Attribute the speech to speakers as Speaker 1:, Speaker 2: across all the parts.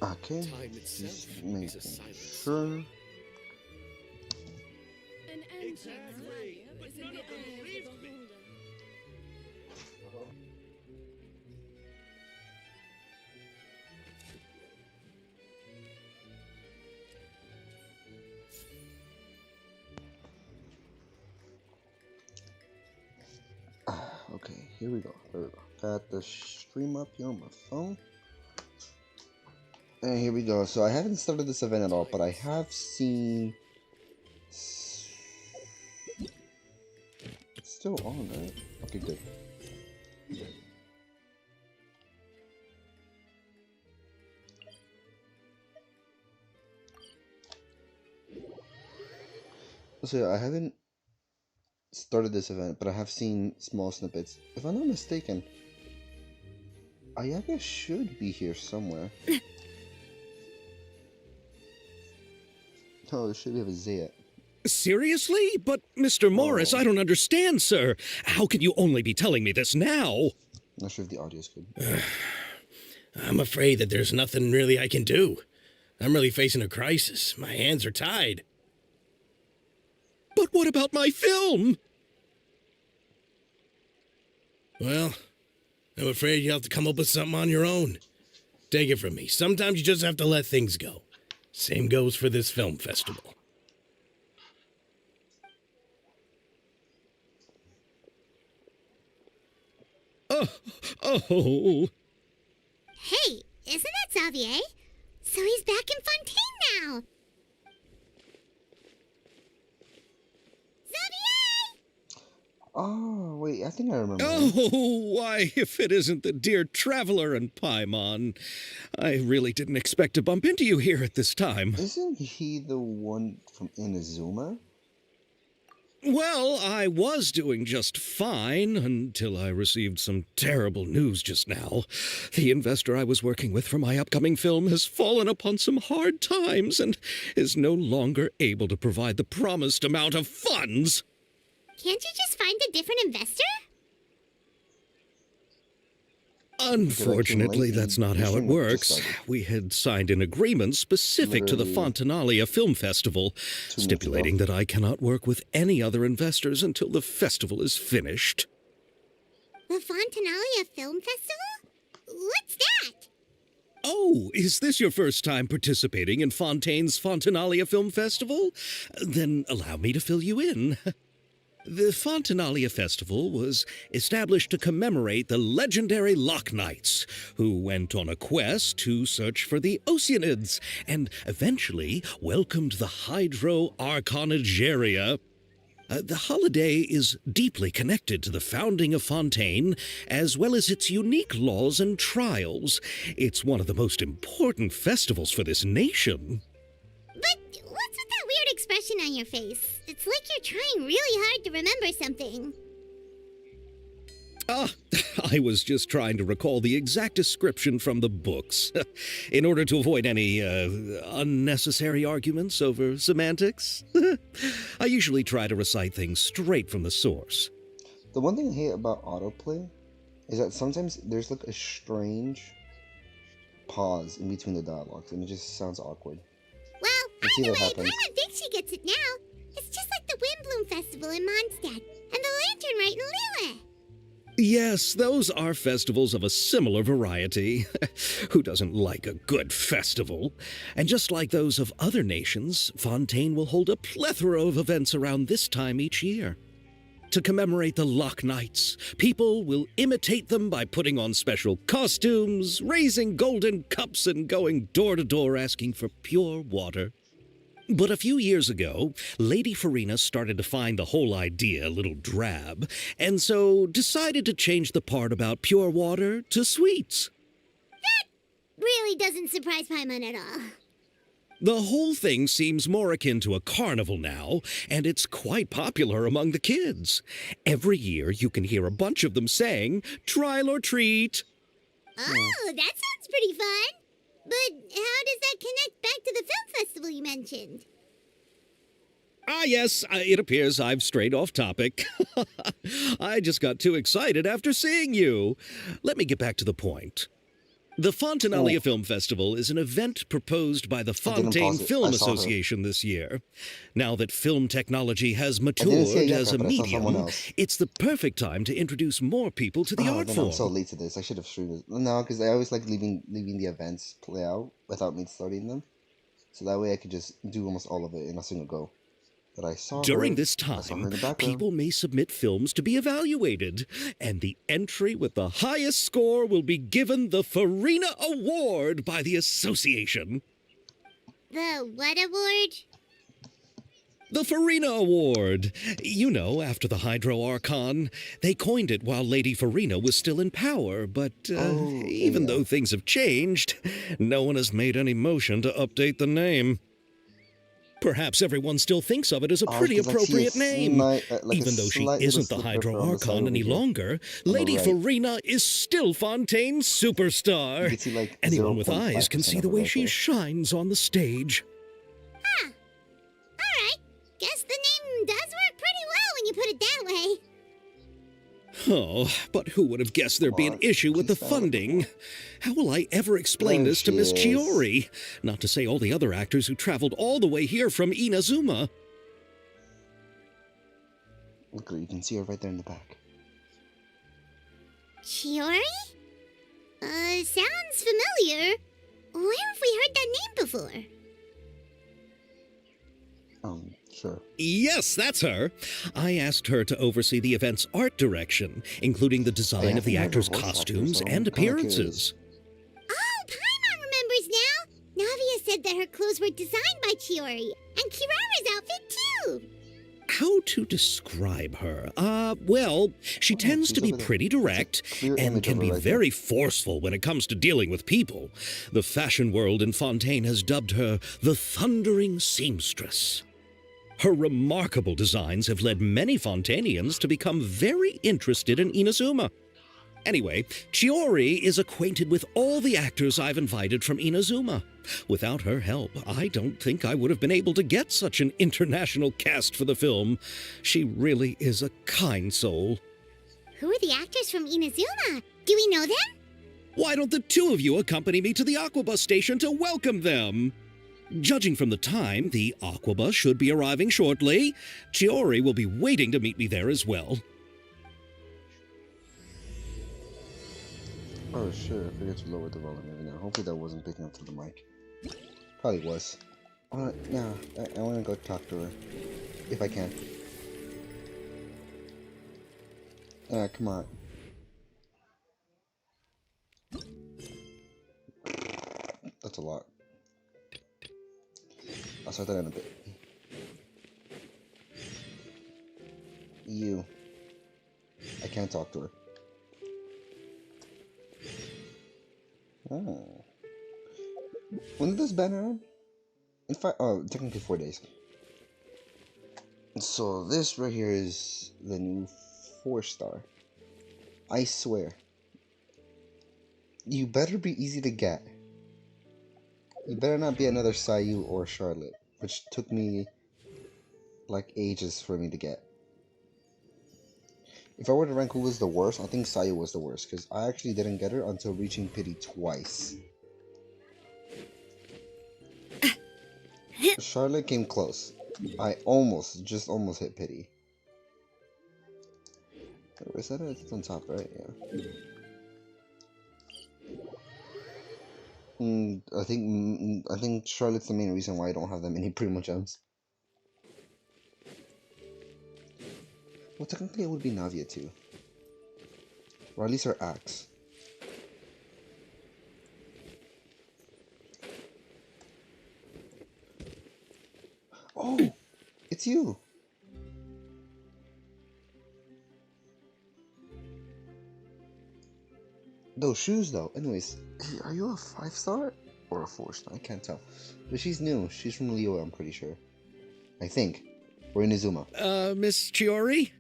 Speaker 1: Okay,
Speaker 2: Time itself
Speaker 1: just
Speaker 2: is a
Speaker 1: making
Speaker 2: silence.
Speaker 1: sure.
Speaker 3: An antique's value is in the eye of the beholder.
Speaker 1: Okay, here we go. There we go. Got the stream up here on my phone. And here we go. So I haven't started this event at all, but I have seen. It's still on, right? Okay, good. So yeah, I haven't started this event, but I have seen small snippets. If I'm not mistaken, Ayaga should be here somewhere. Oh, there should be a Zayat.
Speaker 4: Seriously? But, Mr. Morris,
Speaker 1: Oh.
Speaker 4: I don't understand, sir. How can you only be telling me this now?
Speaker 1: Not sure if the audio's good.
Speaker 4: I'm afraid that there's nothing really I can do. I'm really facing a crisis. My hands are tied. But what about my film? Well, I'm afraid you'll have to come up with something on your own. Take it from me. Sometimes you just have to let things go. Same goes for this film festival. Oh.
Speaker 5: Hey, isn't that Xavier? So he's back in Fontaine now. Xavier!
Speaker 1: Oh, wait, I think I remember.
Speaker 4: Oh, why, if it isn't the dear Traveler and Paimon. I really didn't expect to bump into you here at this time.
Speaker 1: Isn't he the one from Inazuma?
Speaker 4: Well, I was doing just fine until I received some terrible news just now. The investor I was working with for my upcoming film has fallen upon some hard times and is no longer able to provide the promised amount of funds.
Speaker 5: Can't you just find a different investor?
Speaker 4: Unfortunately, that's not how it works. We had signed an agreement specific to the Fontanalia Film Festival, stipulating that I cannot work with any other investors until the festival is finished.
Speaker 5: The Fontanalia Film Festival? What's that?
Speaker 4: Oh, is this your first time participating in Fontaine's Fontanalia Film Festival? Then allow me to fill you in. The Fontanalia Festival was established to commemorate the legendary Loch Knights, who went on a quest to search for the Oceanids and eventually welcomed the Hydro Arconageria. The holiday is deeply connected to the founding of Fontaine, as well as its unique laws and trials. It's one of the most important festivals for this nation.
Speaker 5: But what's with that weird expression on your face? It's like you're trying really hard to remember something.
Speaker 4: I was just trying to recall the exact description from the books, in order to avoid any unnecessary arguments over semantics. I usually try to recite things straight from the source.
Speaker 1: The one thing I hate about autoplay is that sometimes there's like a strange pause in between the dialogues, and it just sounds awkward.
Speaker 5: Well,
Speaker 1: Let's see
Speaker 5: either
Speaker 1: what
Speaker 5: way,
Speaker 1: happens.
Speaker 5: Paimon thinks she gets it now. It's just like the Windbloom Festival in Mondstadt, and the Lantern Rite in Lille.
Speaker 4: Yes, those are festivals of a similar variety. Who doesn't like a good festival? And just like those of other nations, Fontaine will hold a plethora of events around this time each year. To commemorate the Loch Knights, people will imitate them by putting on special costumes, raising golden cups, and going door to door asking for pure water. But a few years ago, Lady Farina started to find the whole idea a little drab, and so decided to change the part about pure water to sweets.
Speaker 5: Really doesn't surprise Paimon at all.
Speaker 4: The whole thing seems more akin to a carnival now, and it's quite popular among the kids. Every year you can hear a bunch of them saying, "Trial or treat."
Speaker 5: Oh, that sounds pretty fun. But how does that connect back to the film festival you mentioned?
Speaker 4: Ah, yes, it appears I've strayed off topic. I just got too excited after seeing you. Let me get back to the point. The Fontanalia
Speaker 1: Oh,
Speaker 4: Film Festival is an event proposed by the
Speaker 1: I didn't
Speaker 4: Fontaine
Speaker 1: pause it. I
Speaker 4: Film
Speaker 1: saw her.
Speaker 4: Association this year. Now that film technology has
Speaker 1: I didn't see
Speaker 4: matured as
Speaker 1: Ayaka,
Speaker 4: a
Speaker 1: but I saw someone
Speaker 4: medium,
Speaker 1: else.
Speaker 4: it's the perfect time to introduce more people to the
Speaker 1: Oh,
Speaker 4: art
Speaker 1: then I'm so
Speaker 4: form.
Speaker 1: late to this. I should have streamed it. No, because I always like leaving the events play out without me starting them. So that way I could just do almost all of it in a single go. But I saw
Speaker 4: During
Speaker 1: her.
Speaker 4: this
Speaker 1: I saw her
Speaker 4: time,
Speaker 1: in the background.
Speaker 4: people may submit films to be evaluated, and the entry with the highest score will be given the Farina Award by the association.
Speaker 5: The what award?
Speaker 4: The Farina Award. You know, after the Hydro Archon. They coined it while Lady Farina was still in power, but
Speaker 1: Oh,
Speaker 4: even
Speaker 1: yeah.
Speaker 4: though things have changed, no one has made any motion to update the name. Perhaps everyone still thinks of it as a
Speaker 1: I
Speaker 4: pretty
Speaker 1: could like see a
Speaker 4: appropriate name.
Speaker 1: like a
Speaker 4: Even though she
Speaker 1: slight little
Speaker 4: isn't the
Speaker 1: sliver
Speaker 4: Hydro
Speaker 1: on the side
Speaker 4: Archon
Speaker 1: over
Speaker 4: any
Speaker 1: here
Speaker 4: longer,
Speaker 1: on the
Speaker 4: Lady
Speaker 1: right.
Speaker 4: Farina is still Fontaine's
Speaker 1: You
Speaker 4: superstar.
Speaker 1: can see like
Speaker 4: Anyone with eyes can
Speaker 1: 0.5%
Speaker 4: see
Speaker 1: of
Speaker 4: the
Speaker 1: her
Speaker 4: way
Speaker 1: right
Speaker 4: she
Speaker 1: there.
Speaker 4: shines on the stage.
Speaker 5: Huh. Alright. Guess the name does work pretty well when you put it that way.
Speaker 4: Oh, but who would have guessed there'd be an
Speaker 1: Come on,
Speaker 4: issue with the
Speaker 1: please stand up.
Speaker 4: funding? How will I ever explain
Speaker 1: There
Speaker 4: this to
Speaker 1: she
Speaker 4: Miss
Speaker 1: is.
Speaker 4: Chiori? Not to say all the other actors who traveled all the way here from Inazuma.
Speaker 1: Look, you can see her right there in the back.
Speaker 5: Chiori? Sounds familiar. Where have we heard that name before?
Speaker 1: Sure.
Speaker 4: Yes, that's her. I asked her to oversee the event's art direction, incling the design
Speaker 1: I
Speaker 4: of the
Speaker 1: think I heard her
Speaker 4: actors'
Speaker 1: voice actor,
Speaker 4: costumes
Speaker 1: so I'm
Speaker 4: and
Speaker 1: kinda curious.
Speaker 4: appearances.
Speaker 5: Oh, Paimon remembers now. Navia said that her clothes were designed by Chiori, and Kirara's outfit too.
Speaker 4: How to describe her? Well, she
Speaker 1: Oh,
Speaker 4: tends
Speaker 1: she's
Speaker 4: to be
Speaker 1: over there.
Speaker 4: pretty direct
Speaker 1: It's a clear
Speaker 4: and
Speaker 1: image
Speaker 4: can
Speaker 1: of her
Speaker 4: be
Speaker 1: right there.
Speaker 4: very forceful when it comes to dealing with people. The fashion world in Fontaine has dubbed her the Thundering Seamstress. Her remarkable designs have led many Fontainians to become very interested in Inazuma. Anyway, Chiori is acquainted with all the actors I've invited from Inazuma. Without her help, I don't think I would have been able to get such an international cast for the film. She really is a kind soul.
Speaker 5: Who are the actors from Inazuma? Do we know them?
Speaker 4: Why don't the two of you accompany me to the Aquabus station to welcome them? Judging from the time, the Aquabus should be arriving shortly. Chiori will be waiting to meet me there as well.
Speaker 1: Oh, sure. I forgot to lower the volume every now. Hopefully that wasn't picking up to the mic. Probably was. No, I want to go talk to her. If I can. Come on. That's a lot. I'll start that in a bit. You. I can't talk to her. Oh. When did this banner end? In fact, oh, technically 4 days. So this right here is the new 4-star. I swear. You better be easy to get. You better not be another Sayu or Charlotte, which took me like ages for me to get. If I were to rank who was the worst, I think Sayu was the worst, because I actually didn't get her until reaching pity twice. Charlotte came close. I just almost hit pity. Where's that at? It's on top, right? Yeah. I think Charlotte's the main reason why I don't have that many Primo Gems. Well, technically it would be Navia too. Or at least her axe. Oh! It's you! Those shoes though. Anyways, are you a 5-star? Or a 4-star? I can't tell. But she's new. She's from Leo, I'm pretty sure. I think. Or Inazuma.
Speaker 4: Miss Chiori?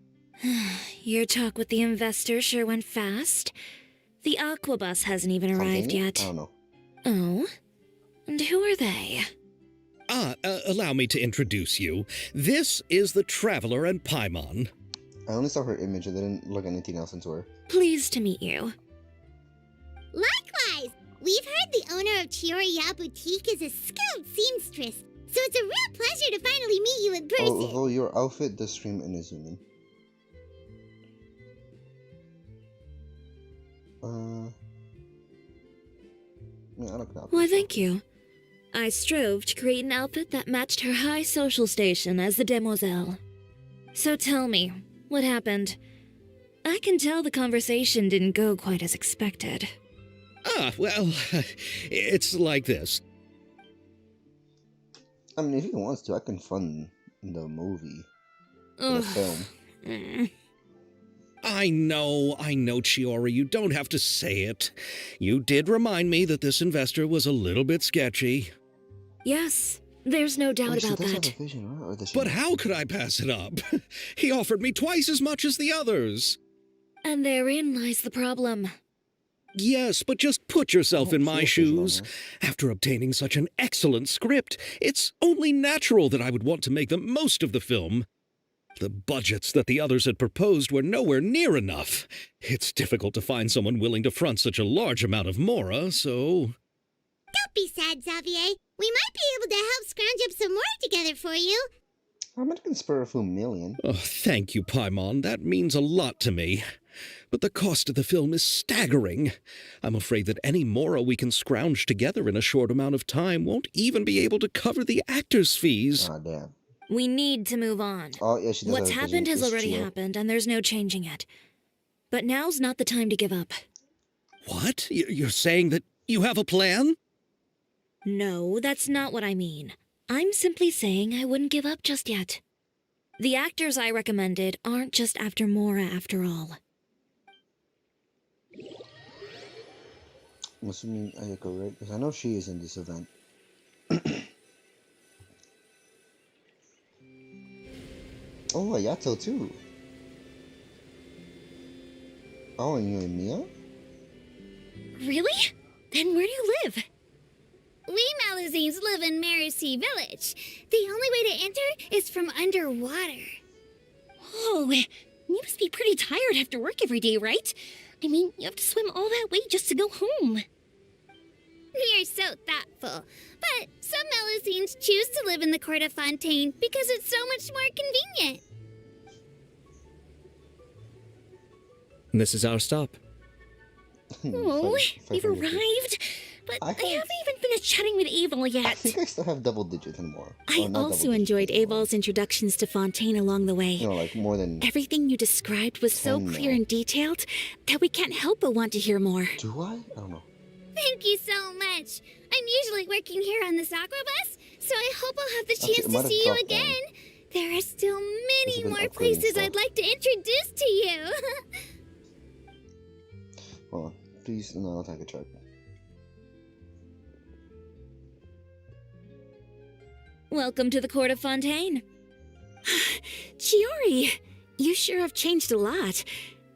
Speaker 2: Your talk with the investor sure went fast. The Aquabus hasn't even arrived
Speaker 1: Something?
Speaker 2: yet.
Speaker 1: I don't know.
Speaker 2: Oh? And who are they?
Speaker 4: Allow me to introduce you. This is the Traveler and Paimon.
Speaker 1: I only saw her image. I didn't look anything else into her.
Speaker 2: Pleased to meet you.
Speaker 5: Likewise! We've heard the owner of Chioriya Boutique is a skilled seamstress, so it's a real pleasure to finally meet you in person.
Speaker 1: Although your outfit does scream Inazuma. Yeah, I don't know.
Speaker 2: Why, thank you. I strove to create an outfit that matched her high social station as the demoiselle. So tell me, what happened? I can tell the conversation didn't go quite as expected.
Speaker 4: Well, it's like this.
Speaker 1: I mean, if he wants to, I can fund the movie. The film.
Speaker 2: Mm.
Speaker 4: I know, Chiori, you don't have to say it. You did remind me that this investor was a little bit sketchy.
Speaker 2: Yes, there's no doubt
Speaker 1: She
Speaker 2: about
Speaker 1: does
Speaker 2: that.
Speaker 1: have a vision, right? Or does she
Speaker 4: But
Speaker 1: not?
Speaker 4: how could I pass it up? He offered me twice as much as the others.
Speaker 2: And therein lies the problem.
Speaker 4: Yes, but just put yourself
Speaker 1: Oh,
Speaker 4: in my
Speaker 1: she is wrong,
Speaker 4: shoes.
Speaker 1: huh?
Speaker 4: After obtaining such an excellent script, it's only natural that I would want to make the most of the film. The budgets that the others had proposed were nowhere near enough. It's difficult to find someone willing to front such a large amount of mora, so...
Speaker 5: Don't be sad, Xavier. We might be able to help scrounge up some more together for you.
Speaker 1: I'm not gonna spare a few million.
Speaker 4: Oh, thank you, Paimon. That means a lot to me. But the cost of the film is staggering. I'm afraid that any mora we can scrounge together in a short amount of time won't even be able to cover the actors' fees.
Speaker 1: Ah, damn.
Speaker 2: We need to move on.
Speaker 1: Oh, yeah, she does
Speaker 2: What's
Speaker 1: have a
Speaker 2: happened
Speaker 1: vision.
Speaker 2: has
Speaker 1: It's
Speaker 2: already
Speaker 1: Chio.
Speaker 2: happened, and there's no changing it. But now's not the time to give up.
Speaker 4: What? You're saying that you have a plan?
Speaker 2: No, that's not what I mean. I'm simply saying I wouldn't give up just yet. The actors I recommended aren't just after Mora after all.
Speaker 1: I'm assuming Ayako, right? Because I know she is in this event. Oh, Ayato too. Oh, and you and Mia?
Speaker 2: Really? Then where do you live?
Speaker 5: We Malazines live in Marcy Village. The only way to enter is from underwater.
Speaker 6: Oh, you must be pretty tired after work every day, right? I mean, you have to swim all that way just to go home.
Speaker 5: You're so thoughtful. But some Malazines choose to live in the Court of Fontaine because it's so much more convenient.
Speaker 7: This is our stop.
Speaker 6: Oh, we've
Speaker 1: 500.
Speaker 6: arrived. But
Speaker 1: I
Speaker 6: I
Speaker 1: have-
Speaker 6: haven't even finished chatting with Abel
Speaker 1: I
Speaker 6: yet.
Speaker 1: think I still have double digits and more.
Speaker 6: I
Speaker 1: Or not
Speaker 6: also
Speaker 1: double digits
Speaker 6: enjoyed
Speaker 1: anymore.
Speaker 6: Abel's introductions to Fontaine along the way.
Speaker 1: You know, like more than...
Speaker 6: Everything you described was so
Speaker 1: 10
Speaker 6: clear
Speaker 1: now.
Speaker 6: and detailed that we can't help but want to hear more.
Speaker 1: Do I? I don't know.
Speaker 5: Thank you so much. I'm usually working here on this aqua bus, so I hope I'll have the
Speaker 1: Actually,
Speaker 5: chance
Speaker 1: it might
Speaker 5: to
Speaker 1: have
Speaker 5: see you
Speaker 1: dropped down.
Speaker 5: again. There are still
Speaker 1: Must
Speaker 5: many
Speaker 1: have been
Speaker 5: more
Speaker 1: upgrading
Speaker 5: places
Speaker 1: stuff.
Speaker 5: I'd like to introduce to you.
Speaker 1: Hold on. Please, no, I'll take a check.
Speaker 2: Welcome to the Court of Fontaine.
Speaker 6: Chiori, you sure have changed a lot.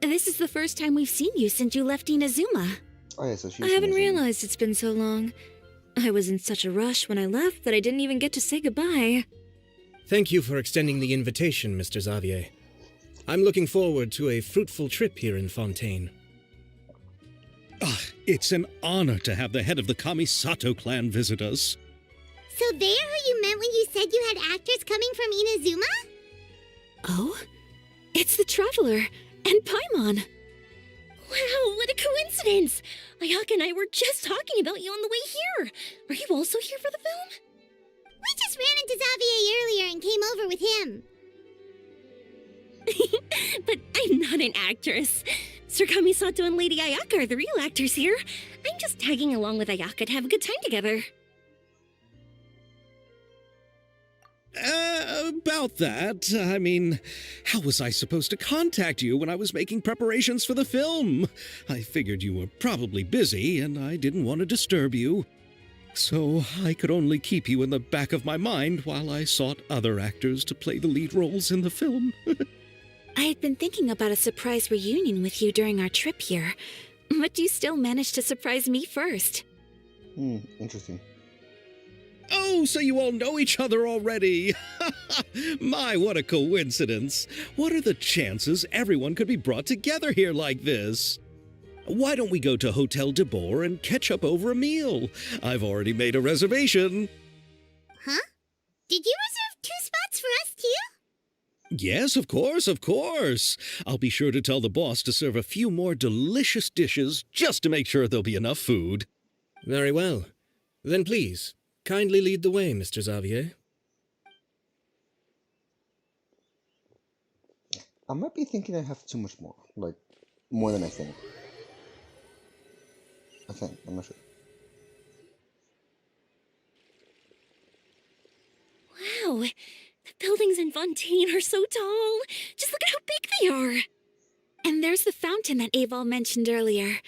Speaker 6: This is the first time we've seen you since you left Inazuma.
Speaker 1: Oh, yeah, so she's...
Speaker 2: I haven't
Speaker 1: amazing.
Speaker 2: realized it's been so long. I was in such a rush when I left that I didn't even get to say goodbye.
Speaker 7: Thank you for extending the invitation, Mr. Xavier. I'm looking forward to a fruitful trip here in Fontaine.
Speaker 4: It's an honor to have the head of the Kamisato clan visit us.
Speaker 5: So they're who you meant when you said you had actors coming from Inazuma?
Speaker 6: Oh? It's the Traveler and Paimon.
Speaker 2: Wow, what a coincidence! Ayaka and I were just talking about you on the way here. Are you also here for the film?
Speaker 5: We just ran into Xavier earlier and came over with him.
Speaker 6: But I'm not an actress. Sir Kamisato and Lady Ayaka are the real actors here. I'm just tagging along with Ayaka to have a good time together.
Speaker 4: About that, I mean, how was I supposed to contact you when I was making preparations for the film? I figured you were probably busy, and I didn't want to disturb you. So I could only keep you in the back of my mind while I sought other actors to play the lead roles in the film.
Speaker 6: I had been thinking about a surprise reunion with you during our trip here, but you still managed to surprise me first.
Speaker 1: Interesting.
Speaker 4: Oh, so you all know each other already. My, what a coincidence. What are the chances everyone could be brought together here like this? Why don't we go to Hotel de Boer and catch up over a meal? I've already made a reservation.
Speaker 5: Huh? Did you reserve 2 spots for us too?
Speaker 4: Yes, of course, of course. I'll be sure to tell the boss to serve a few more delicious dishes just to make sure there'll be enough food.
Speaker 7: Very well. Then please, kindly lead the way, Mr. Xavier.
Speaker 1: I might be thinking I have too much more. Like, more than I think. I'm not sure.
Speaker 6: Wow, the buildings in Fontaine are so tall. Just look at how big they are.
Speaker 2: And there's the fountain that Aval mentioned earlier.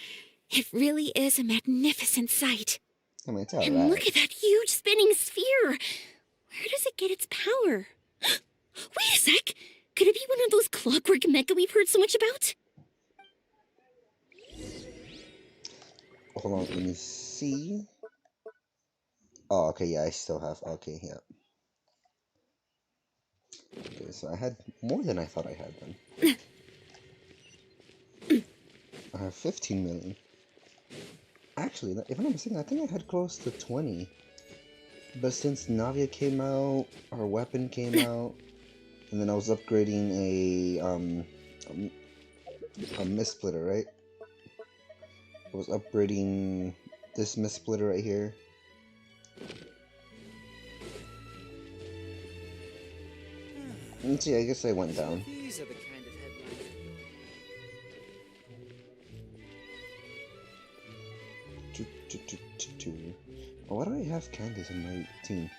Speaker 2: It really is a magnificent sight.
Speaker 1: I mean, it's
Speaker 6: And
Speaker 1: alright.
Speaker 6: look at that huge spinning sphere. Where does it get its power? Wait a sec. Could it be one of those clockwork mecha we've heard so much about?
Speaker 1: Hold on, let me see. Oh, okay, yeah, I still have. Okay, yeah. Okay, so I had more than I thought I had then. I have 15 million. Actually, if I'm not mistaken, I think I had close to 20. But since Navia came out, her weapon came out, and then I was upgrading a mist splitter, right? I was upgrading this mist splitter right here. And see, I guess I went down.
Speaker 3: These are the kind of headlines.
Speaker 1: Oh, why do I have Candace in my team?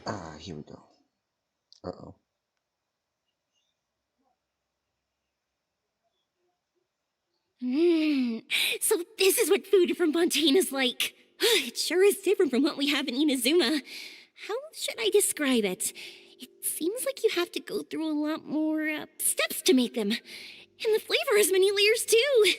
Speaker 1: Ah, here we go. Uh-oh.
Speaker 6: So this is what food from Fontaine is like. It sure is different from what we have in Inazuma. How should I describe it? It seems like you have to go through a lot more steps to make them. And the flavor has many layers too.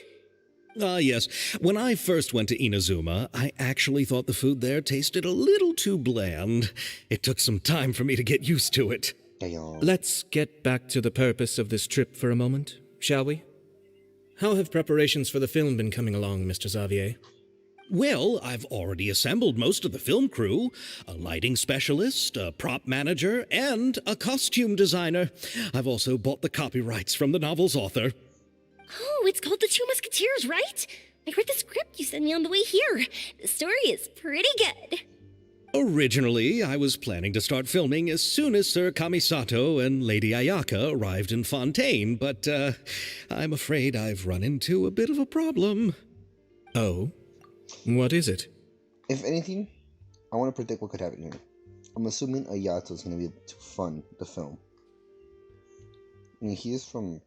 Speaker 4: Ah, yes. When I first went to Inazuma, I actually thought the food there tasted a little too bland. It took some time for me to get used to it.
Speaker 1: Damn.
Speaker 7: Let's get back to the purpose of this trip for a moment, shall we? How have preparations for the film been coming along, Mr. Xavier?
Speaker 4: Well, I've already assembled most of the film crew, a lighting specialist, a prop manager, and a costume designer. I've also bought the copyrights from the novel's author.
Speaker 6: Oh, it's called The Two Musketeers, right? I read the script you sent me on the way here. The story is pretty good.
Speaker 4: Originally, I was planning to start filming as soon as Sir Kamisato and Lady Ayaka arrived in Fontaine, but I'm afraid I've run into a bit of a problem.
Speaker 7: Oh? What is it?
Speaker 1: If anything, I want to predict what could happen here. I'm assuming Ayato is going to be to fund the film. I mean, he is from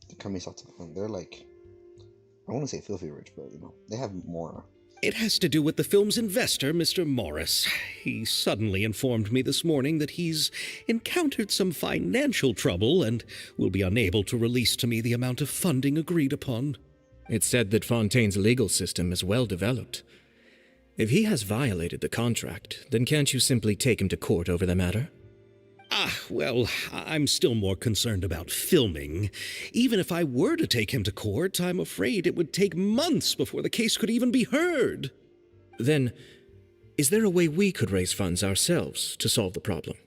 Speaker 1: the Kamisato, and they're like, I want to say filthy rich, but you know, they have more.
Speaker 4: It has to do with the film's investor, Mr. Morris. He suddenly informed me this morning that he's encountered some financial trouble and will be unable to release to me the amount of funding agreed upon.
Speaker 7: It's said that Fontaine's legal system is well developed. If he has violated the contract, then can't you simply take him to court over the matter?
Speaker 4: Well, I'm still more concerned about filming. Even if I were to take him to court, I'm afraid it would take months before the case could even be heard.
Speaker 7: Then, is there a way we could raise funds ourselves to solve the problem?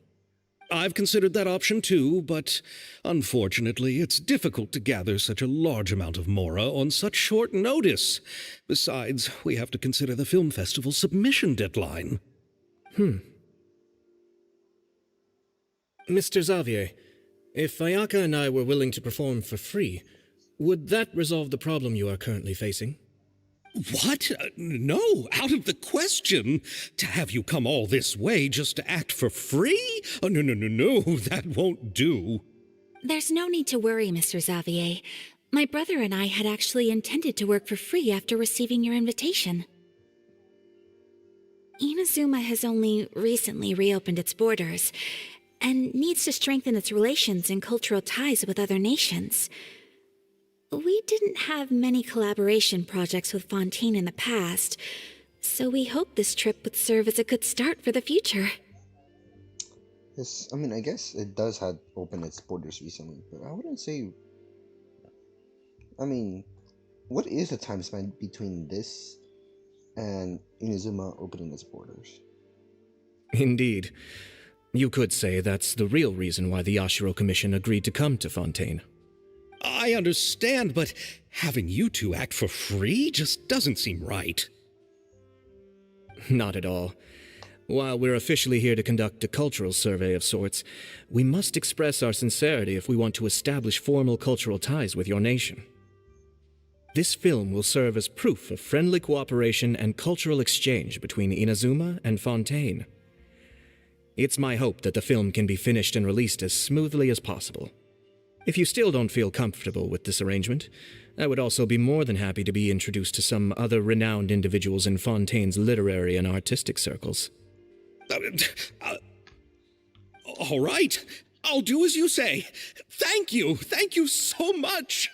Speaker 4: I've considered that option too, but unfortunately, it's difficult to gather such a large amount of mora on such short notice. Besides, we have to consider the film festival's submission deadline.
Speaker 7: Mr. Xavier, if Ayaka and I were willing to perform for free, would that resolve the problem you are currently facing?
Speaker 4: What? No, out of the question. To have you come all this way just to act for free? Oh, no, that won't do.
Speaker 2: There's no need to worry, Mr. Xavier. My brother and I had actually intended to work for free after receiving your invitation. Inazuma has only recently reopened its borders, and needs to strengthen its relations and cultural ties with other nations. We didn't have many collaboration projects with Fontaine in the past, so we hoped this trip would serve as a good start for the future.
Speaker 1: Yes, I mean, I guess it does have opened its borders recently, but I wouldn't say. I mean, what is the time span between this and Inazuma opening its borders?
Speaker 7: Indeed. You could say that's the real reason why the Yashiro Commission agreed to come to Fontaine.
Speaker 4: I understand, but having you two act for free just doesn't seem right.
Speaker 7: Not at all. While we're officially here to conduct a cultural survey of sorts, we must express our sincerity if we want to establish formal cultural ties with your nation. This film will serve as proof of friendly cooperation and cultural exchange between Inazuma and Fontaine. It's my hope that the film can be finished and released as smoothly as possible. If you still don't feel comfortable with this arrangement, I would also be more than happy to be introduced to some other renowned individuals in Fontaine's literary and artistic circles.
Speaker 4: All right. I'll do as you say. Thank you. Thank you so much.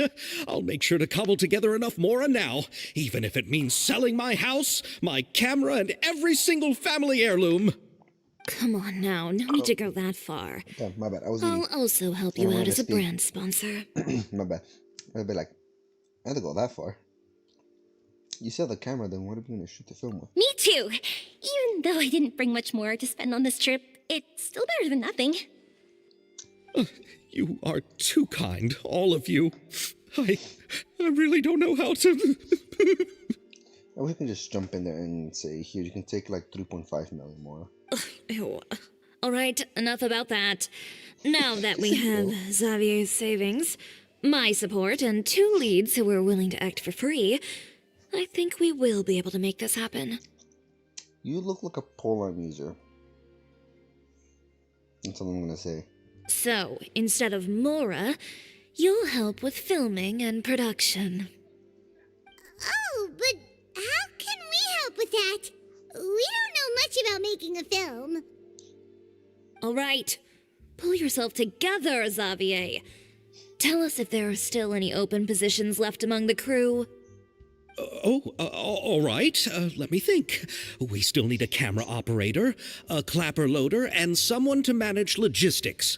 Speaker 4: I'll make sure to cobble together enough mora now, even if it means selling my house, my camera, and every single family heirloom.
Speaker 2: Come on now, no need to go that far.
Speaker 1: Damn, my bad. I was
Speaker 2: I'll also help you out as a
Speaker 1: honesty.
Speaker 2: brand sponsor.
Speaker 1: My bad. I'd be like, I had to go that far. You sell the camera, then what are we gonna shoot the film with?
Speaker 6: Me too. Even though I didn't bring much more to spend on this trip, it's still better than nothing.
Speaker 4: You are too kind, all of you. I really don't know how to.
Speaker 1: Or we can just jump in there and say, here, you can take like 3.5 million more.
Speaker 2: Ew. All right, enough about that. Now that we have Xavier's savings, my support, and 2 leads who are willing to act for free, I think we will be able to make this happen.
Speaker 1: You look like a Polearm user. That's all I'm gonna say.
Speaker 2: So, instead of Mora, you'll help with filming and production.
Speaker 5: Oh, but how can we help with that? We don't know much about making a film.
Speaker 2: All right, pull yourself together, Xavier. Tell us if there are still any open positions left among the crew.
Speaker 4: All right. Let me think. We still need a camera operator, a clapper loader, and someone to manage logistics.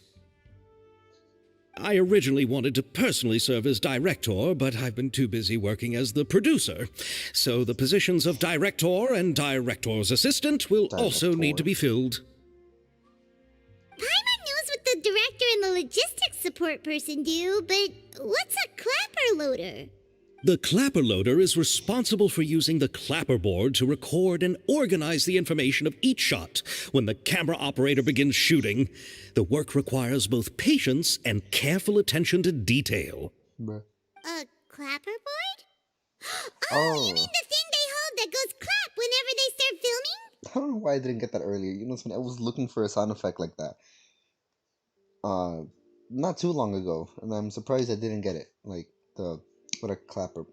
Speaker 4: I originally wanted to personally serve as director, but I've been too busy working as the producer. So the positions of director and director's assistant will also need to be filled.
Speaker 5: Paimon knows what the director and the logistics support person do, but what's a clapper loader?
Speaker 4: The clapper loader is responsible for using the clapper board to record and organize the information of each shot when the camera operator begins shooting. The work requires both patience and careful attention to detail.
Speaker 1: Bruh.
Speaker 5: A clapper board?
Speaker 1: Oh.
Speaker 5: You mean the thing they hold that goes clap whenever they start filming?
Speaker 1: I don't know why I didn't get that earlier. You know, I was looking for a sound effect like that. Not too long ago, and I'm surprised I didn't get it. Like what a clapper,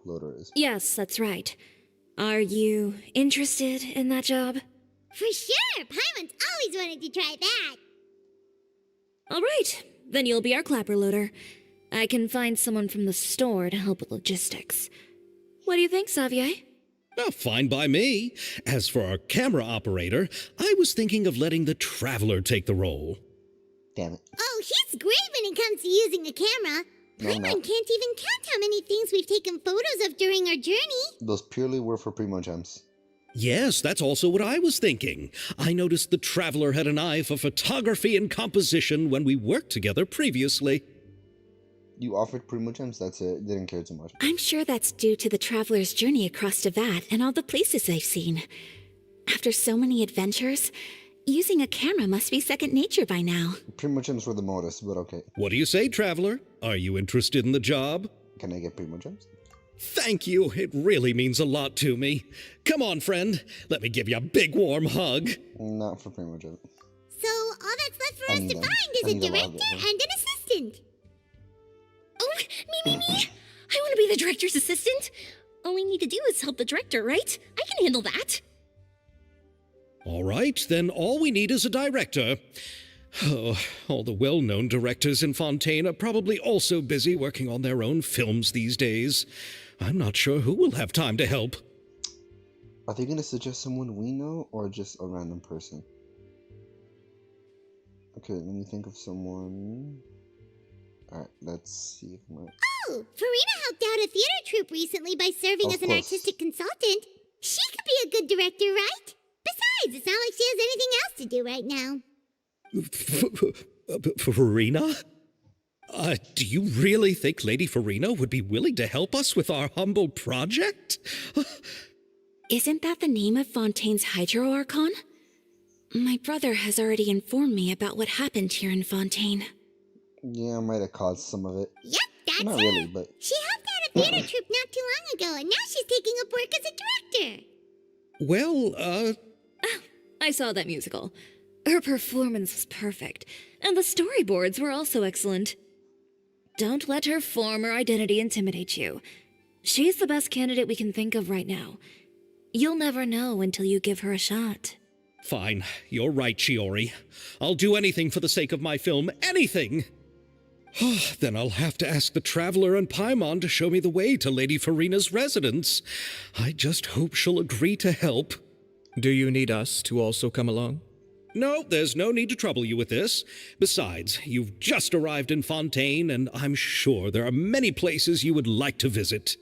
Speaker 1: loader is.
Speaker 2: Yes, that's right. Are you interested in that job?
Speaker 5: For sure! Paimon's always wanted to try that.
Speaker 2: All right, then you'll be our clapper loader. I can find someone from the store to help with logistics. What do you think, Xavier?
Speaker 4: Fine by me. As for our camera operator, I was thinking of letting the Traveler take the role.
Speaker 1: Damn it.
Speaker 5: Oh, he's great when it comes to using a camera.
Speaker 1: No,
Speaker 5: Paimon
Speaker 1: no.
Speaker 5: can't even count how many things we've taken photos of during our journey.
Speaker 1: Those purely were for Primo Gems.
Speaker 4: Yes, that's also what I was thinking. I noticed the Traveler had an eye for photography and composition when we worked together previously.
Speaker 1: You offered Primo Gems, that's it. Didn't care too much.
Speaker 6: I'm sure that's due to the traveler's journey across Teyvat and all the places they've seen. After so many adventures, using a camera must be second nature by now.
Speaker 1: Primo Gems were the modest, but okay.
Speaker 4: What do you say, Traveler? Are you interested in the job?
Speaker 1: Can I get Primo Gems?
Speaker 4: Thank you. It really means a lot to me. Come on, friend. Let me give you a big warm hug.
Speaker 1: Not for Primo Gems.
Speaker 5: So all that's left for
Speaker 1: I
Speaker 5: us
Speaker 1: need
Speaker 5: to
Speaker 1: them.
Speaker 5: find
Speaker 1: I
Speaker 5: is a
Speaker 1: need a lot
Speaker 5: director
Speaker 1: of them.
Speaker 5: and an assistant.
Speaker 6: Oh, me! I want to be the director's assistant. All we need to do is help the director, right? I can handle that.
Speaker 4: All right, then all we need is a director. Oh, all the well-known directors in Fontaine are probably also busy working on their own films these days. I'm not sure who will have time to help.
Speaker 1: Are they gonna suggest someone we know or just a random person? Okay, let me think of someone. Alright, let's see if my...
Speaker 5: Oh, Farina helped out a theater troupe recently by serving
Speaker 1: Of
Speaker 5: as an
Speaker 1: course.
Speaker 5: artistic consultant. She could be a good director, right? Besides, it's not like she has anything else to do right now.
Speaker 4: Farina? Do you really think Lady Farina would be willing to help us with our humble project?
Speaker 6: Isn't that the name of Fontaine's Hydro Archon? My brother has already informed me about what happened here in Fontaine.
Speaker 1: Yeah, I might have caused some of it.
Speaker 5: Yep, that's
Speaker 1: Not
Speaker 5: her.
Speaker 1: really, but...
Speaker 5: She helped out a theater troupe not too long ago, and now she's taking up work as a director.
Speaker 4: Well,
Speaker 2: I saw that musical. Her performance was perfect, and the storyboards were also excellent. Don't let her former identity intimidate you. She's the best candidate we can think of right now. You'll never know until you give her a shot.
Speaker 4: fine. You're right, Shiori. I'll do anything for the sake of my film. Anything! Then I'll have to ask the Traveler and Paimon to show me the way to Lady Farina's residence. I just hope she'll agree to help.
Speaker 7: Do you need us to also come along?
Speaker 4: No, there's no need to trouble you with this. Besides, you've just arrived in Fontaine, and I'm sure there are many places you would like to visit.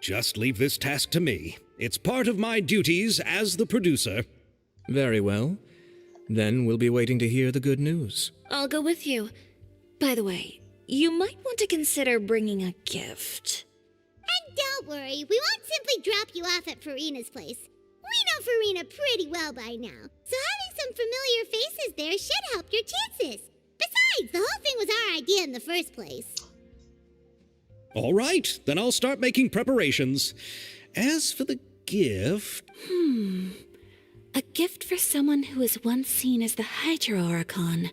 Speaker 4: Just leave this task to me. It's part of my duties as the producer.
Speaker 7: Very well. Then we'll be waiting to hear the good news.
Speaker 2: I'll go with you. By the way, you might want to consider bringing a gift.
Speaker 5: And don't worry, we won't simply drop you off at Farina's place. We know Farina pretty well by now, so having some familiar faces there should help your chances. Besides, the whole thing was our idea in the first place.
Speaker 4: All right, then I'll start making preparations. As for the gift...
Speaker 6: A gift for someone who was once seen as the Hydro Archon.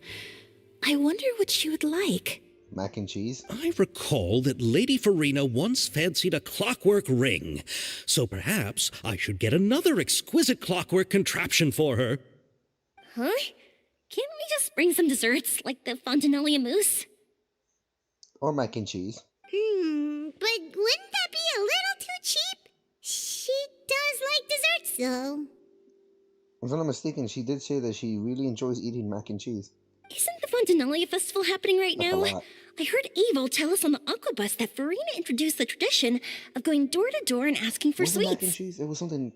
Speaker 6: I wonder what she would like.
Speaker 1: Mac and cheese?
Speaker 4: I recall that Lady Farina once fancied a clockwork ring, so perhaps I should get another exquisite clockwork contraption for her.
Speaker 6: Huh? Can't we just bring some desserts, like the Fontinalia mousse?
Speaker 1: Or mac and cheese.
Speaker 5: But wouldn't that be a little too cheap? She does like desserts, though.
Speaker 1: If I'm not mistaken, she did say that she really enjoys eating mac and cheese.
Speaker 6: Isn't the Fontinalia festival happening right
Speaker 1: That's a
Speaker 6: now?
Speaker 1: lot.
Speaker 6: I heard Evil tell us on the Aquabus that Farina introduced the tradition of going door to door and asking for
Speaker 1: Was it mac and
Speaker 6: sweets.
Speaker 1: cheese? It was something...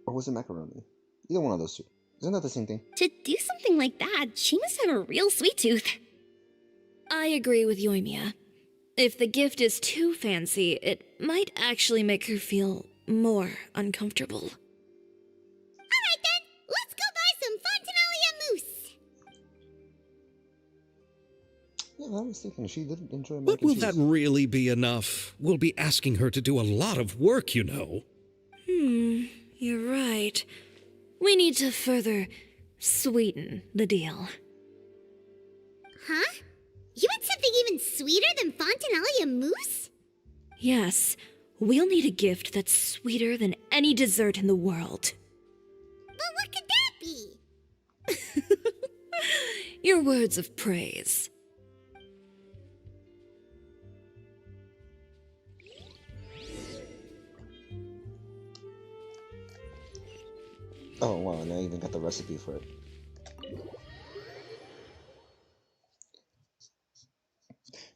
Speaker 1: Or was it macaroni? Either one of those two. Isn't that the same thing?
Speaker 6: To do something like that, she must have a real sweet tooth.
Speaker 2: I agree with Yoimiya. If the gift is too fancy, it might actually make her feel more uncomfortable.
Speaker 5: Alright then, let's go buy some Fontinalia mousse.
Speaker 1: Yeah, I was thinking she did enjoy mac
Speaker 4: But
Speaker 1: and
Speaker 4: will
Speaker 1: cheese.
Speaker 4: that really be enough? We'll be asking her to do a lot of work, you know.
Speaker 2: You're right. We need to further sweeten the deal.
Speaker 5: Huh? You want something even sweeter than Fontinalia mousse?
Speaker 2: Yes, we'll need a gift that's sweeter than any dessert in the world.
Speaker 5: But what could that be?
Speaker 2: Your words of praise.
Speaker 1: Oh wow, and I even got the recipe for it.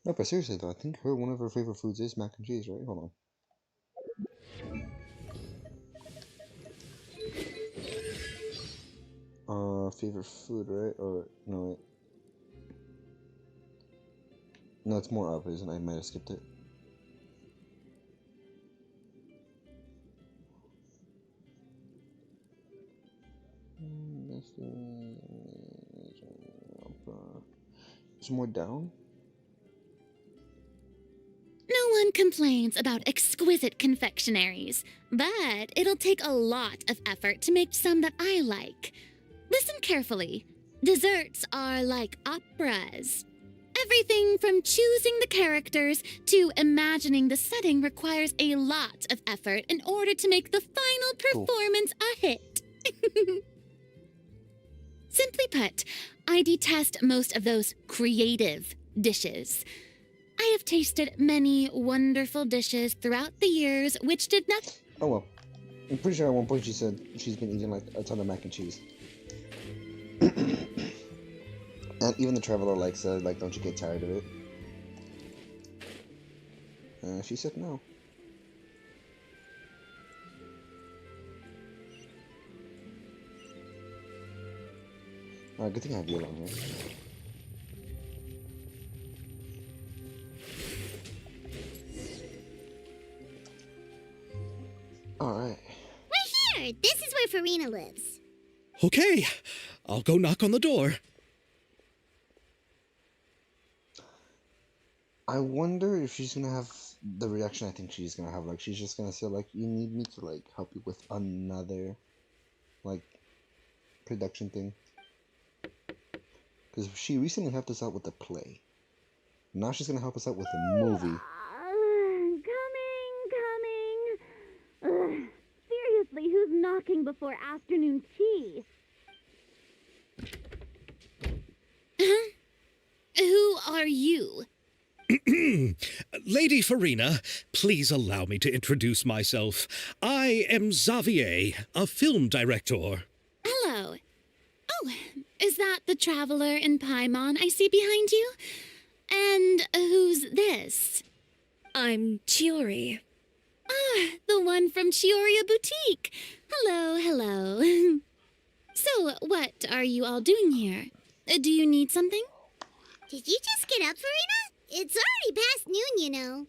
Speaker 1: No, but seriously though, I think one of her favorite foods is mac and cheese, right? Hold on. Favorite food, right? Or no, wait. No, it's more up, isn't it? I might have skipped it. It's more down.
Speaker 5: No one complains about exquisite confectionaries, but it'll take a lot of effort to make some that I like. Listen carefully. Desserts are like operas. Everything from choosing the characters to imagining the setting requires a lot of effort in order to make the final performance a hit. Simply put, I detest most of those creative dishes. I have tasted many wonderful dishes throughout the years which did not...
Speaker 1: Oh well. I'm pretty sure at one point she said she's been eating like a ton of mac and cheese. And even the traveler likes it. Like, don't you get tired of it? She said no. Good thing I have you along here. Alright.
Speaker 3: We're here! This is where Farina lives.
Speaker 4: Okay, I'll go knock on the door.
Speaker 1: I wonder if she's gonna have the reaction I think she's gonna have. Like, she's just gonna say, like, you need me to, like, help you with another, like, production thing. Because she recently helped us out with the play. Now she's gonna help us out with the movie.
Speaker 6: Coming. Seriously, who's knocking before afternoon tea?
Speaker 5: Huh? Who are you?
Speaker 4: Lady Farina, please allow me to introduce myself. I am Xavier, a film director.
Speaker 5: Hello. Oh, is that the traveler in Paimon I see behind you? And who's this?
Speaker 2: I'm Chiori.
Speaker 5: Ah, the one from Chioria Boutique. Hello. So, what are you all doing here? Do you need something?
Speaker 3: Did you just get up, Farina? It's already past noon, you know.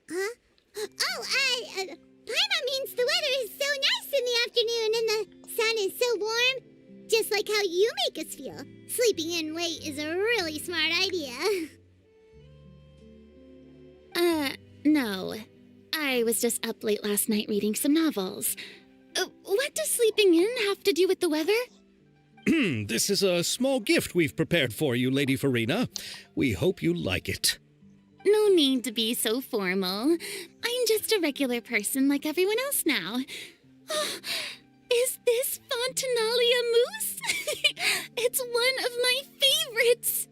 Speaker 3: Huh? Oh, Paimon means the weather is so nice in the afternoon and the sun is so warm. Just like how you make us feel. Sleeping in late is a really smart idea.
Speaker 5: No. I was just up late last night reading some novels. What does sleeping in have to do with the weather?
Speaker 4: This is a small gift we've prepared for you, Lady Farina. We hope you like it.
Speaker 5: No need to be so formal. I'm just a regular person like everyone else now. Oh, is this Fontinalia mousse? It's one of my favorites.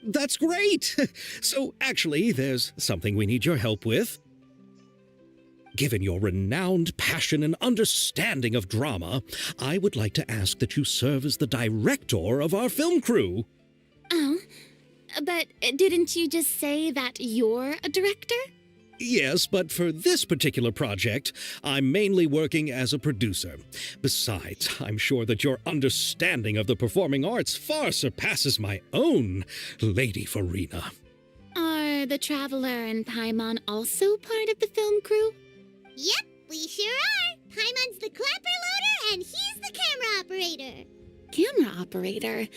Speaker 4: That's great! So, actually, there's something we need your help with. Given your renowned passion and understanding of drama, I would like to ask that you serve as the director of our film crew.
Speaker 5: Oh, but didn't you just say that you're a director?
Speaker 4: Yes, but for this particular project, I'm mainly working as a producer. Besides, I'm sure that your understanding of the performing arts far surpasses my own, Lady Farina.
Speaker 5: Are the Traveler and Paimon also part of the film crew?
Speaker 3: Yep, we sure are. Paimon's the clapper loader and he's the camera operator.
Speaker 5: Camera operator?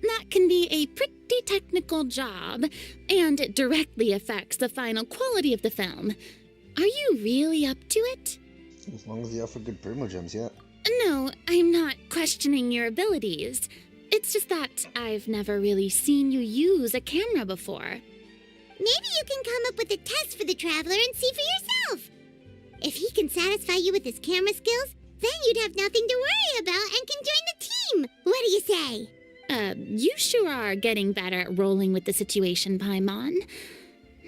Speaker 5: That can be a pretty technical job, and it directly affects the final quality of the film. Are you really up to it?
Speaker 1: As long as you offer good primogems, yeah.
Speaker 5: No, I'm not questioning your abilities. It's just that I've never really seen you use a camera before.
Speaker 3: Maybe you can come up with a test for the Traveler and see for yourself. If he can satisfy you with his camera skills, then you'd have nothing to worry about and can join the team. What do you say?
Speaker 5: You sure are getting better at rolling with the situation, Paimon.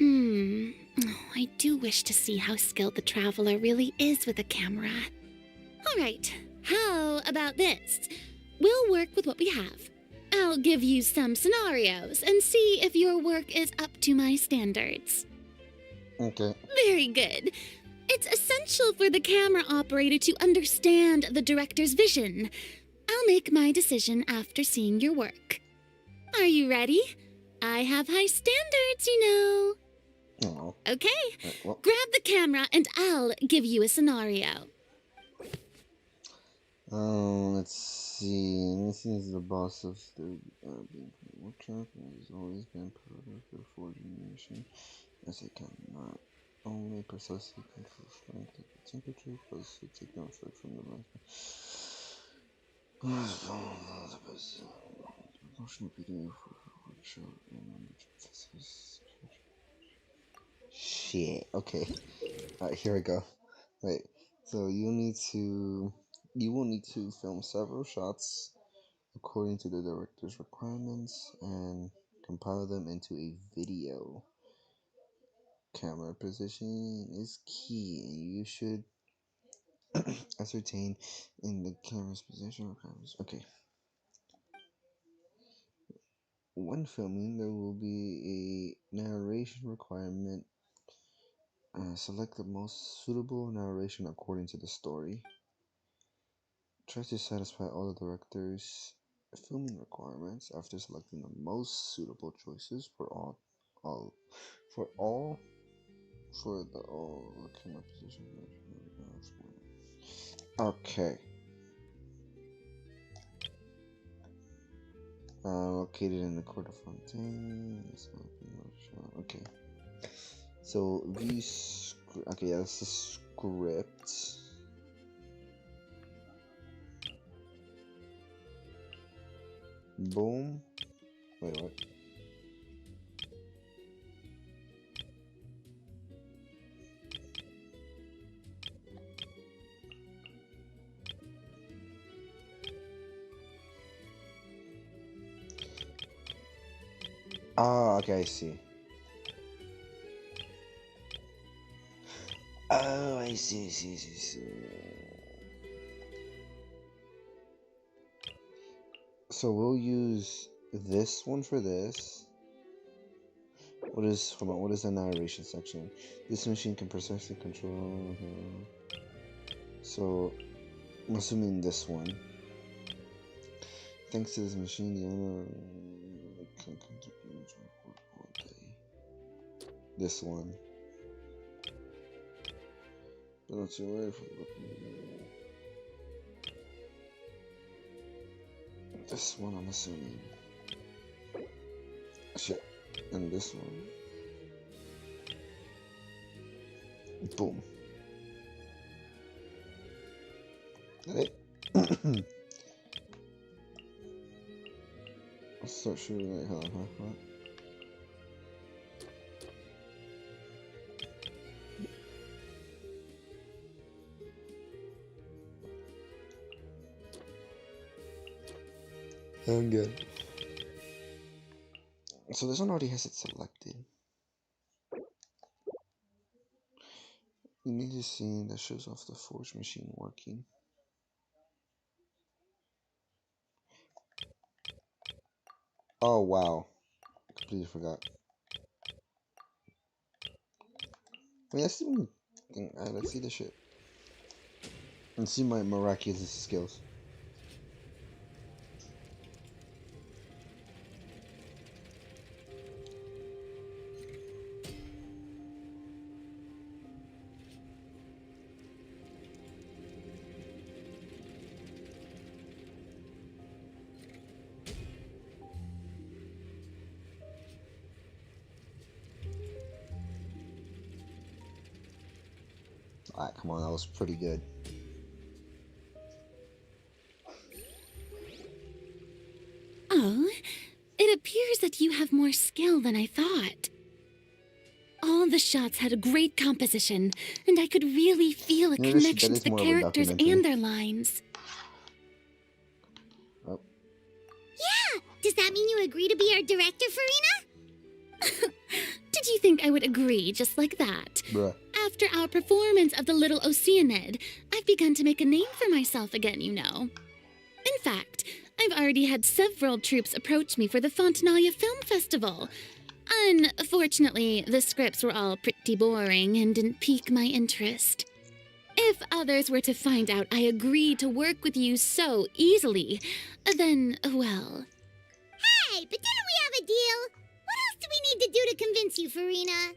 Speaker 5: Oh, I do wish to see how skilled the Traveler really is with a camera. All right, how about this? We'll work with what we have. I'll give you some scenarios and see if your work is up to my standards.
Speaker 1: Okay.
Speaker 5: Very good. It's essential for the camera operator to understand the director's vision. I'll make my decision after seeing your work. Are you ready? I have high standards, you know.
Speaker 1: Oh.
Speaker 5: Okay,
Speaker 1: Well,
Speaker 5: grab the camera and I'll give you a scenario.
Speaker 1: let's see. This is the boss of the workshop and has always been part of the forging mission, as it cannot only precisely control strength at the temperature, plus to take down effect from the Shit. Okay. Alright, here we go. Wait. So you will need to film several shots according to the director's requirements and compile them into a video. Camera position is key, and you should ascertain in the camera's position requirements. Okay. when filming, there will be a narration requirement. Select the most suitable narration according to the story. Try to satisfy all the director's filming requirements after selecting the most suitable choices for the all camera position. Okay. Located in the court of Fontaine. Okay. So these. Okay, yeah, that's the script. Boom. Wait, what? Ah, okay, I see. Oh, I see. So we'll use this one for this. Hold on, what is the narration section? This machine can precisely control. So, I'm assuming this one. Thanks to this machine, the owner can control all day. This one. But not too worried for this one, I'm assuming. Shit. And this one. Boom. Hey. Let's start shooting like hell, huh? What? I'm good. So this one already has it selected. You need a scene that shows off the forge machine working. Oh wow. Completely forgot. Wait, that's the thing. Alright, let's see the shit. And see my miraculous skills. Alright, come on, that was pretty good.
Speaker 5: Oh, it appears that you have more skill than I thought. All the shots had a great composition, and I could really feel a connection to the characters and their lines.
Speaker 1: Oh.
Speaker 3: Yeah! Does that mean you agree to be our director, Farina?
Speaker 5: Did you think I would agree just like that?
Speaker 1: Bruh.
Speaker 5: After our performance of the Little Oceanid, I've begun to make a name for myself again, you know. In fact, I've already had several troops approach me for the Fontanalia Film Festival. Unfortunately, the scripts were all pretty boring and didn't pique my interest. If others were to find out I agreed to work with you so easily, then, well...
Speaker 3: Hey, but didn't we have a deal? What else do we need to do to convince you, Farina?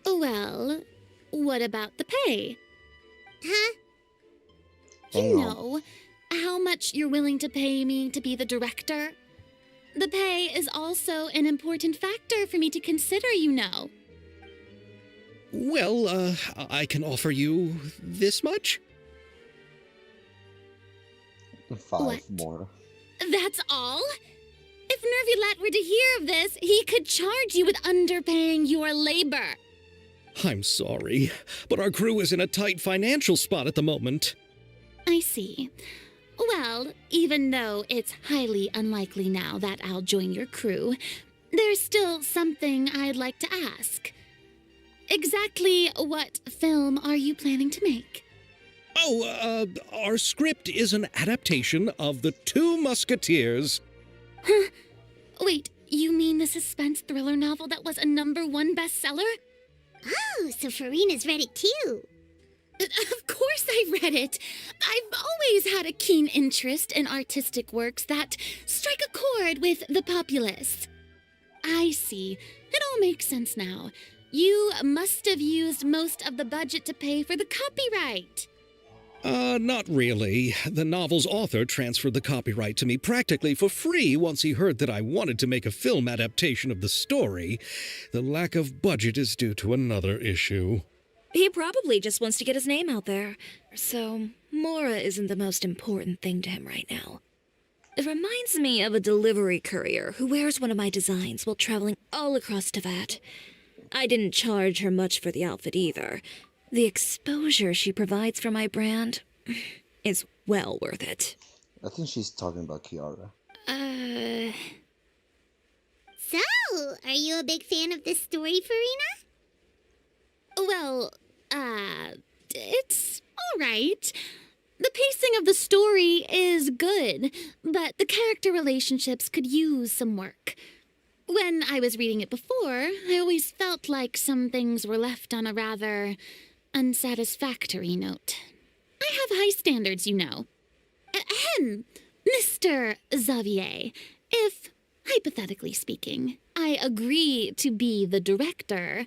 Speaker 5: Well, what about the pay?
Speaker 3: Huh?
Speaker 5: You know, how much you're willing to pay me to be the director? The pay is also an important factor for me to consider, you know.
Speaker 4: Well, I can offer you this much?
Speaker 1: 5
Speaker 5: What?
Speaker 1: more.
Speaker 5: That's all? If Nervilat were to hear of this, he could charge you with underpaying your labor.
Speaker 4: I'm sorry, but our crew is in a tight financial spot at the moment.
Speaker 5: I see. Well, even though it's highly unlikely now that I'll join your crew, there's still something I'd like to ask. Exactly what film are you planning to make?
Speaker 4: Oh, our script is an adaptation of The Two Musketeers.
Speaker 5: Huh? Wait, you mean the suspense thriller novel that was a #1 bestseller?
Speaker 3: Oh, so Farina's read it too.
Speaker 5: Of course I read it. I've always had a keen interest in artistic works that strike a chord with the populace. I see. It all makes sense now. You must have used most of the budget to pay for the copyright.
Speaker 4: Not really. The novel's author transferred the copyright to me practically for free once he heard that I wanted to make a film adaptation of the story. The lack of budget is due to another issue.
Speaker 2: He probably just wants to get his name out there. So, Mora isn't the most important thing to him right now. It reminds me of a delivery courier who wears one of my designs while traveling all across Teyvat. I didn't charge her much for the outfit either. The exposure she provides for my brand is well worth it.
Speaker 1: I think she's talking about Kiara.
Speaker 3: So, are you a big fan of this story, Farina?
Speaker 5: Well, it's all right. The pacing of the story is good, but the character relationships could use some work. When I was reading it before, I always felt like some things were left on a rather unsatisfactory note. I have high standards, you know. Ahem, Mr. Xavier, if, hypothetically speaking, I agree to be the director,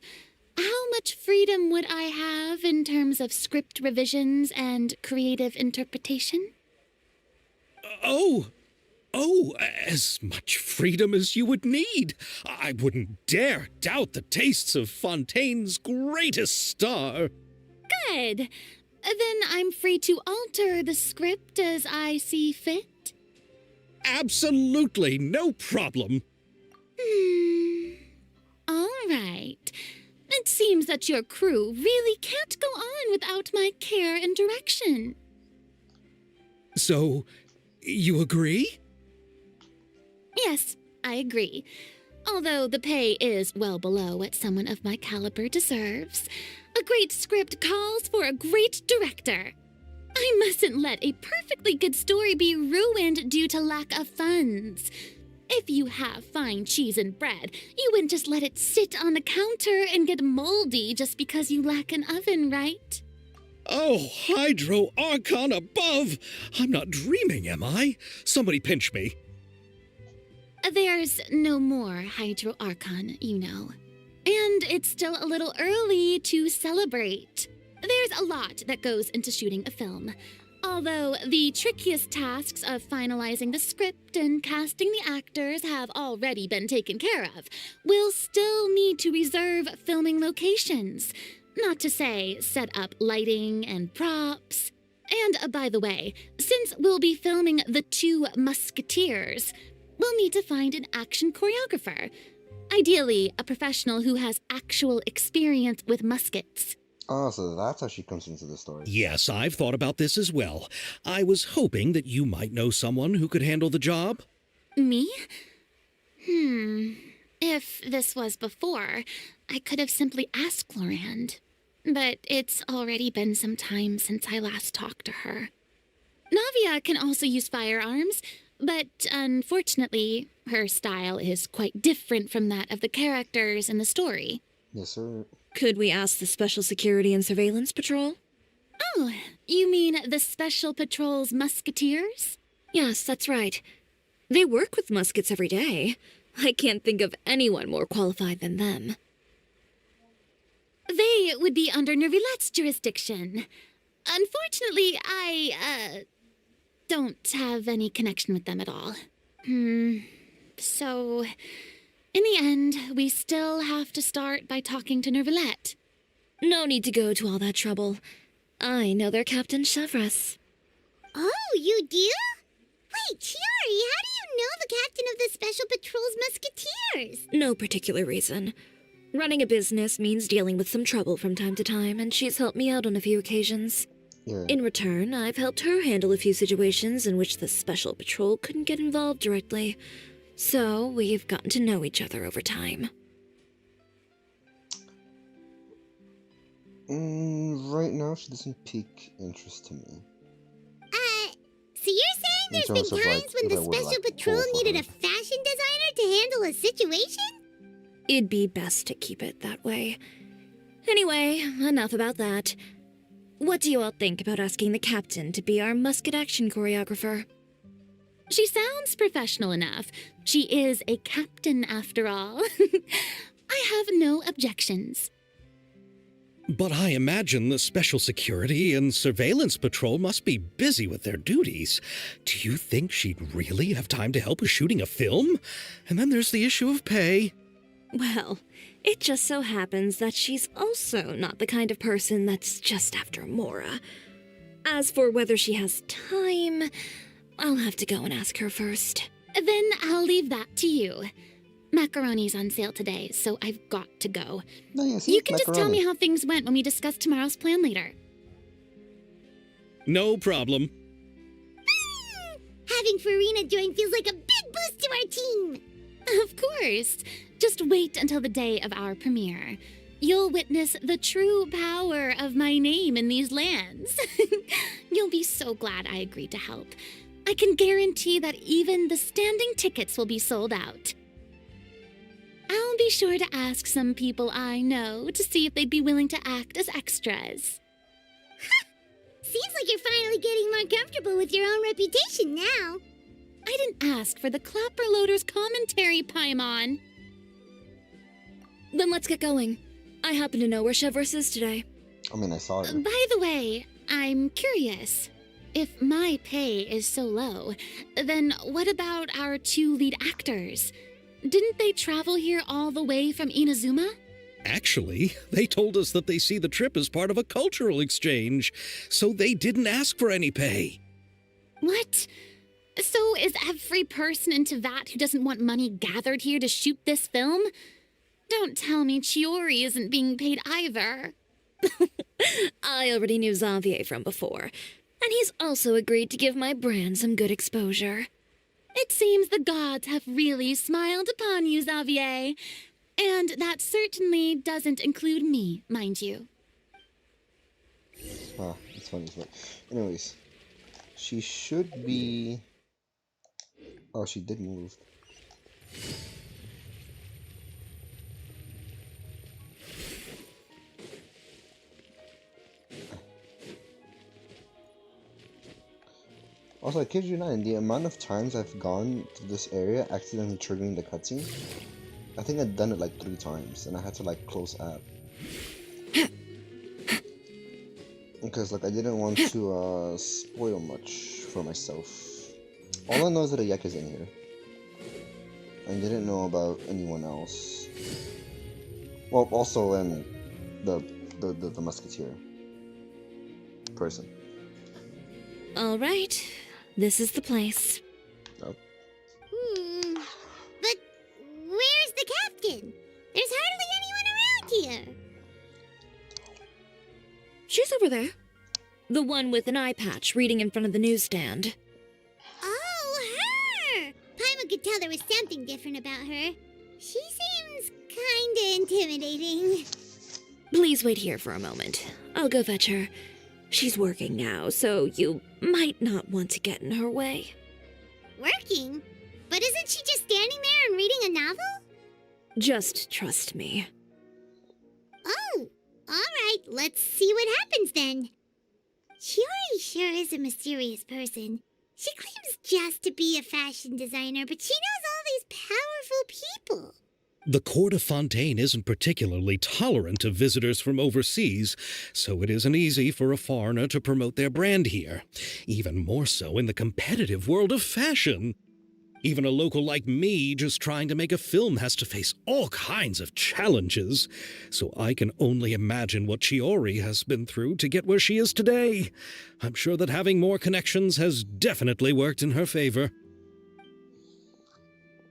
Speaker 5: how much freedom would I have in terms of script revisions and creative interpretation?
Speaker 4: Oh, as much freedom as you would need. I wouldn't dare doubt the tastes of Fontaine's greatest star.
Speaker 5: Good. Then I'm free to alter the script as I see fit?
Speaker 4: Absolutely, no problem.
Speaker 5: All right. It seems that your crew really can't go on without my care and direction.
Speaker 4: So, you agree?
Speaker 5: Yes, I agree. Although the pay is well below what someone of my caliber deserves. A great script calls for a great director. I mustn't let a perfectly good story be ruined due to lack of funds. If you have fine cheese and bread, you wouldn't just let it sit on the counter and get moldy just because you lack an oven, right?
Speaker 4: Oh, Hydro Archon above! I'm not dreaming, am I? Somebody pinch me.
Speaker 5: There's no more Hydro Archon, you know. And it's still a little early to celebrate. There's a lot that goes into shooting a film. Although the trickiest tasks of finalizing the script and casting the actors have already been taken care of, we'll still need to reserve filming locations. Not to say set up lighting and props. And by the way, since we'll be filming The Two Musketeers, we'll need to find an action choreographer. Ideally, a professional who has actual experience with muskets.
Speaker 1: Oh, so that's how she comes into the story.
Speaker 4: Yes, I've thought about this as well. I was hoping that you might know someone who could handle the job.
Speaker 5: Me? If this was before, I could have simply asked Lorand. But it's already been some time since I last talked to her. Navia can also use firearms, but unfortunately, her style is quite different from that of the characters in the story.
Speaker 1: Yes, sir.
Speaker 2: Could we ask the Special Security and Surveillance Patrol?
Speaker 5: Oh, you mean the Special Patrol's musketeers?
Speaker 2: Yes, that's right. They work with muskets every day. I can't think of anyone more qualified than them.
Speaker 5: They would be under Nervilette's jurisdiction. Unfortunately, I don't have any connection with them at all. So, in the end, we still have to start by talking to Nervilette.
Speaker 2: No need to go to all that trouble. I know their Captain Chevres.
Speaker 3: Oh, you do? Wait, Chiori, how do you know the captain of the Special Patrol's Musketeers?
Speaker 2: No particular reason. Running a business means dealing with some trouble from time to time, and she's helped me out on a few occasions.
Speaker 1: Yeah.
Speaker 2: In return, I've helped her handle a few situations in which the Special Patrol couldn't get involved directly. So, we've gotten to know each other over time.
Speaker 1: Right now, she doesn't pique interest to me.
Speaker 3: So you're saying
Speaker 1: in
Speaker 3: there's been
Speaker 1: terms of like
Speaker 3: times when
Speaker 1: if I
Speaker 3: the
Speaker 1: would
Speaker 3: special
Speaker 1: like
Speaker 3: patrol
Speaker 1: pull for
Speaker 3: needed
Speaker 1: her.
Speaker 3: a fashion designer to handle a situation?
Speaker 2: It'd be best to keep it that way. Anyway, enough about that. What do you all think about asking the captain to be our musket action choreographer?
Speaker 5: She sounds professional enough. She is a captain after all. I have no objections.
Speaker 4: But I imagine the Special Security and Surveillance Patrol must be busy with their duties. Do you think she'd really have time to help with shooting a film? And then there's the issue of pay.
Speaker 2: Well, it just so happens that she's also not the kind of person that's just after Mora. As for whether she has time, I'll have to go and ask her first.
Speaker 5: Then I'll leave that to you. Macaroni's on sale today, so I've got to go.
Speaker 1: No, yeah, see,
Speaker 5: You can just tell
Speaker 1: macaroni.
Speaker 5: me how things went when we discuss tomorrow's plan later.
Speaker 4: No problem.
Speaker 3: Having Farina join feels like a big boost to our team.
Speaker 5: Of course. Just wait until the day of our premiere. You'll witness the true power of my name in these lands. You'll be so glad I agreed to help. I can guarantee that even the standing tickets will be sold out. I'll be sure to ask some people I know to see if they'd be willing to act as extras.
Speaker 3: Seems like you're finally getting more comfortable with your own reputation now.
Speaker 5: I didn't ask for the Clapper Loader's commentary, Paimon.
Speaker 2: Then let's get going. I happen to know where Chevrolet is today.
Speaker 1: I mean, I saw it.
Speaker 5: By the way, I'm curious. If my pay is so low, then what about our two lead actors? Didn't they travel here all the way from Inazuma?
Speaker 4: Actually, they told us that they see the trip as part of a cultural exchange, so they didn't ask for any pay.
Speaker 5: What? So is every person in Tevat who doesn't want money gathered here to shoot this film? Don't tell me Chiori isn't being paid either.
Speaker 2: I already knew Xavier from before, and he's also agreed to give my brand some good exposure.
Speaker 5: It seems the gods have really smiled upon you, Xavier. And that certainly doesn't include me, mind you.
Speaker 1: Ah, it's funny. But anyways, she should be. Oh, she did move. Also, I kid you not, in the amount of times I've gone to this area accidentally triggering the cutscene, I think I'd done it like 3 times, and I had to like close app. Because like I didn't want to spoil much for myself. All I know is that a Yaka's in here. I didn't know about anyone else. Well, also the musketeer person.
Speaker 2: All right, this is the place.
Speaker 1: Oh.
Speaker 3: But where's the captain? There's hardly anyone around here.
Speaker 2: She's over there. The one with an eye patch reading in front of the newsstand.
Speaker 3: Oh, her! Paimon could tell there was something different about her. She seems kinda intimidating.
Speaker 2: Please wait here for a moment. I'll go fetch her. She's working now, so you might not want to get in her way.
Speaker 3: Working? But isn't she just standing there and reading a novel?
Speaker 2: Just trust me.
Speaker 3: Oh, alright, let's see what happens then. Chiori sure is a mysterious person. She claims just to be a fashion designer, but she knows all these powerful people.
Speaker 4: The court of Fontaine isn't particularly tolerant of visitors from overseas, so it isn't easy for a foreigner to promote their brand here. Even more so in the competitive world of fashion. Even a local like me just trying to make a film has to face all kinds of challenges, so I can only imagine what Chiori has been through to get where she is today. I'm sure that having more connections has definitely worked in her favor.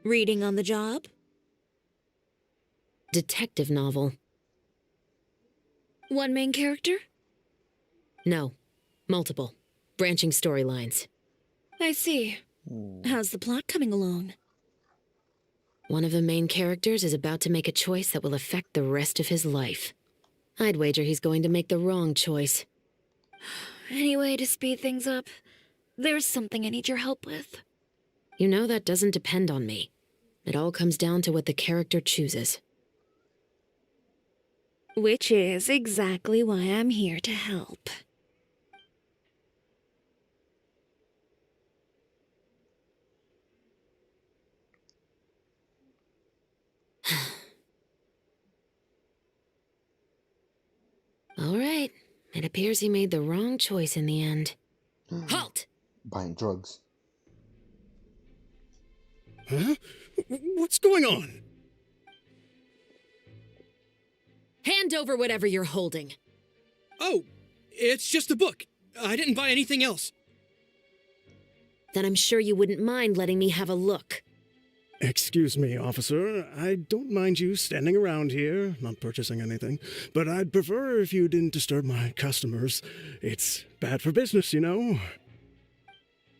Speaker 2: Reading on the job?
Speaker 8: Detective novel.
Speaker 2: One main character?
Speaker 8: No. Multiple. Branching storylines.
Speaker 2: I see. How's the plot coming along?
Speaker 8: One of the main characters is about to make a choice that will affect the rest of his life. I'd wager he's going to make the wrong choice.
Speaker 2: Any way to speed things up? There's something I need your help with.
Speaker 8: You know that doesn't depend on me. It all comes down to what the character chooses.
Speaker 2: Which is exactly why I'm here to help.
Speaker 8: All right. It appears he made the wrong choice in the end. Halt!
Speaker 1: Buying drugs.
Speaker 4: Huh? What's going on?
Speaker 8: Hand over whatever you're holding.
Speaker 9: Oh, it's just a book. I didn't buy anything else.
Speaker 8: Then I'm sure you wouldn't mind letting me have a look.
Speaker 10: Excuse me, officer. I don't mind you standing around here, not purchasing anything, but I'd prefer if you didn't disturb my customers. It's bad for business, you know.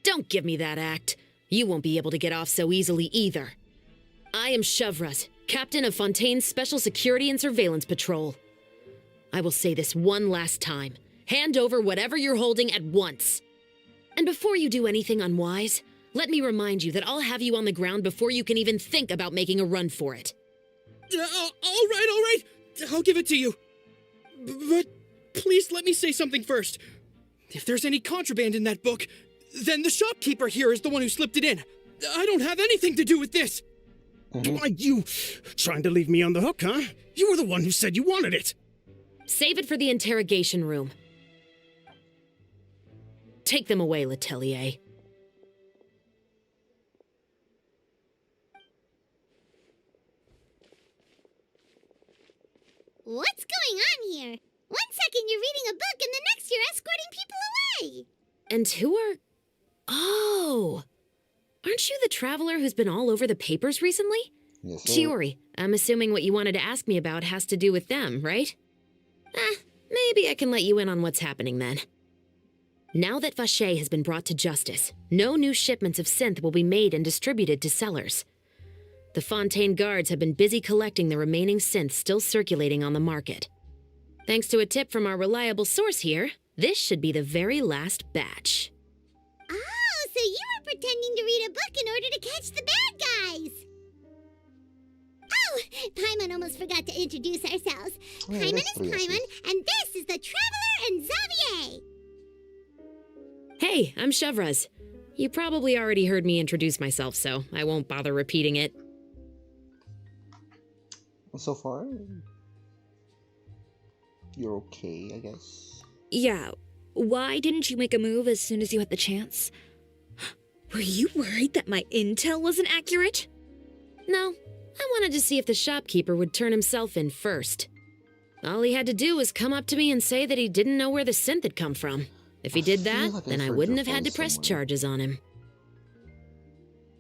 Speaker 8: Don't give me that act. You won't be able to get off so easily either. I am Chevraz, captain of Fontaine's Special Security and Surveillance Patrol. I will say this one last time. Hand over whatever you're holding at once. And before you do anything unwise, let me remind you that I'll have you on the ground before you can even think about making a run for it.
Speaker 9: All right. I'll give it to you. But please let me say something first. If there's any contraband in that book, then the shopkeeper here is the one who slipped it in. I don't have anything to do with this.
Speaker 10: Why, you trying to leave me on the hook, huh? You were the one who said you wanted it.
Speaker 8: Save it for the interrogation room. Take them away, Letelier.
Speaker 3: What's going on here? One second you're reading a book and the next you're escorting people away.
Speaker 8: And who are... Oh! Aren't you the traveler who's been all over the papers recently?
Speaker 1: Yes, sir.
Speaker 8: Chiori, I'm assuming what you wanted to ask me about has to do with them, right? Maybe I can let you in on what's happening then. Now that Vacher has been brought to justice, no new shipments of synth will be made and distributed to sellers. The Fontaine guards have been busy collecting the remaining synth still circulating on the market. Thanks to a tip from our reliable source here, this should be the very last batch.
Speaker 3: Oh, so you were pretending to read a book in order to catch the bad guys. Oh, Paimon almost forgot to introduce ourselves.
Speaker 1: Oh,
Speaker 3: Paimon
Speaker 1: that's
Speaker 3: is
Speaker 1: pretty
Speaker 3: Paimon,
Speaker 1: awesome.
Speaker 3: and this is the Traveler and Xavier.
Speaker 8: Hey, I'm Chevraz. You probably already heard me introduce myself, so I won't bother repeating it.
Speaker 1: So far, you're okay, I guess.
Speaker 2: Yeah, why didn't you make a move as soon as you had the chance? Were you worried that my intel wasn't accurate?
Speaker 8: No, I wanted to see if the shopkeeper would turn himself in first. All he had to do was come up to me and say that he didn't know where the synth had come from. If he did that,
Speaker 1: like
Speaker 8: then
Speaker 1: I've
Speaker 8: I
Speaker 1: heard
Speaker 8: wouldn't
Speaker 1: your
Speaker 8: have had to
Speaker 1: voice
Speaker 8: press
Speaker 1: somewhere.
Speaker 8: charges on him.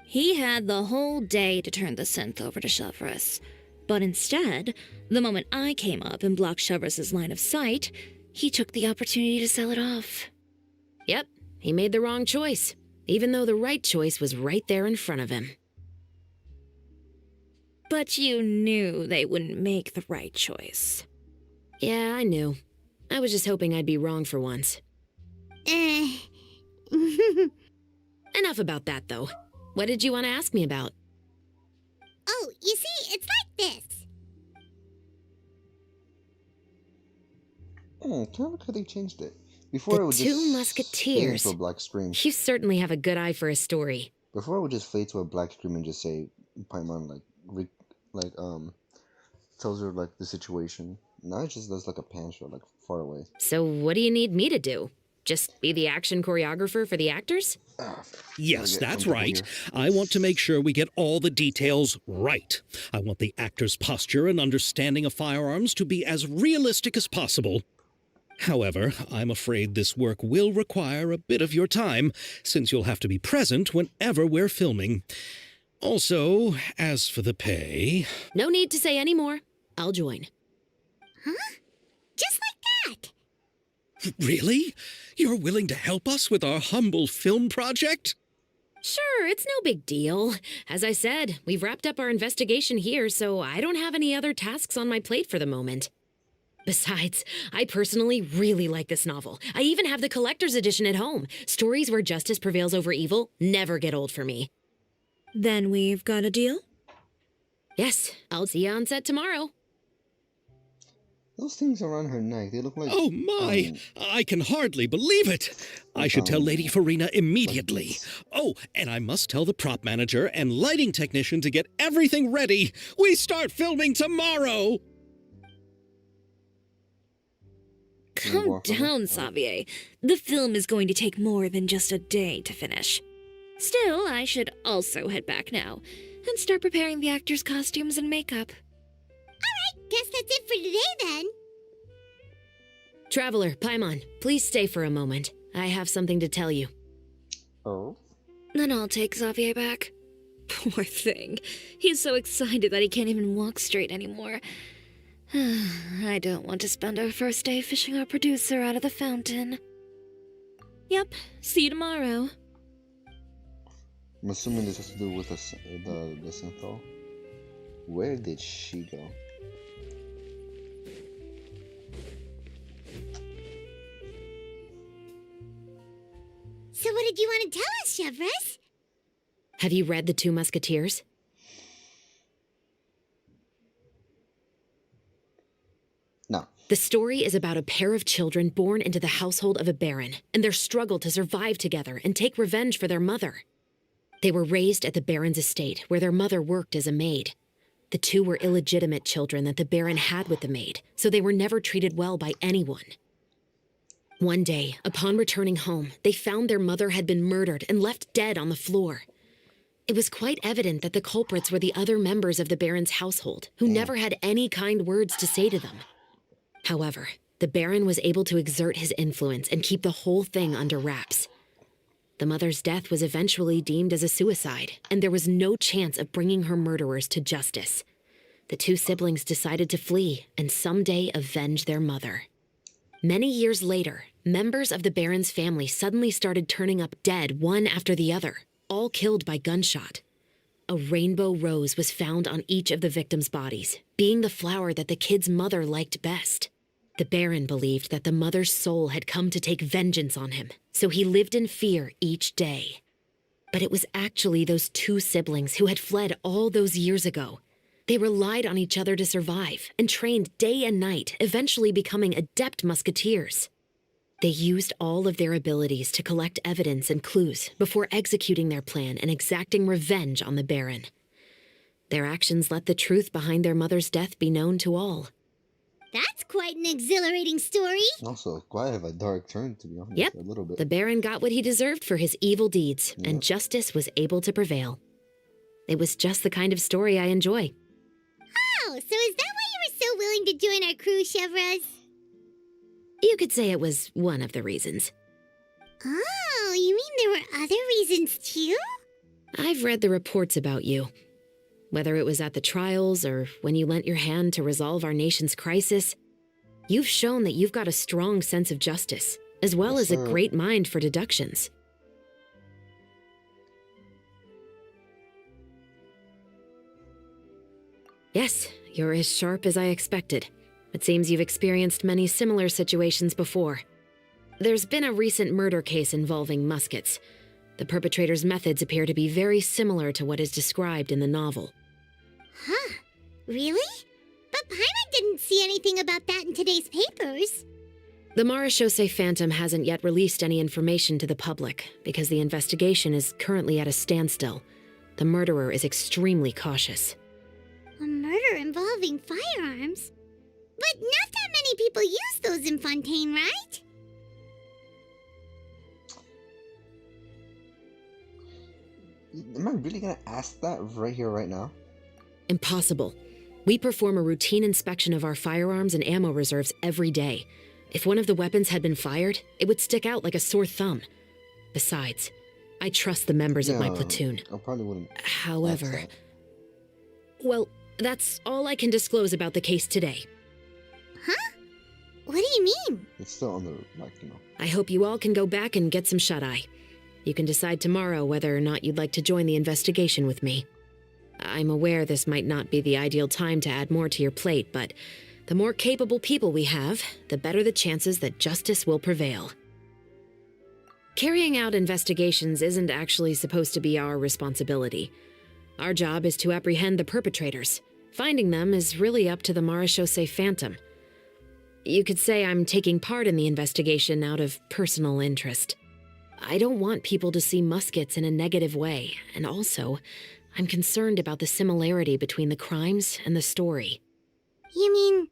Speaker 2: He had the whole day to turn the synth over to Chevraz. But instead, the moment I came up and blocked Chevraz's line of sight, he took the opportunity to sell it off.
Speaker 8: Yep, he made the wrong choice, even though the right choice was right there in front of him.
Speaker 2: But you knew they wouldn't make the right choice.
Speaker 8: Yeah, I knew. I was just hoping I'd be wrong for once. Enough about that, though. What did you want to ask me about?
Speaker 3: Oh, you see, it's like this.
Speaker 1: Kind of like how they changed it. Before
Speaker 8: The
Speaker 1: it would
Speaker 8: Two
Speaker 1: just
Speaker 8: Musketeers.
Speaker 1: fade into a black screen.
Speaker 8: You certainly have a good eye for a story.
Speaker 1: Before it would just fade to a black screen and just say Paimon tells her like the situation. Now it just does like a pan shot like far away.
Speaker 8: So what do you need me to do? Just be the action choreographer for the actors?
Speaker 4: Yes,
Speaker 1: Get
Speaker 4: that's
Speaker 1: comfortable
Speaker 4: right.
Speaker 1: here.
Speaker 4: I want to make sure we get all the details right. I want the actor's posture and understanding of firearms to be as realistic as possible. However, I'm afraid this work will require a bit of your time, since you'll have to be present whenever we're filming. Also, as for the pay...
Speaker 8: No need to say any more. I'll join.
Speaker 3: Just like that.
Speaker 4: Really? You're willing to help us with our humble film project?
Speaker 8: Sure, it's no big deal. As I said, we've wrapped up our investigation here, so I don't have any other tasks on my plate for the moment. Besides, I personally really like this novel. I even have the collector's edition at home. Stories where justice prevails over evil never get old for me.
Speaker 2: Then we've got a deal?
Speaker 8: Yes, I'll see you on set tomorrow.
Speaker 1: Those things around her neck, they look like...
Speaker 4: Oh my! I can hardly believe it! I should tell Lady Farina immediately. Oh, and I must tell the prop manager and lighting technician to get everything ready. We start filming tomorrow!
Speaker 2: Calm down, Xavier. The film is going to take more than just a day to finish. Still, I should also head back now and start preparing the actors' costumes and makeup.
Speaker 3: Alright, guess that's it for today then.
Speaker 8: Traveler, Paimon, please stay for a moment. I have something to tell you.
Speaker 1: Oh?
Speaker 2: Then I'll take Xavier back. Poor thing. He's so excited that he can't even walk straight anymore. I don't want to spend our first day fishing our producer out of the fountain. Yep, see you tomorrow.
Speaker 1: I'm assuming this has to do with the synthol. Where did she go?
Speaker 3: So what did you want to tell us, Chevres?
Speaker 8: Have you read The Two Musketeers?
Speaker 1: No.
Speaker 8: The story is about a pair of children born into the household of a baron and their struggle to survive together and take revenge for their mother. They were raised at the baron's estate, where their mother worked as a maid. The two were illegitimate children that the baron had with the maid, so they were never treated well by anyone. One day, upon returning home, they found their mother had been murdered and left dead on the floor. It was quite evident that the culprits were the other members of the baron's household, who never had any kind words to say to them. However, the baron was able to exert his influence and keep the whole thing under wraps. The mother's death was eventually deemed as a suicide, and there was no chance of bringing her murderers to justice. The two siblings decided to flee and someday avenge their mother. Many years later, members of the baron's family suddenly started turning up dead one after the other, all killed by gunshot. A rainbow rose was found on each of the victims' bodies, being the flower that the kid's mother liked best. The baron believed that the mother's soul had come to take vengeance on him, so he lived in fear each day. But it was actually those two siblings who had fled all those years ago. They relied on each other to survive and trained day and night, eventually becoming adept musketeers. They used all of their abilities to collect evidence and clues before executing their plan and exacting revenge on the baron. Their actions let the truth behind their mother's death be known to all.
Speaker 3: That's quite an exhilarating story.
Speaker 1: Also, quite of a dark turn, to be honest.
Speaker 8: Yep,
Speaker 1: A little bit.
Speaker 8: the baron got what he deserved for his evil deeds, and justice was able to prevail. It was just the kind of story I enjoy.
Speaker 3: Oh, so is that why you were so willing to join our crew, Chevres?
Speaker 8: You could say it was one of the reasons.
Speaker 3: Oh, you mean there were other reasons too?
Speaker 8: I've read the reports about you. Whether it was at the trials or when you lent your hand to resolve our nation's crisis, you've shown that you've got a strong sense of justice, as well as a great mind for deductions. Yes, you're as sharp as I expected. It seems you've experienced many similar situations before. There's been a recent murder case involving muskets. The perpetrator's methods appear to be very similar to what is described in the novel.
Speaker 3: Huh. Really? But Paimon didn't see anything about that in today's papers.
Speaker 8: The Marechaussee Phantom hasn't yet released any information to the public because the investigation is currently at a standstill. The murderer is extremely cautious.
Speaker 3: A murder involving firearms? But not that many people use those in Fontaine, right?
Speaker 1: Am I really gonna ask that right here, right now?
Speaker 8: Impossible. We perform a routine inspection of our firearms and ammo reserves every day. If one of the weapons had been fired, it would stick out like a sore thumb. Besides, I trust the members of my platoon.
Speaker 1: I probably wouldn't.
Speaker 8: However, well, that's all I can disclose about the case today.
Speaker 3: Huh? What do you mean?
Speaker 1: It's still on the,
Speaker 8: I hope you all can go back and get some shut-eye. You can decide tomorrow whether or not you'd like to join the investigation with me. I'm aware this might not be the ideal time to add more to your plate, but The more capable people we have, the better the chances that justice will prevail. Carrying out investigations isn't actually supposed to be our responsibility. Our job is to apprehend the perpetrators. Finding them is really up to the Marechaussee Phantom. You could say I'm taking part in the investigation out of personal interest. I don't want people to see muskets in a negative way, and also, I'm concerned about the similarity between the crimes and the story.
Speaker 3: You mean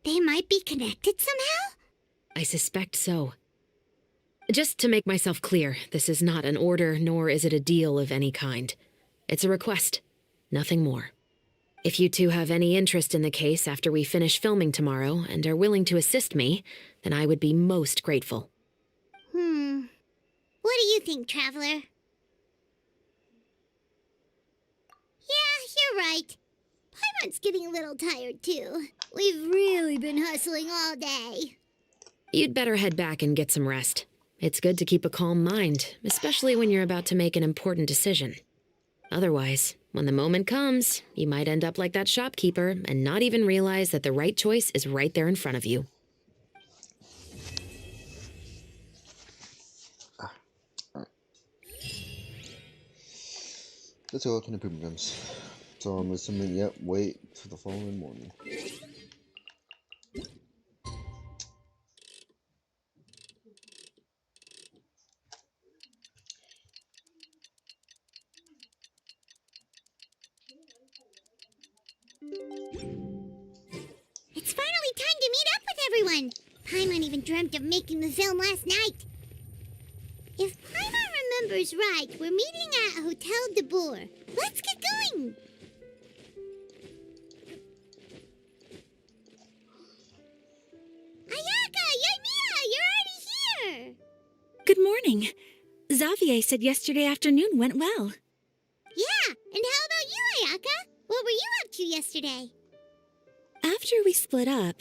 Speaker 3: they might be connected somehow?
Speaker 8: I suspect so. Just to make myself clear, this is not an order, nor is it a deal of any kind. It's a request, nothing more. If you two have any interest in the case after we finish filming tomorrow and are willing to assist me, then I would be most grateful.
Speaker 3: What do you think, Traveler? Yeah, you're right. Paimon's getting a little tired, too. We've really been hustling all day.
Speaker 8: You'd better head back and get some rest. It's good to keep a calm mind, especially when you're about to make an important decision. Otherwise, when the moment comes, you might end up like that shopkeeper and not even realize that the right choice is right there in front of you.
Speaker 1: Let's go to the poop rooms. So I'm assuming, yep, wait for the following morning.
Speaker 3: It's finally time to meet up with everyone. Paimon even dreamt of making the film last night. If Paimon remembers right, we're meeting at Hotel de Boer. Let's get going. Ayaka, Yoimiya, you're already here.
Speaker 11: Good morning. Xavier said yesterday afternoon went well.
Speaker 3: Yeah, and how about you, Ayaka? What were you up to yesterday?
Speaker 11: After we split up,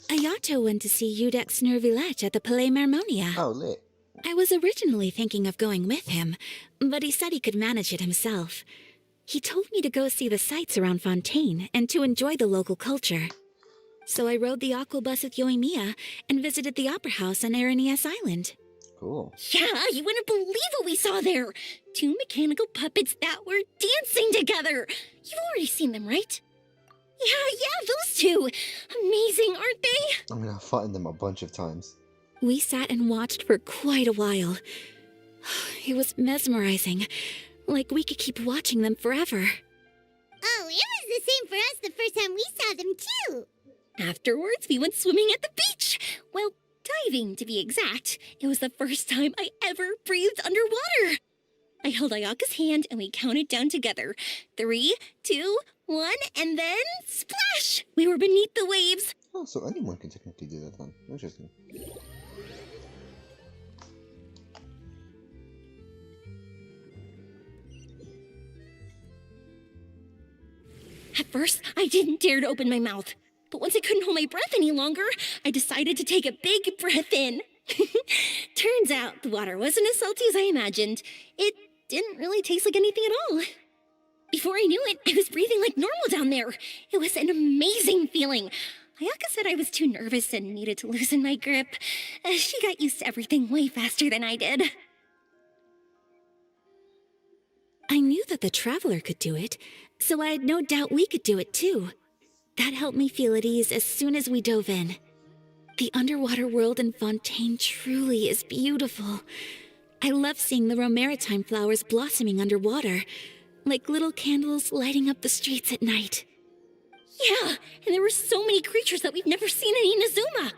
Speaker 11: Ayato went to see Udex Nervillette at the Palais Mermonia.
Speaker 1: Oh, lit.
Speaker 11: I was originally thinking of going with him, but he said he could manage it himself. He told me to go see the sights around Fontaine and to enjoy the local culture. So I rode the aquabus with Yoimiya and visited the opera house on Aranias Island.
Speaker 1: Cool.
Speaker 6: Yeah, you wouldn't believe what we saw there. 2 mechanical puppets that were dancing together. You've already seen them, right? Yeah, those two. Amazing, aren't they?
Speaker 1: I mean, I've fought them a bunch of times.
Speaker 11: We sat and watched for quite a while. It was mesmerizing, like we could keep watching them forever.
Speaker 3: Oh, it was the same for us the first time we saw them, too.
Speaker 6: Afterwards, we went swimming at the beach. Well, diving, to be exact. It was the first time I ever breathed underwater. I held Ayaka's hand and we counted down together. 3, 2, 1, and then splash! We were beneath the waves.
Speaker 1: Oh, so anyone can technically do that then. Interesting.
Speaker 6: At first, I didn't dare to open my mouth. But once I couldn't hold my breath any longer, I decided to take a big breath in. Turns out the water wasn't as salty as I imagined. It didn't really taste like anything at all. Before I knew it, I was breathing like normal down there. It was an amazing feeling. Ayaka said I was too nervous and needed to loosen my grip. She got used to everything way faster than I did.
Speaker 11: I knew that the Traveler could do it, so I had no doubt we could do it too. That helped me feel at ease as soon as we dove in. The underwater world in Fontaine truly is beautiful. I love seeing the Romaritime flowers blossoming underwater, like little candles lighting up the streets at night.
Speaker 6: Yeah, and there were so many creatures that we've never seen in Inazuma.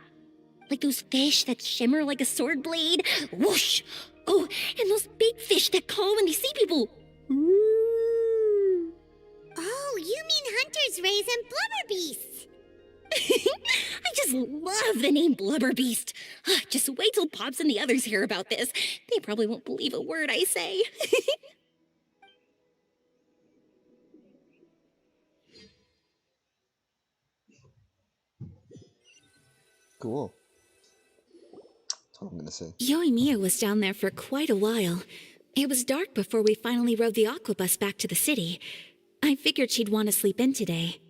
Speaker 6: Like those fish that shimmer like a sword blade. Whoosh! Oh, and those big fish that call when they see people.
Speaker 3: Oh, you mean Hunter's Rays and Blubber Beasts.
Speaker 6: I just love the name Blubber Beast. Just wait till Pops and the others hear about this. They probably won't believe a word I say.
Speaker 1: Cool. That's all I'm gonna say.
Speaker 11: Yoimiya was down there for quite a while. It was dark before we finally rode the aquabus back to the city. I figured she'd want to sleep in today.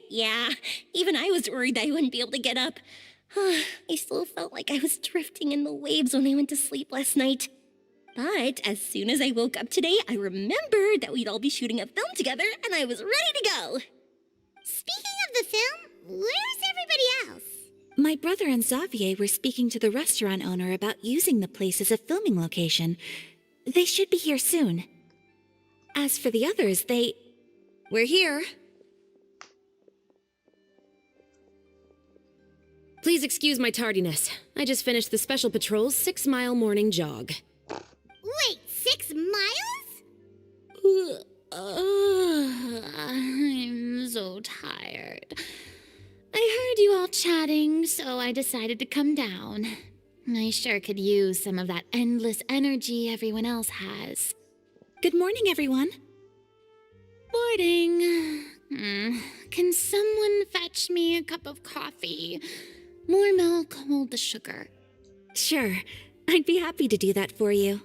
Speaker 6: Yeah, even I was worried I wouldn't be able to get up. I still felt like I was drifting in the waves when I went to sleep last night. But as soon as I woke up today, I remembered that we'd all be shooting a film together, and I was ready to go.
Speaker 3: Speaking of the film, where's everybody else?
Speaker 11: My brother and Xavier were speaking to the restaurant owner about using the place as a filming location. They should be here soon. As for the others,
Speaker 2: We're here.
Speaker 8: Please excuse my tardiness. I just finished the Special Patrol's 6-mile morning jog.
Speaker 3: Wait, 6 miles?
Speaker 5: I'm so tired. I heard you all chatting, so I decided to come down. I sure could use some of that endless energy everyone else has.
Speaker 11: good morning, everyone.
Speaker 5: Morning. Can someone fetch me a cup of coffee? More milk, hold the sugar.
Speaker 11: Sure, I'd be happy to do that for you.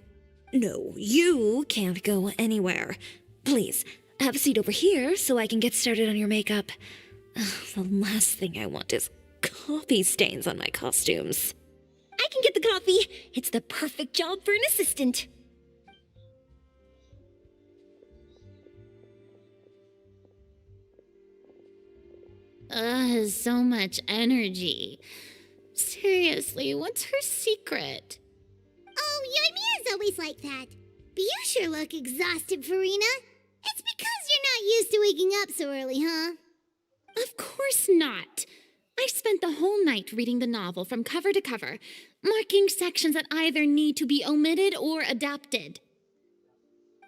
Speaker 2: No, you can't go anywhere. Please, have a seat over here so I can get started on your makeup. The last thing I want is coffee stains on my costumes.
Speaker 6: I can get the coffee. It's the perfect job for an assistant.
Speaker 5: So much energy. Seriously, what's her secret?
Speaker 3: Oh, Yoimiya's always like that. But you sure look exhausted, Farina. It's because you're not used to waking up so early, huh?
Speaker 5: Of course not. I spent the whole night reading the novel from cover to cover, marking sections that either need to be omitted or adapted.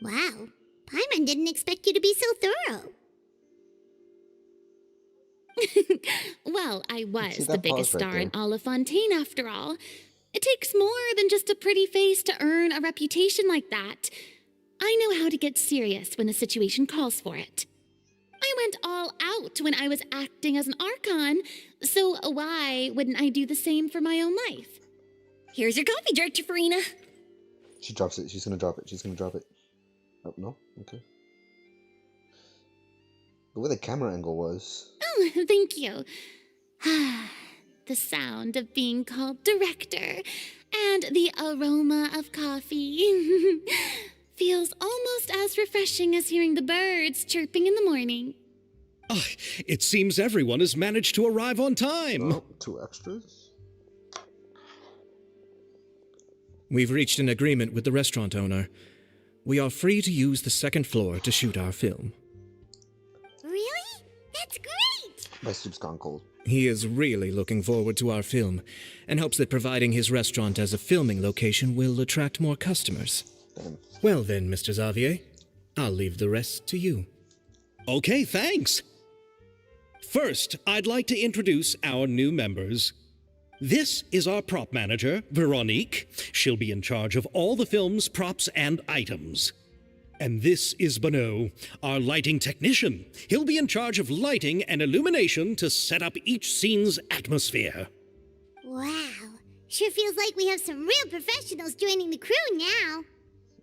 Speaker 3: Wow, Paimon didn't expect you to be so thorough.
Speaker 5: Well, I
Speaker 1: See
Speaker 5: was
Speaker 1: that
Speaker 5: the biggest
Speaker 1: pause right
Speaker 5: star in
Speaker 1: there?
Speaker 5: Olifontaine after all. It takes more than just a pretty face to earn a reputation like that. I know how to get serious when the situation calls for it. I went all out when I was acting as an Archon, so why wouldn't I do the same for my own life?
Speaker 6: Here's your coffee, Director Farina.
Speaker 1: She drops it. She's gonna drop it. She's gonna drop it. Oh, no? Okay. The way the camera angle was.
Speaker 5: Oh, thank you. The sound of being called director and the aroma of coffee feels almost as refreshing as hearing the birds chirping in the morning.
Speaker 4: Ah, it seems everyone has managed to arrive on time.
Speaker 1: Oh, 2 extras.
Speaker 7: We've reached an agreement with the restaurant owner. We are free to use the second floor to shoot our film.
Speaker 3: Really? That's great!
Speaker 1: My soup's gone cold.
Speaker 7: He is really looking forward to our film and hopes that providing his restaurant as a filming location will attract more customers.
Speaker 1: Damn.
Speaker 7: Well then, Mr. Xavier, I'll leave the rest to you.
Speaker 4: Okay, thanks. First, I'd like to introduce our new members. This is our prop manager, Veronique. She'll be in charge of all the film's props and items. And this is Bonneau, our lighting technician. He'll be in charge of lighting and illumination to set up each scene's atmosphere.
Speaker 3: Wow, sure feels like we have some real professionals joining the crew now.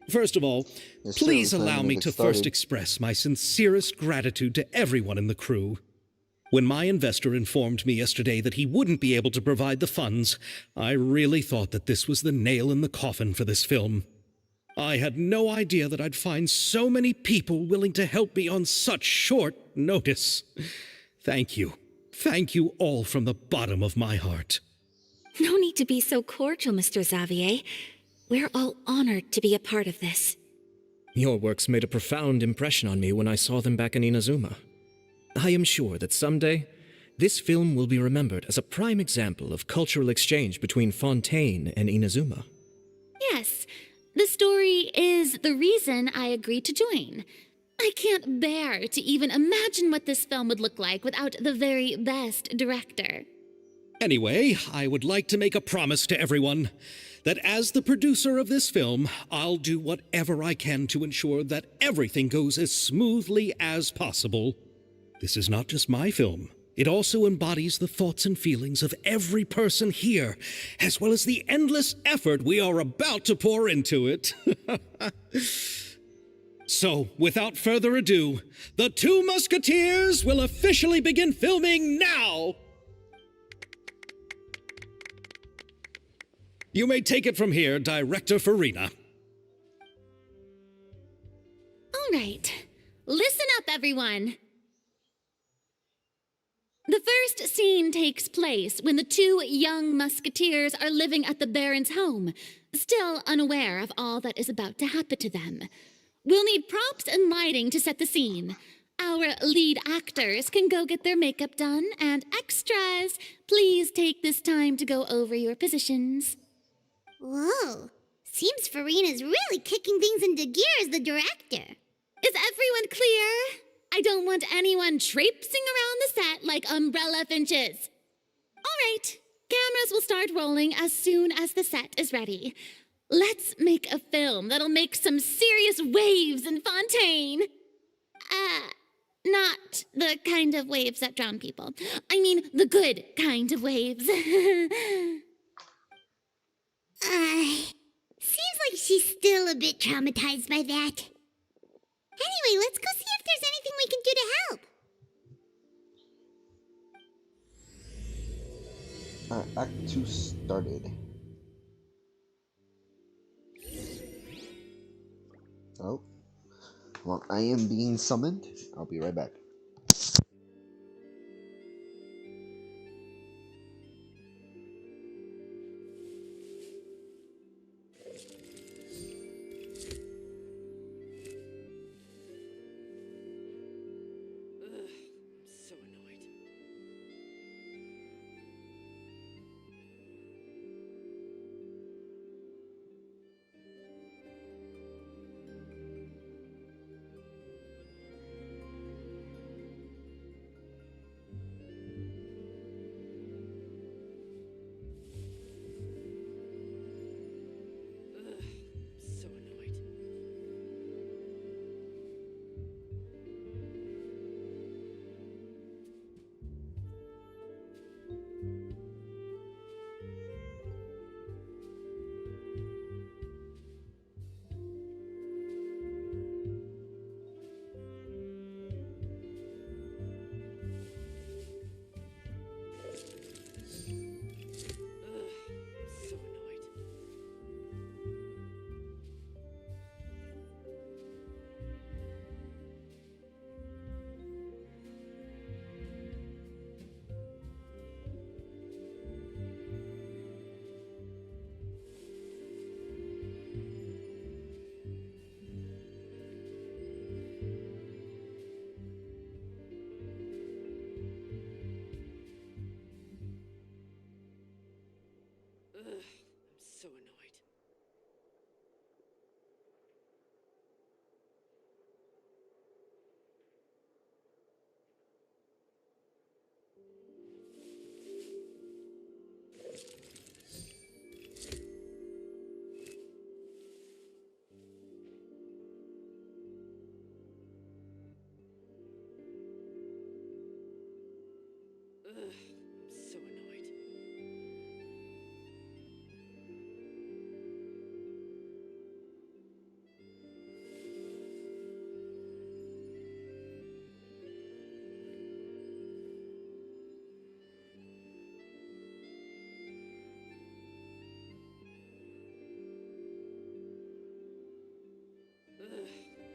Speaker 4: First of all,
Speaker 1: Yes,
Speaker 4: please
Speaker 1: sir,
Speaker 4: allow
Speaker 1: time
Speaker 4: me
Speaker 1: get
Speaker 4: to
Speaker 1: started.
Speaker 4: first express my sincerest gratitude to everyone in the crew. When my investor informed me yesterday that he wouldn't be able to provide the funds, I really thought that this was the nail in the coffin for this film. I had no idea that I'd find so many people willing to help me on such short notice. Thank you. Thank you all from the bottom of my heart.
Speaker 11: No need to be so cordial, Mr. Xavier. We're all honored to be a part of this.
Speaker 7: Your works made a profound impression on me when I saw them back in Inazuma. I am sure that someday, this film will be remembered as a prime example of cultural exchange between Fontaine and Inazuma.
Speaker 5: Yes, the story is the reason I agreed to join. I can't bear to even imagine what this film would look like without the very best director.
Speaker 4: Anyway, I would like to make a promise to everyone that as the producer of this film, I'll do whatever I can to ensure that everything goes as smoothly as possible. This is not just my film. It also embodies the thoughts and feelings of every person here, as well as the endless effort we are about to pour into it. So, without further ado, the Two Musketeers will officially begin filming now! You may take it from here, Director Farina.
Speaker 5: All right. Listen up, everyone. The first scene takes place when the two young musketeers are living at the Baron's home, still unaware of all that is about to happen to them. We'll need props and lighting to set the scene. Our lead actors can go get their makeup done, and extras, please take this time to go over your positions.
Speaker 3: Whoa. Seems Farina's really kicking things into gear as the director.
Speaker 5: Is everyone clear? I don't want anyone traipsing around the set like umbrella finches. All right, cameras will start rolling as soon as the set is ready. Let's make a film that'll make some serious waves in Fontaine. Not the kind of waves that drown people. I mean, the good kind of waves.
Speaker 3: Seems like she's still a bit traumatized by that. Anyway, let's go see if there's anything we can do to help.
Speaker 1: Act 2 started. Oh. Well, I am being summoned. I'll be right back.
Speaker 9: So annoyed. So annoyed. So annoyed. I'm so annoyed. I'm so annoyed.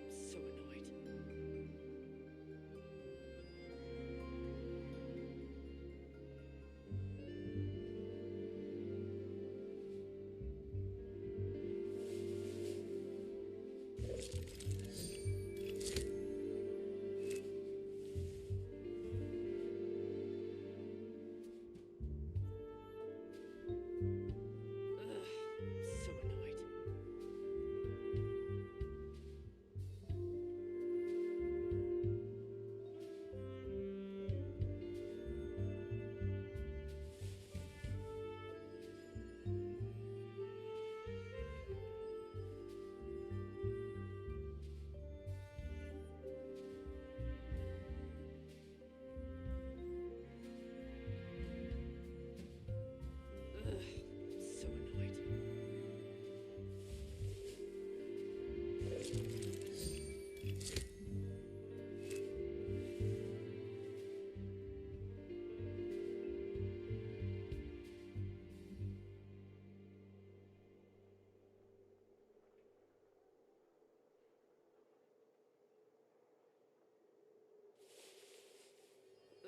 Speaker 9: So annoyed.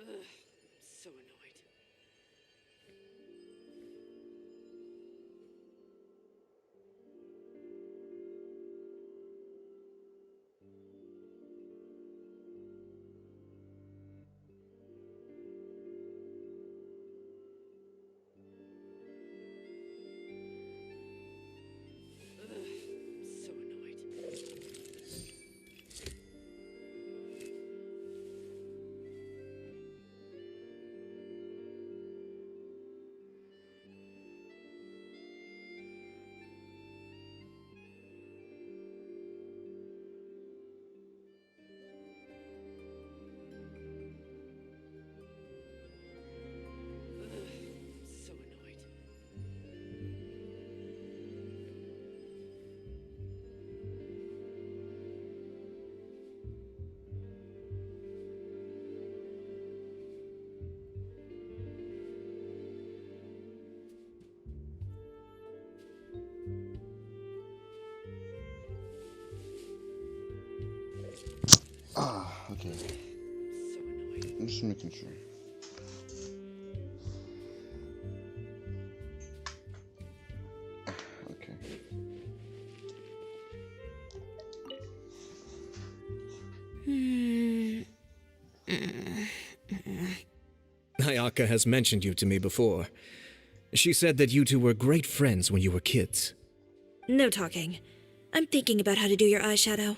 Speaker 8: So annoyed. So annoyed. So annoyed.
Speaker 1: Okay.
Speaker 8: So annoyed.
Speaker 1: I'm just making sure. Okay.
Speaker 7: Ayaka has mentioned you to me before. She said that you two were great friends when you were kids.
Speaker 2: No talking. I'm thinking about how to do your eyeshadow.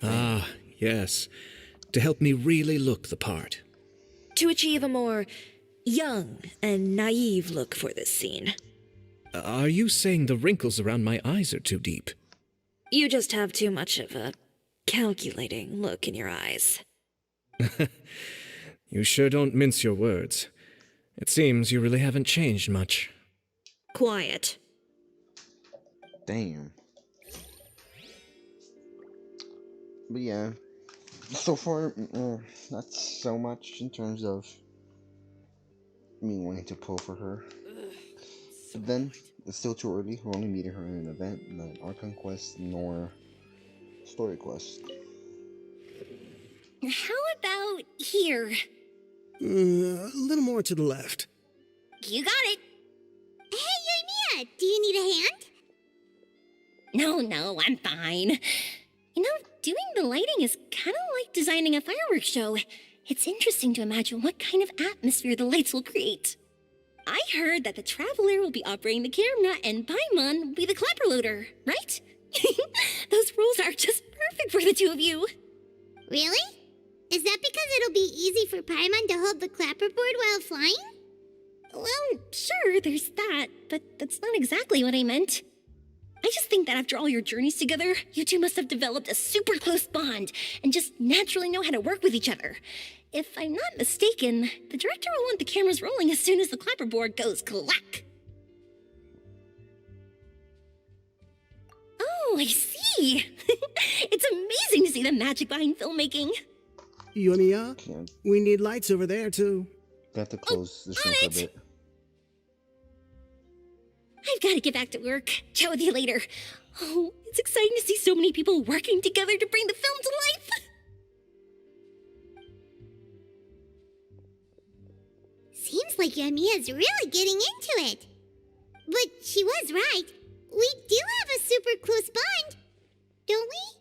Speaker 7: Ah, yes. To help me really look the part.
Speaker 2: To achieve a more young and naive look for this scene.
Speaker 7: Are you saying the wrinkles around my eyes are too deep?
Speaker 2: You just have too much of a calculating look in your eyes.
Speaker 7: You sure don't mince your words. It seems you really haven't changed much.
Speaker 2: Quiet.
Speaker 1: Damn. But yeah, so far, not so much in terms of me wanting to pull for her. But then, it's still too early. We're only meeting her in an event, not an Archon quest, nor story quest.
Speaker 6: How about here?
Speaker 10: A little more to the left.
Speaker 6: You got it.
Speaker 3: Hey, Yoimiya, do you need a hand?
Speaker 6: No, I'm fine. You know, doing the lighting is kind of like designing a fireworks show. It's interesting to imagine what kind of atmosphere the lights will create. I heard that the Traveler will be operating the camera and Paimon will be the clapper loader, right? Those roles are just perfect for the two of you.
Speaker 3: Really? Is that because it'll be easy for Paimon to hold the clapperboard while flying?
Speaker 6: Well, sure, there's that, but that's not exactly what I meant. I just think that after all your journeys together, you two must have developed a super close bond and just naturally know how to work with each other. If I'm not mistaken, the director will want the cameras rolling as soon as the clapperboard goes clack. Oh, I see. It's amazing to see the magic behind filmmaking.
Speaker 10: Yoimiya,
Speaker 1: Yeah,
Speaker 10: we need lights over there, too.
Speaker 1: got to close the show
Speaker 6: on
Speaker 1: for a
Speaker 6: it!
Speaker 1: bit.
Speaker 6: I've got to get back to work. Chat with you later. Oh, it's exciting to see so many people working together to bring the film to life.
Speaker 3: Seems like Yoimiya's really getting into it. But she was right. We do have a super close bond, don't we?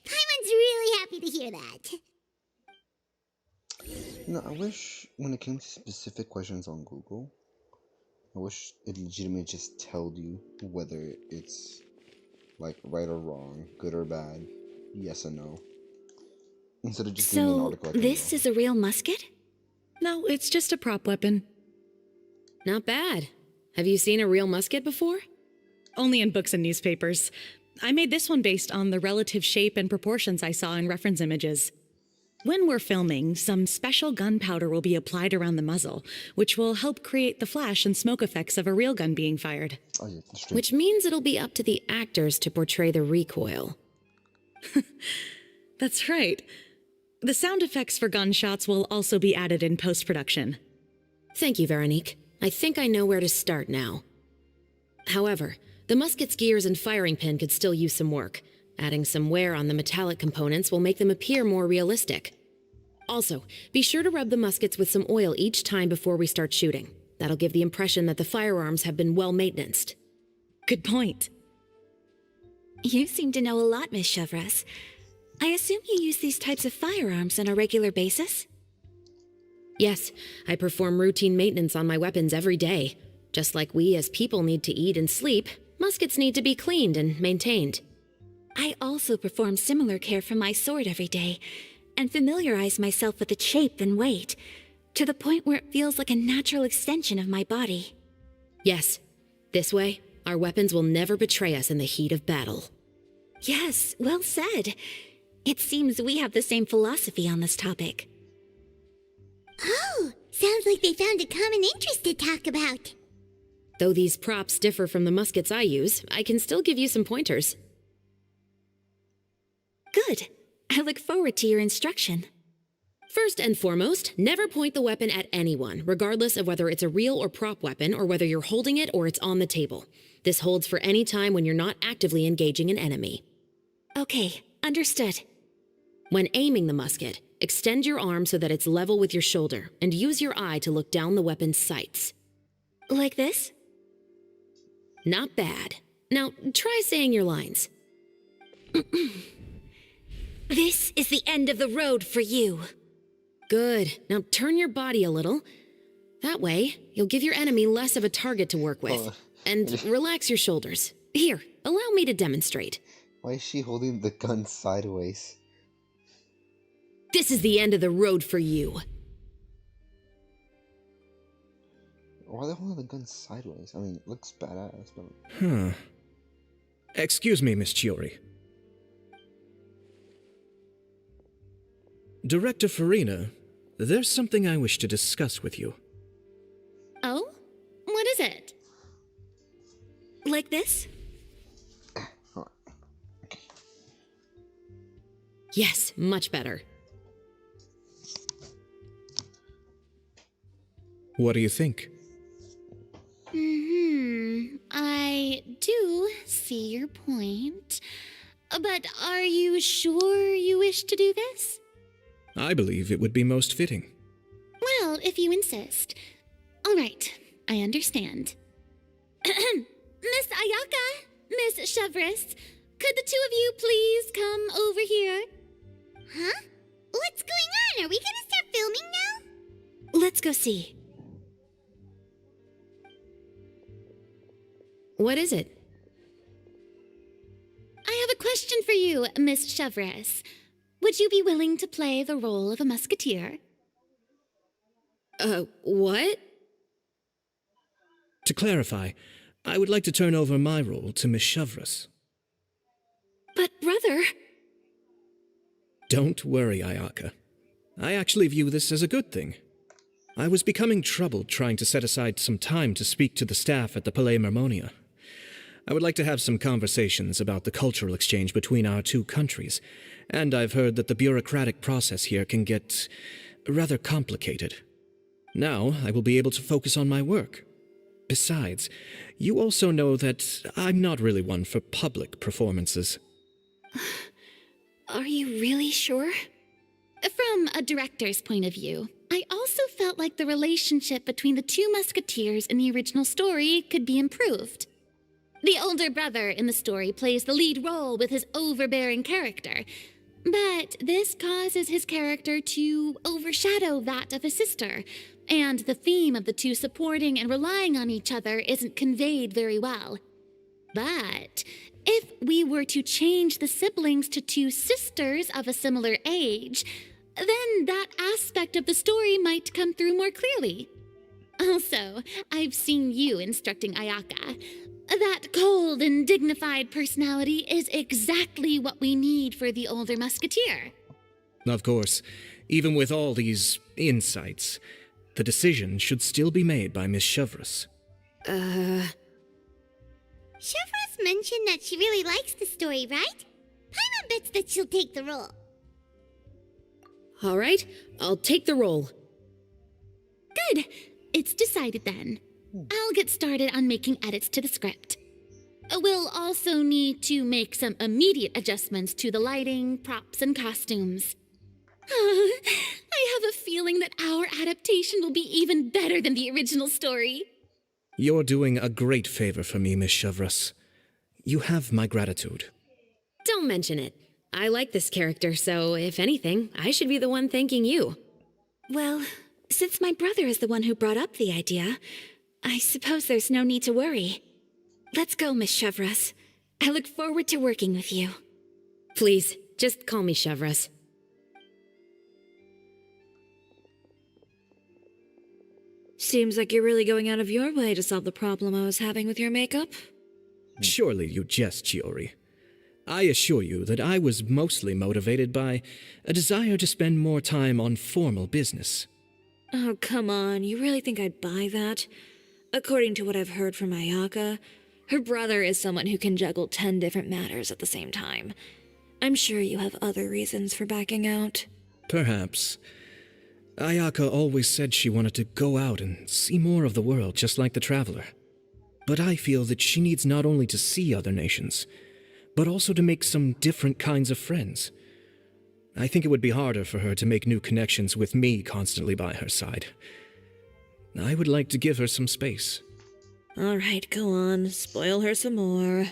Speaker 3: Paimon's really happy to hear that.
Speaker 1: You know, I wish when it came to specific questions on Google, I wish it legitimately just told you whether it's like right or wrong, good or bad, yes or no. Instead of just giving me an
Speaker 11: So,
Speaker 1: article. I can
Speaker 11: this
Speaker 1: know.
Speaker 11: is a real musket?
Speaker 12: No, it's just a prop weapon.
Speaker 8: Not bad. Have you seen a real musket before?
Speaker 12: Only in books and newspapers. I made this one based on the relative shape and proportions I saw in reference images. When we're filming, some special gunpowder will be applied around the muzzle, which will help create the flash and smoke effects of a real gun being fired.
Speaker 1: Oh yeah, that's true.
Speaker 8: Which means it'll be up to the actors to portray the recoil.
Speaker 12: That's right. The sound effects for gunshots will also be added in post-production.
Speaker 8: Thank you, Veronique. I think I know where to start now. However, the musket's gears and firing pin could still use some work. Adding some wear on the metallic components will make them appear more realistic. Also, be sure to rub the muskets with some oil each time before we start shooting. That'll give the impression that the firearms have been well maintained.
Speaker 12: Good point.
Speaker 11: You seem to know a lot, Miss Chevres. I assume you use these types of firearms on a regular basis?
Speaker 8: Yes, I perform routine maintenance on my weapons every day. Just like we as people need to eat and sleep, muskets need to be cleaned and maintained.
Speaker 11: I also perform similar care for my sword every day, and familiarize myself with its shape and weight, to the point where it feels like a natural extension of my body.
Speaker 8: Yes, this way, our weapons will never betray us in the heat of battle.
Speaker 11: Yes, well said. It seems we have the same philosophy on this topic.
Speaker 3: Oh, sounds like they found a common interest to talk about.
Speaker 8: Though these props differ from the muskets I use, I can still give you some pointers.
Speaker 11: Good. I look forward to your instruction.
Speaker 8: First and foremost, never point the weapon at anyone, regardless of whether it's a real or prop weapon or whether you're holding it or it's on the table. This holds for any time when you're not actively engaging an enemy.
Speaker 11: Okay, understood.
Speaker 8: When aiming the musket, extend your arm so that it's level with your shoulder and use your eye to look down the weapon's sights.
Speaker 11: Like this?
Speaker 8: Not bad. Now, try saying your lines.
Speaker 11: This is the end of the road for you.
Speaker 8: Good. Now turn your body a little. That way, you'll give your enemy less of a target to work with. And relax your shoulders. Here, allow me to demonstrate.
Speaker 1: Why is she holding the gun sideways?
Speaker 8: This is the end of the road for you.
Speaker 1: Why are they holding the gun sideways? I mean, it looks badass, but...
Speaker 7: Excuse me, Miss Chiori. Director Farina, there's something I wish to discuss with you.
Speaker 5: Oh? What is it?
Speaker 11: Like this?
Speaker 8: Yes, much better.
Speaker 7: What do you think?
Speaker 5: I do see your point. But are you sure you wish to do this?
Speaker 7: I believe it would be most fitting.
Speaker 5: Well, if you insist. All right, I understand. Miss Ayaka, Miss Chevres, could the two of you please come over here?
Speaker 3: Huh? What's going on? Are we gonna start filming now?
Speaker 11: Let's go see.
Speaker 8: What is it?
Speaker 5: I have a question for you, Miss Chevres. Would you be willing to play the role of a musketeer?
Speaker 8: What?
Speaker 7: To clarify, I would like to turn over my role to Miss Chevres.
Speaker 11: But, brother...
Speaker 7: Don't worry, Ayaka. I actually view this as a good thing. I was becoming troubled trying to set aside some time to speak to the staff at the Palais Mermonia. I would like to have some conversations about the cultural exchange between our two countries, and I've heard that the bureaucratic process here can get rather complicated. Now I will be able to focus on my work. Besides, you also know that I'm not really one for public performances.
Speaker 11: Are you really sure?
Speaker 5: From a director's point of view, I also felt like the relationship between the two musketeers in the original story could be improved. The older brother in the story plays the lead role with his overbearing character, but this causes his character to overshadow that of his sister, and the theme of the two supporting and relying on each other isn't conveyed very well. But if we were to change the siblings to two sisters of a similar age, then that aspect of the story might come through more clearly. Also, I've seen you instructing Ayaka. That cold and dignified personality is exactly what we need for the older musketeer.
Speaker 7: Of course, even with all these insights, the decision should still be made by Miss Chevres.
Speaker 3: Chevres mentioned that she really likes the story, right? Paimon bets that she'll take the role.
Speaker 8: All right, I'll take the role.
Speaker 5: Good. It's decided then. I'll get started on making edits to the script. We'll also need to make some immediate adjustments to the lighting, props, and costumes. I have a feeling that our adaptation will be even better than the original story.
Speaker 7: You're doing a great favor for me, Miss Chevreuse. You have my gratitude.
Speaker 8: Don't mention it. I like this character, so if anything, I should be the one thanking you.
Speaker 11: Well, since my brother is the one who brought up the idea, I suppose there's no need to worry. Let's go, Miss Chevreuse. I look forward to working with you.
Speaker 8: Please, just call me Chevreuse.
Speaker 2: Seems like you're really going out of your way to solve the problem I was having with your makeup.
Speaker 7: Surely you jest, Chiori. I assure you that I was mostly motivated by a desire to spend more time on formal business.
Speaker 2: Oh, come on. You really think I'd buy that? According to what I've heard from Ayaka, her brother is someone who can juggle 10 different matters at the same time. I'm sure you have other reasons for backing out.
Speaker 7: Perhaps. Ayaka always said she wanted to go out and see more of the world, just like the Traveler. But I feel that she needs not only to see other nations, but also to make some different kinds of friends. I think it would be harder for her to make new connections with me constantly by her side. I would like to give her some space.
Speaker 2: All right, go on. Spoil her some more.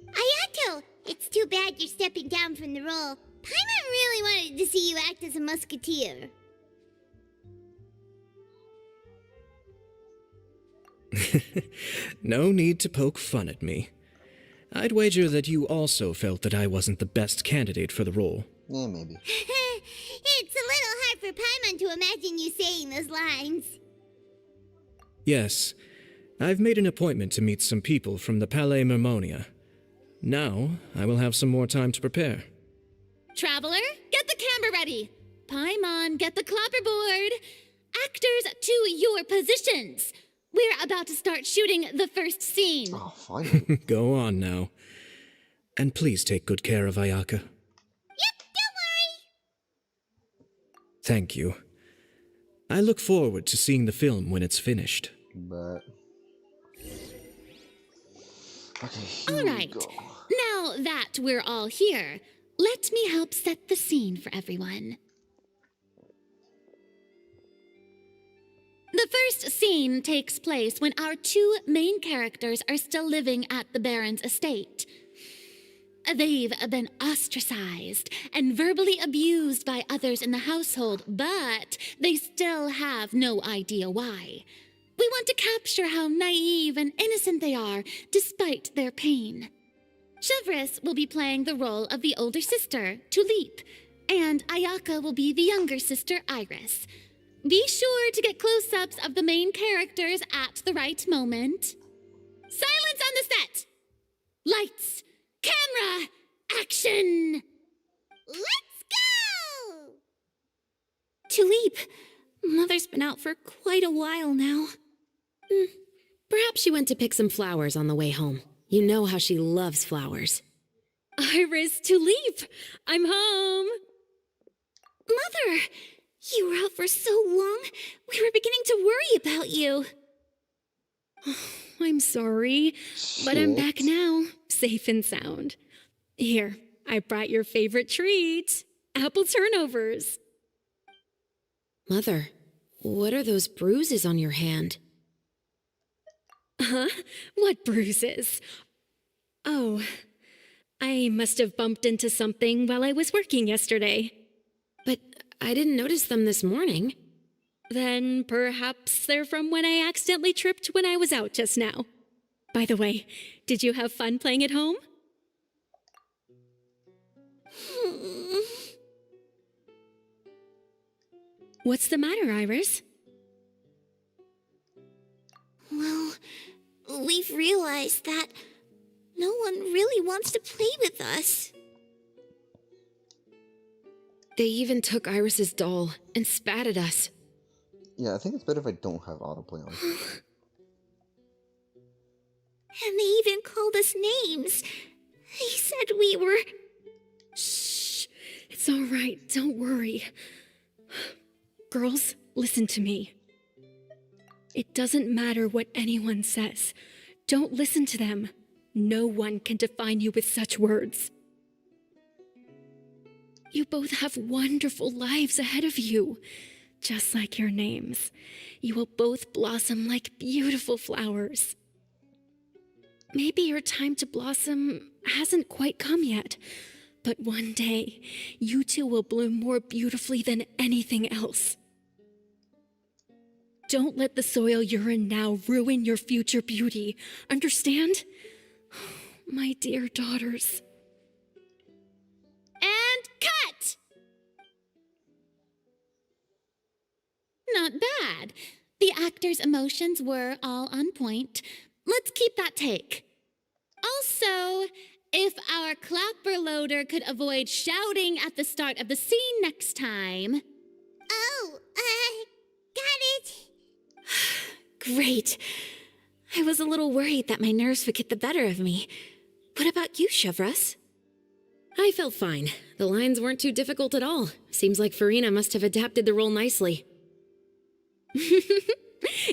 Speaker 3: Ayato, it's too bad you're stepping down from the role. Paimon really wanted to see you act as a musketeer.
Speaker 7: No need to poke fun at me. I'd wager that you also felt that I wasn't the best candidate for the role.
Speaker 1: Yeah, maybe.
Speaker 3: It's a little hard for Paimon to imagine you saying those lines.
Speaker 7: Yes, I've made an appointment to meet some people from the Palais Mermonia. Now, I will have some more time to prepare.
Speaker 5: Traveler, get the camera ready. Paimon, get the clapperboard. Actors, to your positions. We're about to start shooting the first scene.
Speaker 1: Oh, finally.
Speaker 7: Go on now. And please take good care of Ayaka.
Speaker 3: Yep, don't worry.
Speaker 7: Thank you. I look forward to seeing the film when it's finished.
Speaker 1: But... okay, here
Speaker 5: All right.
Speaker 1: we go.
Speaker 5: Now that we're all here, let me help set the scene for everyone. The first scene takes place when our two main characters are still living at the Baron's estate. They've been ostracized and verbally abused by others in the household, but they still have no idea why. We want to capture how naive and innocent they are, despite their pain. Chevreuse will be playing the role of the older sister, Tulip, and Ayaka will be the younger sister, Iris. Be sure to get close-ups of the main characters at the right moment. Silence on the set! Lights! Camera! Action!
Speaker 3: Let's go!
Speaker 11: Tulip, Mother's been out for quite a while now.
Speaker 8: Perhaps she went to pick some flowers on the way home. You know how she loves flowers.
Speaker 6: Iris, Tulip, I'm home.
Speaker 11: Mother, you were out for so long, we were beginning to worry about you.
Speaker 6: I'm sorry, but I'm back now, safe and sound. Here, I brought your favorite treat, apple turnovers.
Speaker 8: Mother, what are those bruises on your hand?
Speaker 6: Huh? What bruises? Oh, I must have bumped into something while I was working yesterday.
Speaker 8: But I didn't notice them this morning.
Speaker 6: Then perhaps they're from when I accidentally tripped when I was out just now. By the way, did you have fun playing at home? What's the matter, Iris?
Speaker 3: Well, we've realized that no one really wants to play with us.
Speaker 8: They even took Iris's doll and spat at us.
Speaker 1: Yeah, I think it's better if I don't have autoplay on.
Speaker 3: And they even called us names. They said we were...
Speaker 6: Shh. It's all right. Don't worry. Girls, listen to me. It doesn't matter what anyone says. Don't listen to them.
Speaker 13: No one can define you with such words. You both have wonderful lives ahead of you. Just like your names, you will both blossom like beautiful flowers. Maybe your time to blossom hasn't quite come yet, but one day, you two will bloom more beautifully than anything else. Don't let the soil you're in now ruin your future beauty, understand? My dear daughters.
Speaker 5: And cut! Not bad. The actor's emotions were all on point. Let's keep that take. Also, if our clapper loader could avoid shouting at the start of the scene next time.
Speaker 3: Oh, got it.
Speaker 11: Great. I was a little worried that my nerves would get the better of me. What about you, Chevros?
Speaker 8: I felt fine. The lines weren't too difficult at all. Seems like Farina must have adapted the role nicely.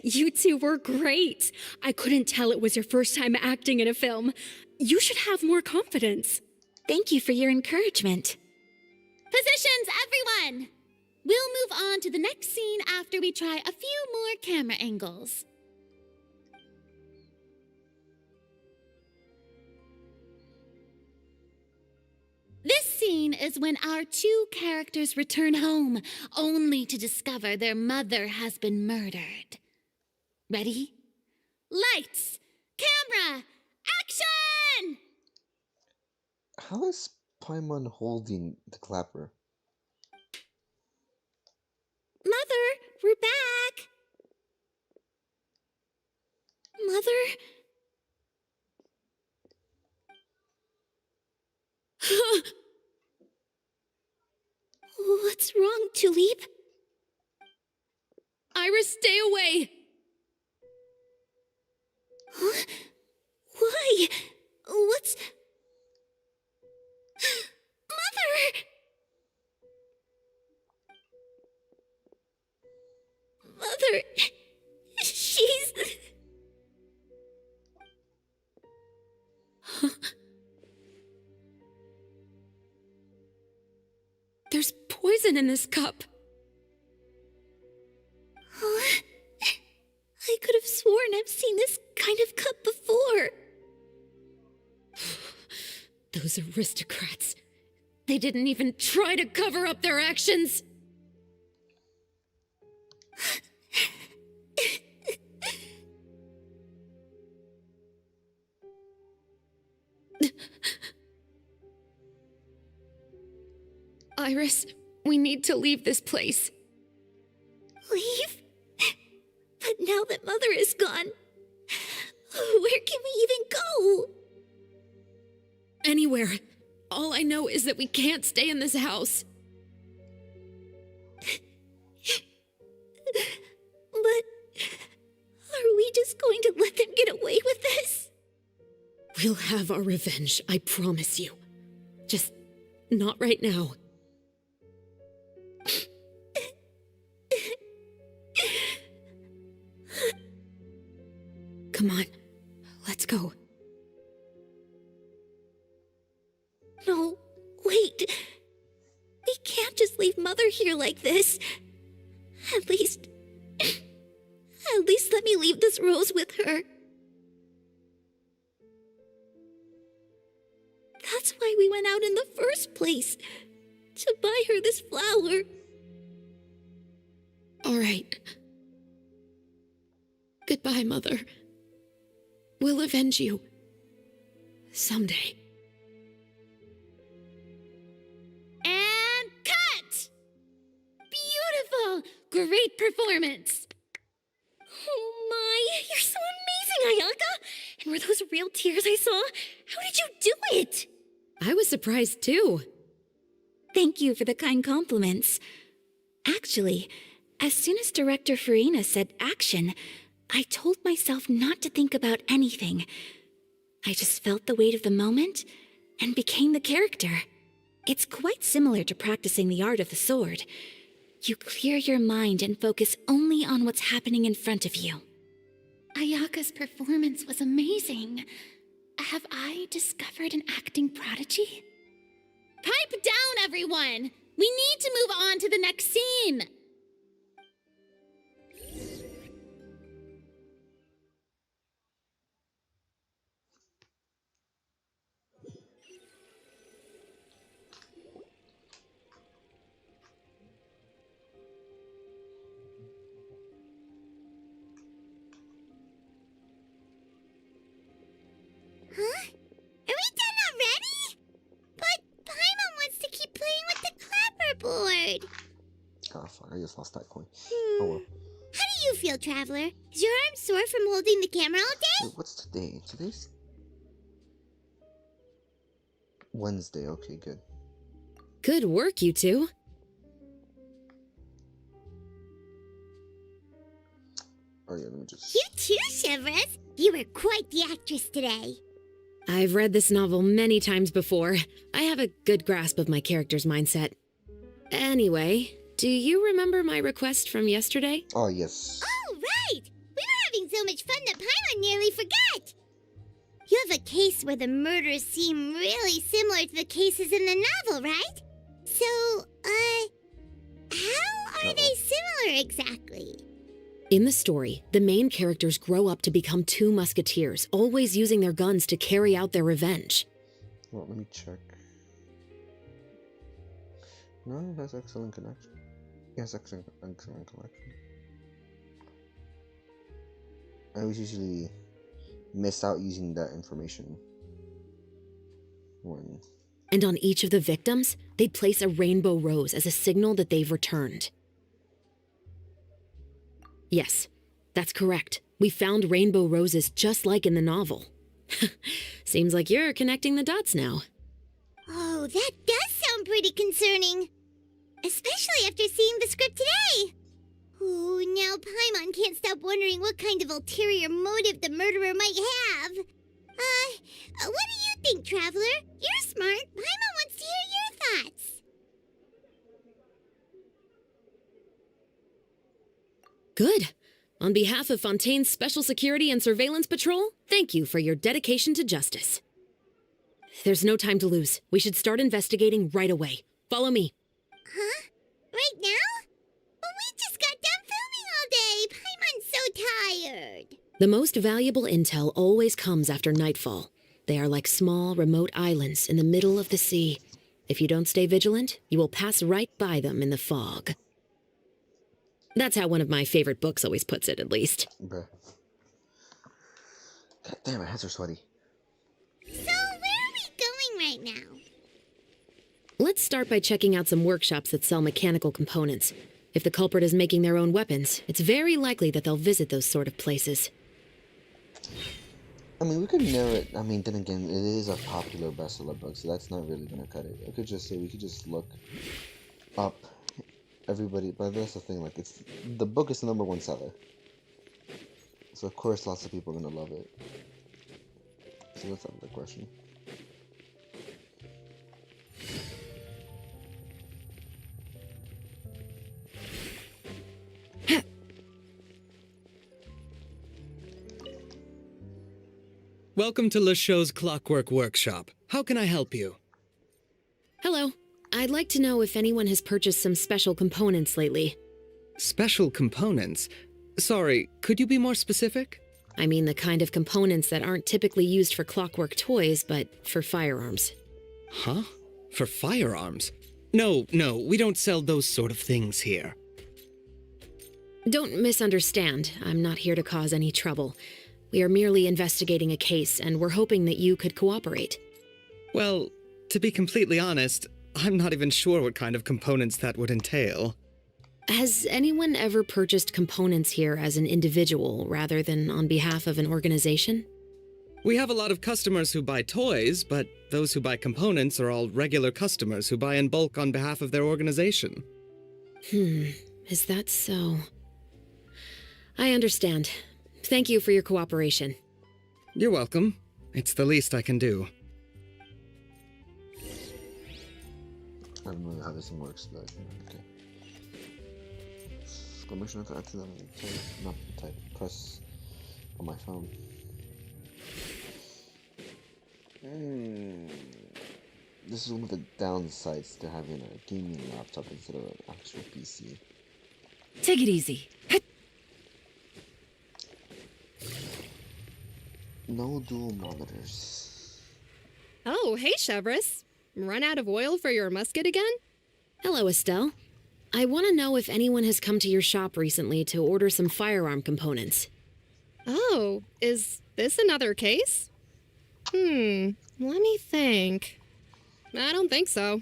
Speaker 13: You two were great. I couldn't tell it was your first time acting in a film. You should have more confidence.
Speaker 11: Thank you for your encouragement.
Speaker 5: Positions, everyone! We'll move on to the next scene after we try a few more camera angles. This scene is when our two characters return home, only to discover their mother has been murdered. Ready? Lights! Camera! Action!
Speaker 1: How is Paimon holding the clapper?
Speaker 11: Mother, we're back! Mother? What's wrong, Tulip?
Speaker 8: Iris, stay away!
Speaker 11: Huh? Why? What's... Mother! Mother... She's...
Speaker 8: There's poison in this cup.
Speaker 11: Huh? I could have sworn I've seen this kind of cup before.
Speaker 8: Those aristocrats. They didn't even try to cover up their actions. Iris, we need to leave this place.
Speaker 11: Leave? But now that Mother is gone, where can we even go?
Speaker 8: Anywhere. All I know is that we can't stay in this house.
Speaker 11: But are we just going to let them get away with this?
Speaker 8: We'll have our revenge, I promise you. Just not right now. Come on, let's go.
Speaker 11: No, wait. We can't just leave Mother here like this. At least let me leave this rose with her. That's why we went out in the first place. To buy her this flower.
Speaker 8: All right. Goodbye, Mother. We'll avenge you. Someday.
Speaker 5: And cut! Beautiful! Great performance!
Speaker 6: Oh my, you're so amazing, Ayaka! And were those real tears I saw? How did you do it?
Speaker 8: I was surprised too.
Speaker 11: Thank you for the kind compliments. Actually, as soon as Director Farina said action, I told myself not to think about anything. I just felt the weight of the moment and became the character. It's quite similar to practicing the art of the sword. You clear your mind and focus only on what's happening in front of you.
Speaker 5: Ayaka's performance was amazing. have I discovered an acting prodigy? Pipe down, everyone! We need to move on to the next scene!
Speaker 3: Huh? Are we done already? But Paimon wants to keep playing with the clapperboard.
Speaker 1: Oh, fuck, I just lost that coin. Oh, well.
Speaker 3: How do you feel, Traveler? Is your arm sore from holding the camera all day?
Speaker 1: Wait, what's today? Today's Wednesday. Okay, good.
Speaker 8: Good work, you two.
Speaker 1: Oh, yeah, let me just...
Speaker 3: You too, Shivers. You were quite the actress today.
Speaker 8: I've read this novel many times before. I have a good grasp of my character's mindset. Anyway, do you remember my request from yesterday?
Speaker 1: Oh, yes.
Speaker 3: Oh, right! We were having so much fun that Paimon nearly forgot. You have a case where the murders seem really similar to the cases in the novel, right? So, how are they similar exactly?
Speaker 8: In the story, the main characters grow up to become two musketeers, always using their guns to carry out their revenge.
Speaker 1: Well, let me check. No, it has excellent connection. Yes, excellent collection. I always usually miss out using that information when...
Speaker 8: And on each of the victims, they'd place a rainbow rose as a signal that they've returned. Yes, that's correct. We found rainbow roses just like in the novel. Seems like you're connecting the dots now.
Speaker 3: Oh, that does sound pretty concerning. Especially after seeing the script today. Oh, now Paimon can't stop wondering what kind of ulterior motive the murderer might have. What do you think, Traveler? You're smart. Paimon wants to hear your thoughts.
Speaker 8: Good. On behalf of Fontaine's Special Security and Surveillance Patrol, thank you for your dedication to justice. There's no time to lose. We should start investigating right away. Follow me.
Speaker 3: Huh? Right now? But we just got done filming all day. Paimon's so tired.
Speaker 8: The most valuable intel always comes after nightfall. They are like small, remote islands in the middle of the sea. If you don't stay vigilant, you will pass right by them in the fog. That's how one of my favorite books always puts it, at least.
Speaker 1: Bruh. God damn, my hands are sweaty.
Speaker 3: So, where are we going right now?
Speaker 8: Let's start by checking out some workshops that sell mechanical components. If the culprit is making their own weapons, it's very likely that they'll visit those sort of places.
Speaker 1: I mean, we could narrow it. I mean, then again, it is a popular bestseller book, so that's not really gonna cut it. I could just say we could just look up everybody, but that's the thing. Like, it's the book is the #1 seller, so of course lots of people are gonna love it. So that's not the question.
Speaker 7: Welcome to LeChaux's Clockwork Workshop. How can I help you?
Speaker 8: Hello. I'd like to know if anyone has purchased some special components lately.
Speaker 7: Special components? Sorry, could you be more specific?
Speaker 8: I mean the kind of components that aren't typically used for clockwork toys, but for firearms.
Speaker 7: Huh? For firearms? No, we don't sell those sort of things here.
Speaker 8: Don't misunderstand. I'm not here to cause any trouble. We are merely investigating a case, and we're hoping that you could cooperate.
Speaker 7: Well, to be completely honest, I'm not even sure what kind of components that would entail.
Speaker 8: Has anyone ever purchased components here as an individual rather than on behalf of an organization?
Speaker 7: We have a lot of customers who buy toys, but those who buy components are all regular customers who buy in bulk on behalf of their organization.
Speaker 8: Is that so? I understand. Thank you for your cooperation.
Speaker 7: You're welcome. It's the least I can do.
Speaker 1: I don't know how this thing works, but okay. Exclamation to accidentally type, not type, press on my phone. Hmm. This is one of the downsides to having a gaming laptop instead of an actual PC.
Speaker 11: Take it easy.
Speaker 1: No dual monitors.
Speaker 14: Oh, hey, Chevris. Run out of oil for your musket again?
Speaker 8: Hello, Estelle. I want to know if anyone has come to your shop recently to order some firearm components.
Speaker 14: Oh, is this another case? Let me think. I don't think so.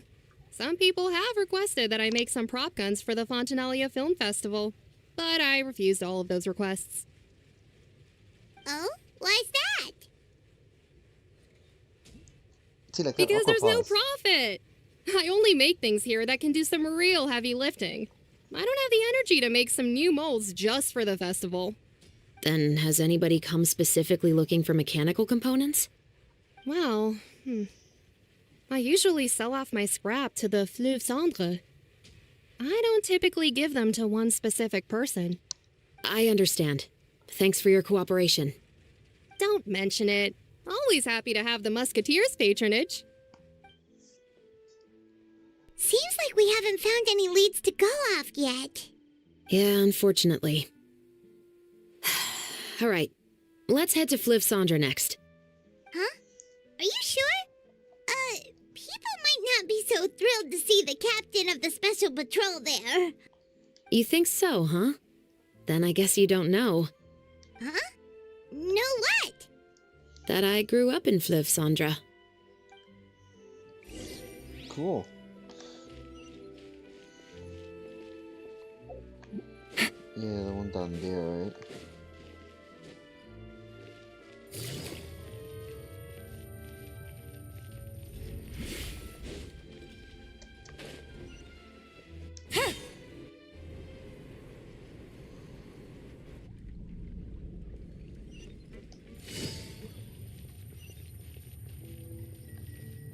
Speaker 14: Some people have requested that I make some prop guns for the Fontanalia Film Festival, but I refused all of those requests.
Speaker 3: Oh? Why's that?
Speaker 1: See, like
Speaker 14: Because there's no
Speaker 1: pause.
Speaker 14: profit! I only make things here that can do some real heavy lifting. I don't have the energy to make some new molds just for the festival.
Speaker 8: Then has anybody come specifically looking for mechanical components?
Speaker 14: Well, I usually sell off my scrap to the Fleuve Cendre. I don't typically give them to one specific person.
Speaker 8: I understand. Thanks for your cooperation.
Speaker 14: Don't mention it. Always happy to have the Musketeers' patronage.
Speaker 3: Seems like we haven't found any leads to go off yet.
Speaker 8: Yeah, unfortunately. All right, let's head to Fleuve Cendre next.
Speaker 3: Huh? Are you sure? People might not be so thrilled to see the captain of the special patrol there.
Speaker 8: You think so, huh? Then I guess you don't know.
Speaker 3: Huh? Know what?
Speaker 8: That I grew up in Fleuve Cendre.
Speaker 1: Cool. Yeah, the one down there, right?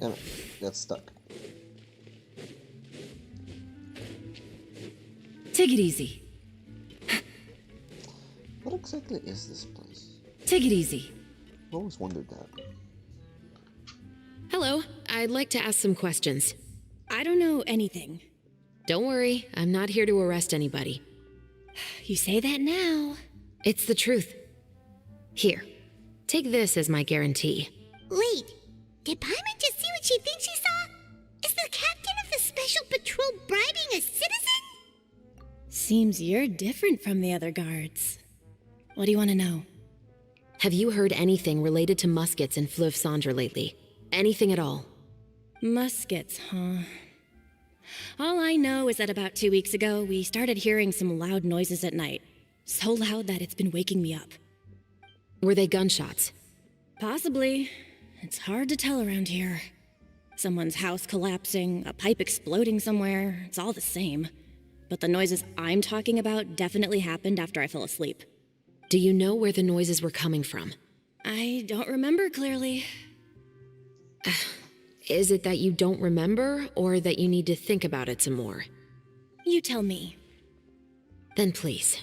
Speaker 1: Damn it, got stuck.
Speaker 11: Take it easy.
Speaker 1: What exactly is this place?
Speaker 11: Take it easy.
Speaker 1: I've always wondered that.
Speaker 8: Hello, I'd like to ask some questions.
Speaker 12: I don't know anything.
Speaker 8: Don't worry, I'm not here to arrest anybody.
Speaker 12: You say that now.
Speaker 8: It's the truth. Here, take this as my guarantee.
Speaker 3: Wait, did Paimon just see what she thinks she saw? Is the captain of the special patrol bribing a citizen?
Speaker 12: Seems you're different from the other guards. What do you want to know?
Speaker 8: Have you heard anything related to muskets in Fleuve Cendre lately? Anything at all?
Speaker 12: Muskets, huh? All I know is that about 2 weeks ago, we started hearing some loud noises at night. So loud that it's been waking me up.
Speaker 8: Were they gunshots?
Speaker 12: Possibly. It's hard to tell around here. Someone's house collapsing, a pipe exploding somewhere, it's all the same. But the noises I'm talking about definitely happened after I fell asleep.
Speaker 8: Do you know where the noises were coming from?
Speaker 12: I don't remember clearly.
Speaker 8: Is it that you don't remember, or that you need to think about it some more?
Speaker 12: You tell me.
Speaker 8: Then please,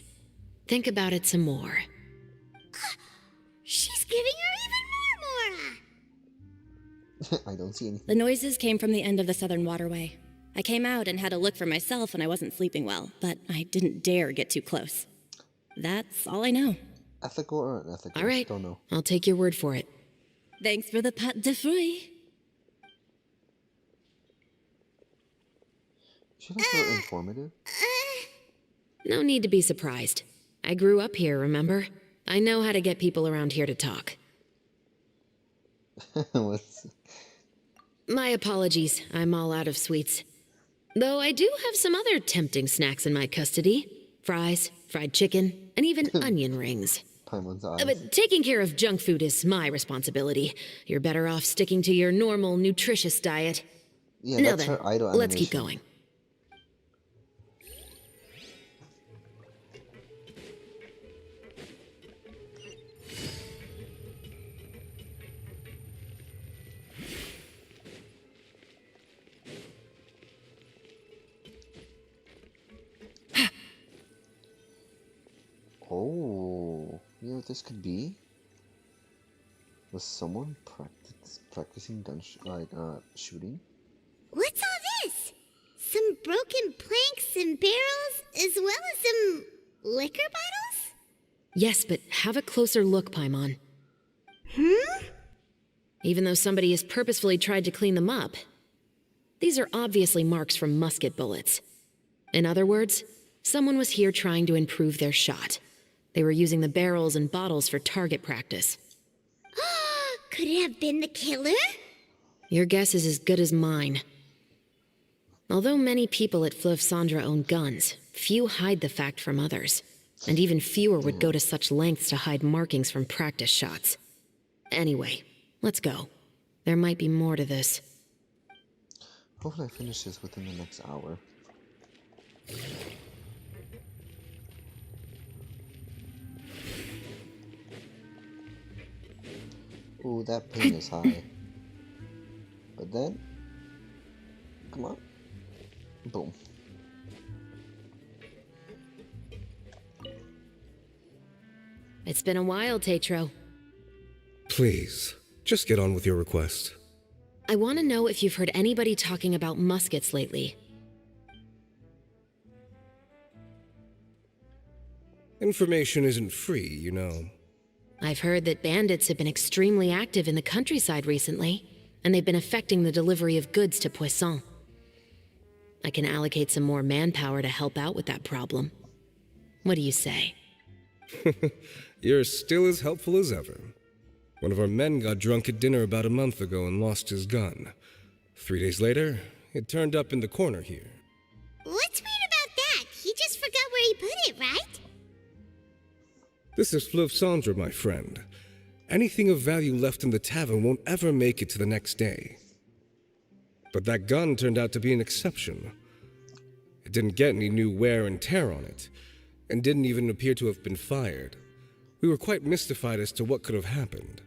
Speaker 8: think about it some more.
Speaker 3: She's giving her even more, Mora!
Speaker 1: I don't see anything.
Speaker 12: The noises came from the end of the Southern Waterway. I came out and had a look for myself and I wasn't sleeping well, but I didn't dare get too close. That's all I know.
Speaker 1: Ethical or unethical?
Speaker 8: All right,
Speaker 1: Don't know.
Speaker 8: I'll take your word for it.
Speaker 12: Thanks for the pâte de fruits.
Speaker 1: She like so informative.
Speaker 8: No need to be surprised. I grew up here, remember? I know how to get people around here to talk.
Speaker 1: What's...
Speaker 8: My apologies, I'm all out of sweets. Though I do have some other tempting snacks in my custody. Fries, fried chicken, and even onion rings.
Speaker 1: Paimon's eyes.
Speaker 8: But taking care of junk food is my responsibility. You're better off sticking to your normal, nutritious diet.
Speaker 1: Yeah,
Speaker 8: Now
Speaker 1: that's
Speaker 8: then,
Speaker 1: her idol
Speaker 8: let's keep
Speaker 1: animation.
Speaker 8: going.
Speaker 1: Oh, you know what this could be? Was someone practicing shooting?
Speaker 3: What's all this? Some broken planks and barrels, as well as some liquor bottles?
Speaker 8: Yes, but have a closer look, Paimon. Even though somebody has purposefully tried to clean them up, these are obviously marks from musket bullets. In other words, someone was here trying to improve their shot. They were using the barrels and bottles for target practice.
Speaker 3: Could it have been the killer?
Speaker 8: Your guess is as good as mine. Although many people at Fleuve Cendres own guns, few hide the fact from others. And even fewer would go to such lengths to hide markings from practice shots. Anyway, let's go. There might be more to this.
Speaker 1: Hopefully I finish this within the next hour. Ooh, that ping is high. But then, come on. Boom.
Speaker 8: It's been a while, Tetro.
Speaker 7: Please, just get on with your request.
Speaker 8: I want to know if you've heard anybody talking about muskets lately.
Speaker 7: Information isn't free, you know.
Speaker 8: I've heard that bandits have been extremely active in the countryside recently, and they've been affecting the delivery of goods to Poisson. I can allocate some more manpower to help out with that problem. What do you say?
Speaker 7: You're still as helpful as ever. One of our men got drunk at dinner about a month ago and lost his gun. 3 days later, it turned up in the corner here.
Speaker 3: What's weird about that? He just forgot where he put it, right?
Speaker 7: This is Fleuve Cendres, my friend. Anything of value left in the tavern won't ever make it to the next day. But that gun turned out to be an exception. It didn't get any new wear and tear on it, and didn't even appear to have been fired. We were quite mystified as to what could have happened.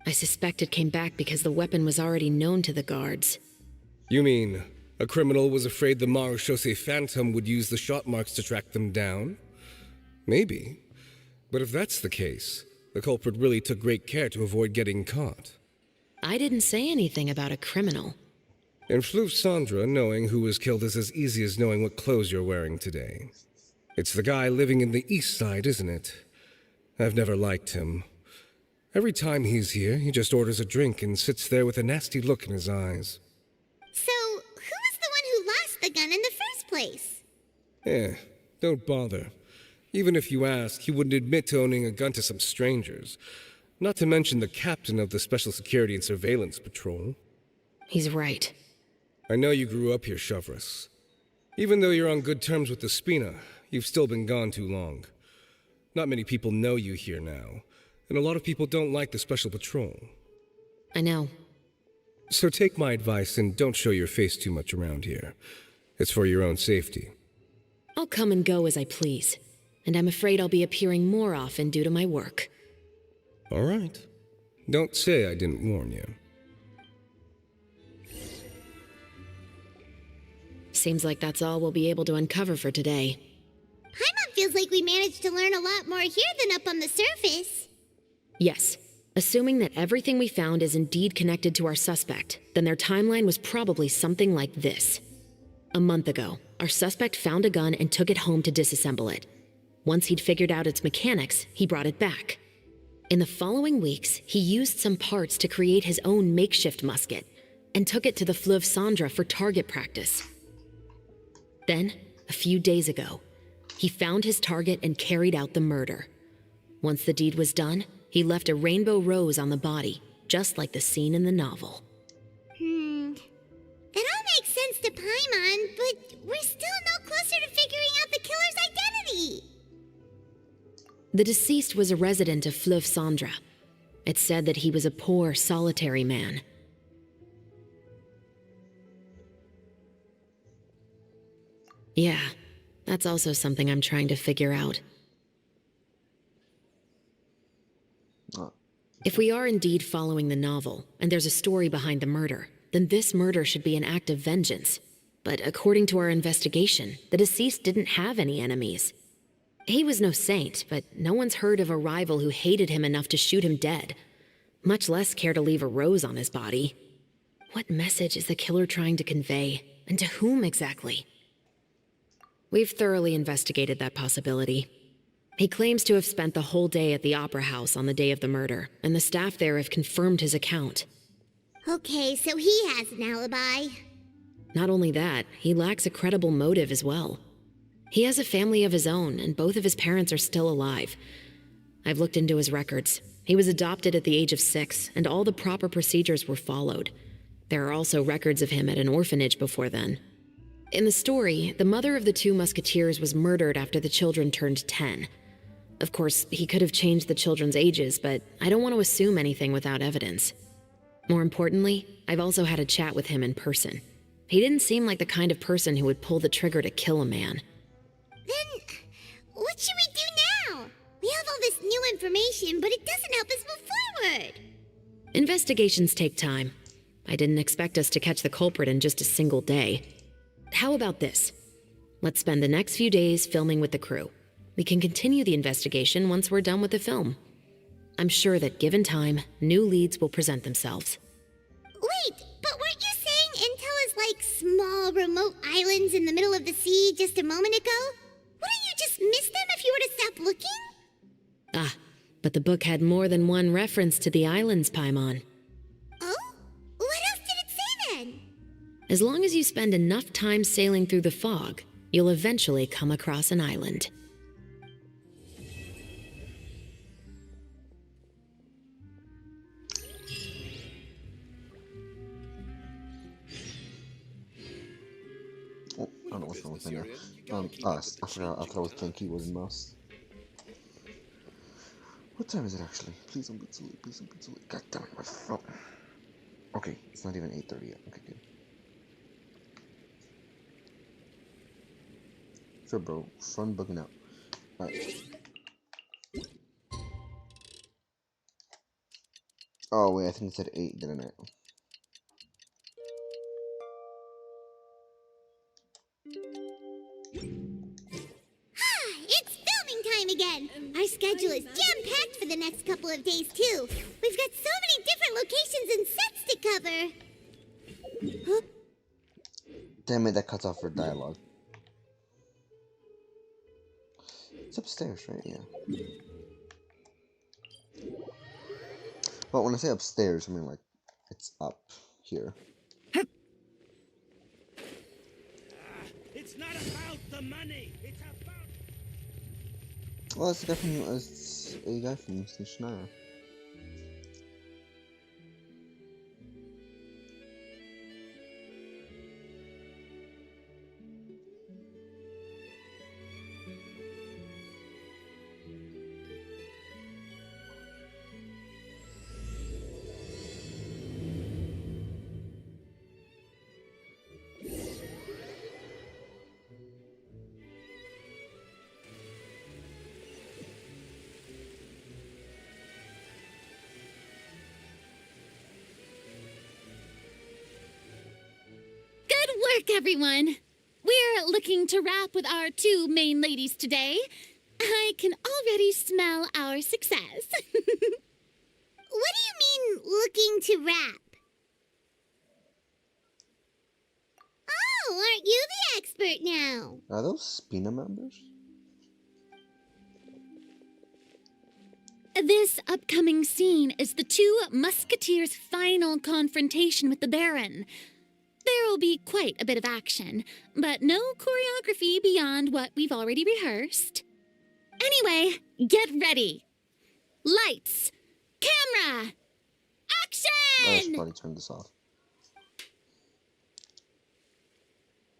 Speaker 8: I suspect it came back because the weapon was already known to the guards.
Speaker 7: You mean, a criminal was afraid the Marechaussee Phantom would use the shot marks to track them down? Maybe. But if that's the case, the culprit really took great care to avoid getting caught.
Speaker 8: I didn't say anything about a criminal.
Speaker 7: In Fleuve Cendres, knowing who was killed is as easy as knowing what clothes you're wearing today. It's the guy living in the east side, isn't it? I've never liked him. Every time he's here, he just orders a drink and sits there with a nasty look in his eyes.
Speaker 3: So, who was the one who lost the gun in the first place?
Speaker 7: Don't bother. Even if you ask, he wouldn't admit to owning a gun to some strangers. Not to mention the captain of the Special Security and Surveillance Patrol.
Speaker 8: He's right.
Speaker 7: I know you grew up here, Chevreuse. Even though you're on good terms with the Spina, you've still been gone too long. Not many people know you here now, and a lot of people don't like the Special Patrol.
Speaker 8: I know.
Speaker 7: So take my advice and don't show your face too much around here. It's for your own safety.
Speaker 8: I'll come and go as I please, and I'm afraid I'll be appearing more often due to my work.
Speaker 7: All right. Don't say I didn't warn you.
Speaker 8: Seems like that's all we'll be able to uncover for today.
Speaker 3: Paimon feels like we managed to learn a lot more here than up on the surface.
Speaker 8: Yes. Assuming that everything we found is indeed connected to our suspect, then their timeline was probably something like this. A month ago, our suspect found a gun and took it home to disassemble it. Once he'd figured out its mechanics, he brought it back. In the following weeks, he used some parts to create his own makeshift musket and took it to the Fleuve Cendres for target practice. Then, a few days ago, he found his target and carried out the murder. Once the deed was done, he left a rainbow rose on the body, just like the scene in the novel.
Speaker 3: That all makes sense to Paimon, but we're still no closer to figuring out the killer's identity.
Speaker 8: The deceased was a resident of Fleuve Cendres. It's said that he was a poor, solitary man. Yeah, that's also something I'm trying to figure out. If we are indeed following the novel, and there's a story behind the murder, then this murder should be an act of vengeance. But according to our investigation, the deceased didn't have any enemies. He was no saint, but no one's heard of a rival who hated him enough to shoot him dead. much less care to leave a rose on his body. What message is the killer trying to convey, and to whom exactly? We've thoroughly investigated that possibility. He claims to have spent the whole day at the Opera House on the day of the murder, and the staff there have confirmed his account.
Speaker 3: Okay, so he has an alibi.
Speaker 8: Not only that, he lacks a credible motive as well. He has a family of his own, and both of his parents are still alive. I've looked into his records. He was adopted at the age of 6, and all the proper procedures were followed. There are also records of him at an orphanage before then. In the story, the mother of the 2 musketeers was murdered after the children turned 10. Of course, he could have changed the children's ages, but I don't want to assume anything without evidence. More importantly, I've also had a chat with him in person. He didn't seem like the kind of person who would pull the trigger to kill a man.
Speaker 3: Then, what should we do now? We have all this new information, but it doesn't help us move forward.
Speaker 8: Investigations take time. I didn't expect us to catch the culprit in just a single day. How about this? Let's spend the next few days filming with the crew. We can continue the investigation once we're done with the film. I'm sure that given time, new leads will present themselves.
Speaker 3: Wait, but weren't you saying Intel is like small, remote islands in the middle of the sea just a moment ago? Wouldn't you just miss them if you were to stop looking?
Speaker 8: Ah, but the book had more than one reference to the islands, Paimon.
Speaker 3: Oh? What else did it say then?
Speaker 8: As long as you spend enough time sailing through the fog, you'll eventually come across an island.
Speaker 1: Oh, I don't know what's wrong with me now. I forgot. I thought I was playing keyboard and mouse. What time is it actually? Please don't be too late. Please don't be too late. God damn it, my phone. Okay, it's not even 8:30 yet. Okay, good. Sure, bro. Fun bugging out. Alright. Oh, wait, I think it said 8, didn't it?
Speaker 3: It's filming time again! Our schedule is jam-packed for the next couple of days, too. We've got so many different locations and sets to cover. Huh?
Speaker 1: Damn it, that cuts off her dialogue. It's upstairs, right? Yeah. But when I say upstairs, I mean like it's up here.
Speaker 4: It's not about the money. It's about.
Speaker 1: Well, it's a guy from Snishnar.
Speaker 5: Work, everyone. We're looking to wrap with our 2 main ladies today. I can already smell our success.
Speaker 3: What do you mean, looking to wrap? Oh, aren't you the expert now?
Speaker 1: Are those Spina members?
Speaker 5: This upcoming scene is the 2 musketeers' final confrontation with the Baron. There will be quite a bit of action, but no choreography beyond what we've already rehearsed. Anyway, get ready. Lights, camera, action!
Speaker 1: I should probably turn this off.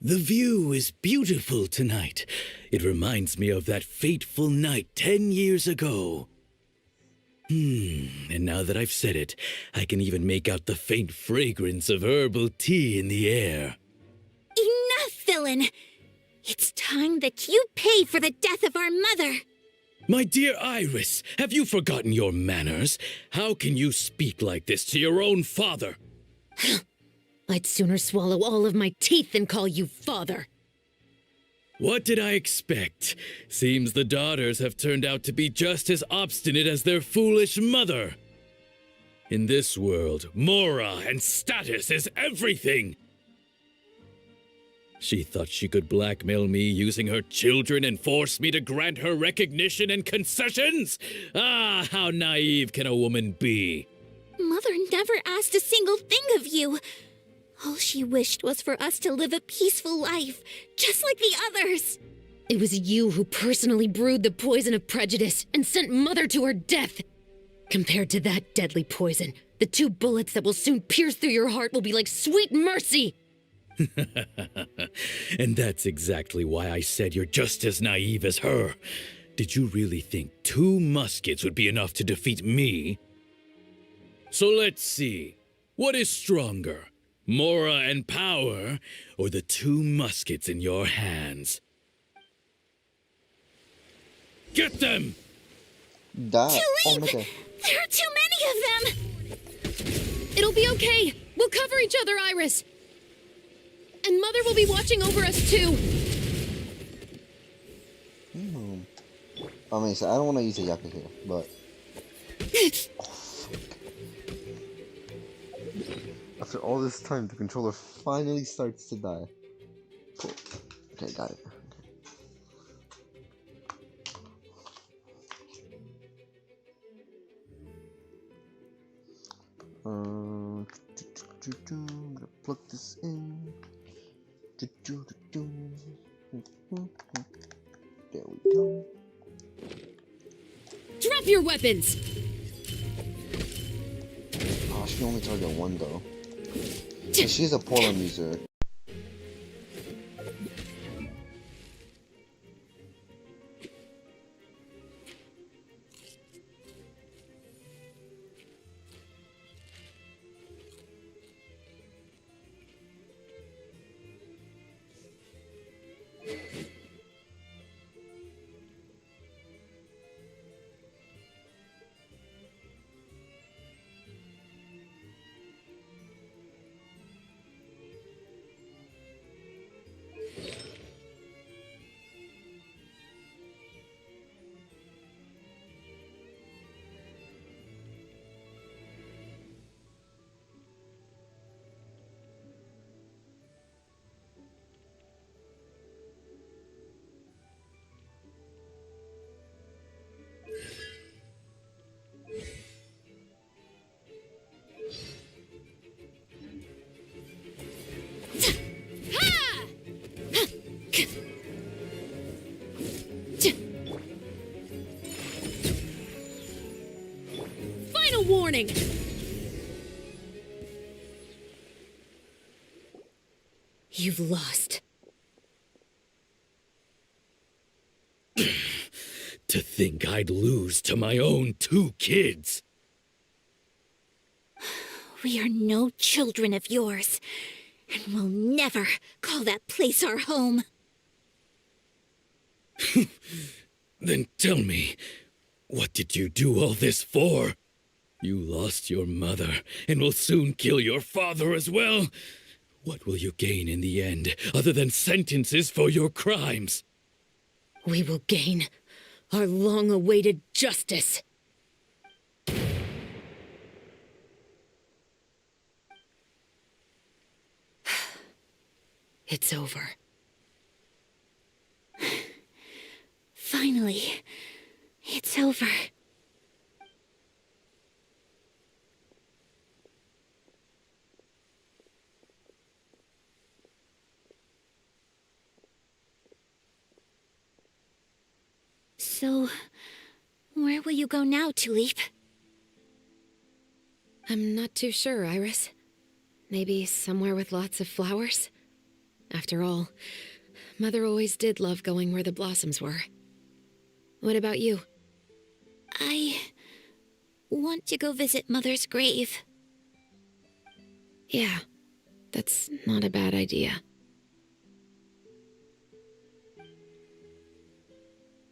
Speaker 15: The view is beautiful tonight. It reminds me of that fateful night 10 years ago. And now that I've said it, I can even make out the faint fragrance of herbal tea in the air.
Speaker 11: Enough, villain! It's time that you pay for the death of our mother!
Speaker 15: My dear Iris, have you forgotten your manners? How can you speak like this to your own father?
Speaker 8: I'd sooner swallow all of my teeth than call you father.
Speaker 15: What did I expect? Seems the daughters have turned out to be just as obstinate as their foolish mother. In this world, Mora and status is everything! She thought she could blackmail me using her children and force me to grant her recognition and concessions? Ah, how naive can a woman be?
Speaker 11: Mother never asked a single thing of you. All she wished was for us to live a peaceful life, just like the others.
Speaker 8: It was you who personally brewed the poison of prejudice and sent Mother to her death. Compared to that deadly poison, the 2 bullets that will soon pierce through your heart will be like sweet mercy.
Speaker 15: And that's exactly why I said you're just as naive as her. Did you really think 2 muskets would be enough to defeat me? So let's see. What is stronger, Mora and power, or the 2 muskets in your hands? Get them!
Speaker 1: That. Oh my god.
Speaker 11: There are too many of them!
Speaker 8: It'll be okay. We'll cover each other, Iris. And Mother will be watching over us too.
Speaker 1: I mean, so I don't want to use a Yaku here, but after all this time, the controller finally starts to die. Cool. Okay, got it. I'm gonna plug this in. There we go.
Speaker 8: Drop your weapons!
Speaker 1: Oh, she can only target 1 though. And she's a Poland user.
Speaker 8: Final warning! You've lost.
Speaker 15: To think I'd lose to my own 2 kids.
Speaker 11: We are no children of yours, and we'll never call that place our home.
Speaker 15: Then tell me, what did you do all this for? You lost your mother, and will soon kill your father as well. What will you gain in the end, other than sentences for your crimes?
Speaker 8: We will gain our long-awaited justice. It's over.
Speaker 11: Finally, it's over. So, where will you go now, Tulip?
Speaker 8: I'm not too sure, Iris. Maybe somewhere with lots of flowers? After all, Mother always did love going where the blossoms were. What about you?
Speaker 11: I want to go visit Mother's grave.
Speaker 8: Yeah, that's not a bad idea.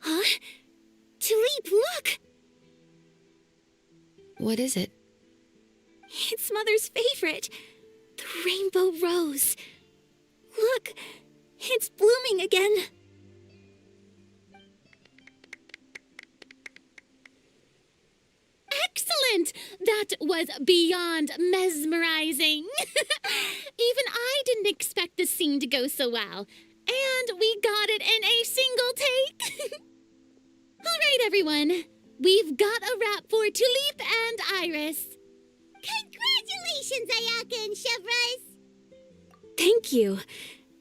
Speaker 11: Huh? Tulip, look!
Speaker 8: What is it?
Speaker 11: It's Mother's favorite, the rainbow rose. Look, it's blooming again.
Speaker 6: Excellent! That
Speaker 5: was beyond mesmerizing. Even I didn't expect the scene to go so well. And we got it in a single take. All right, everyone. We've got a wrap for Tulip and Iris.
Speaker 3: Congratulations, Ayaka and Chevres!
Speaker 11: Thank you.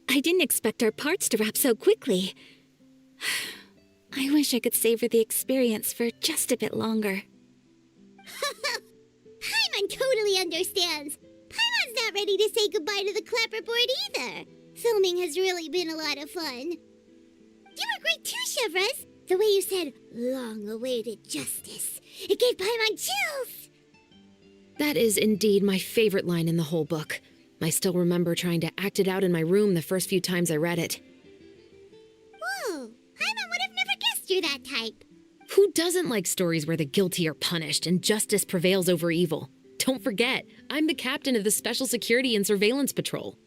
Speaker 11: I didn't expect our parts to wrap so quickly. I wish I could savor the experience for just a bit longer.
Speaker 3: Paimon totally understands. Paimon's not ready to say goodbye to the clapperboard either. Filming has really been a lot of fun. You were great too, Chevres. The way you said, long-awaited justice. It gave Paimon chills.
Speaker 8: That is indeed my favorite line in the whole book. I still remember trying to act it out in my room the first few times I read it.
Speaker 3: Whoa, Paimon would have never guessed you're that type.
Speaker 8: Who doesn't like stories where the guilty are punished and justice prevails over evil? Don't forget, I'm the captain of the Special Security and Surveillance Patrol.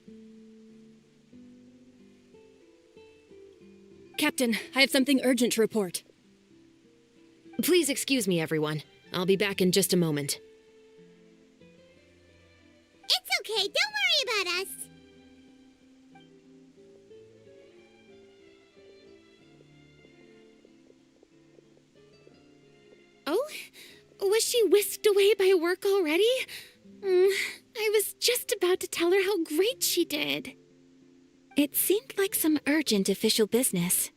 Speaker 6: Captain, I have something urgent to report.
Speaker 8: Please excuse me, everyone. I'll be back in just a moment.
Speaker 3: It's okay, don't worry about us.
Speaker 5: Oh, was she whisked away by work already? I was just about to tell her how great she did.
Speaker 11: It seemed like some urgent official business.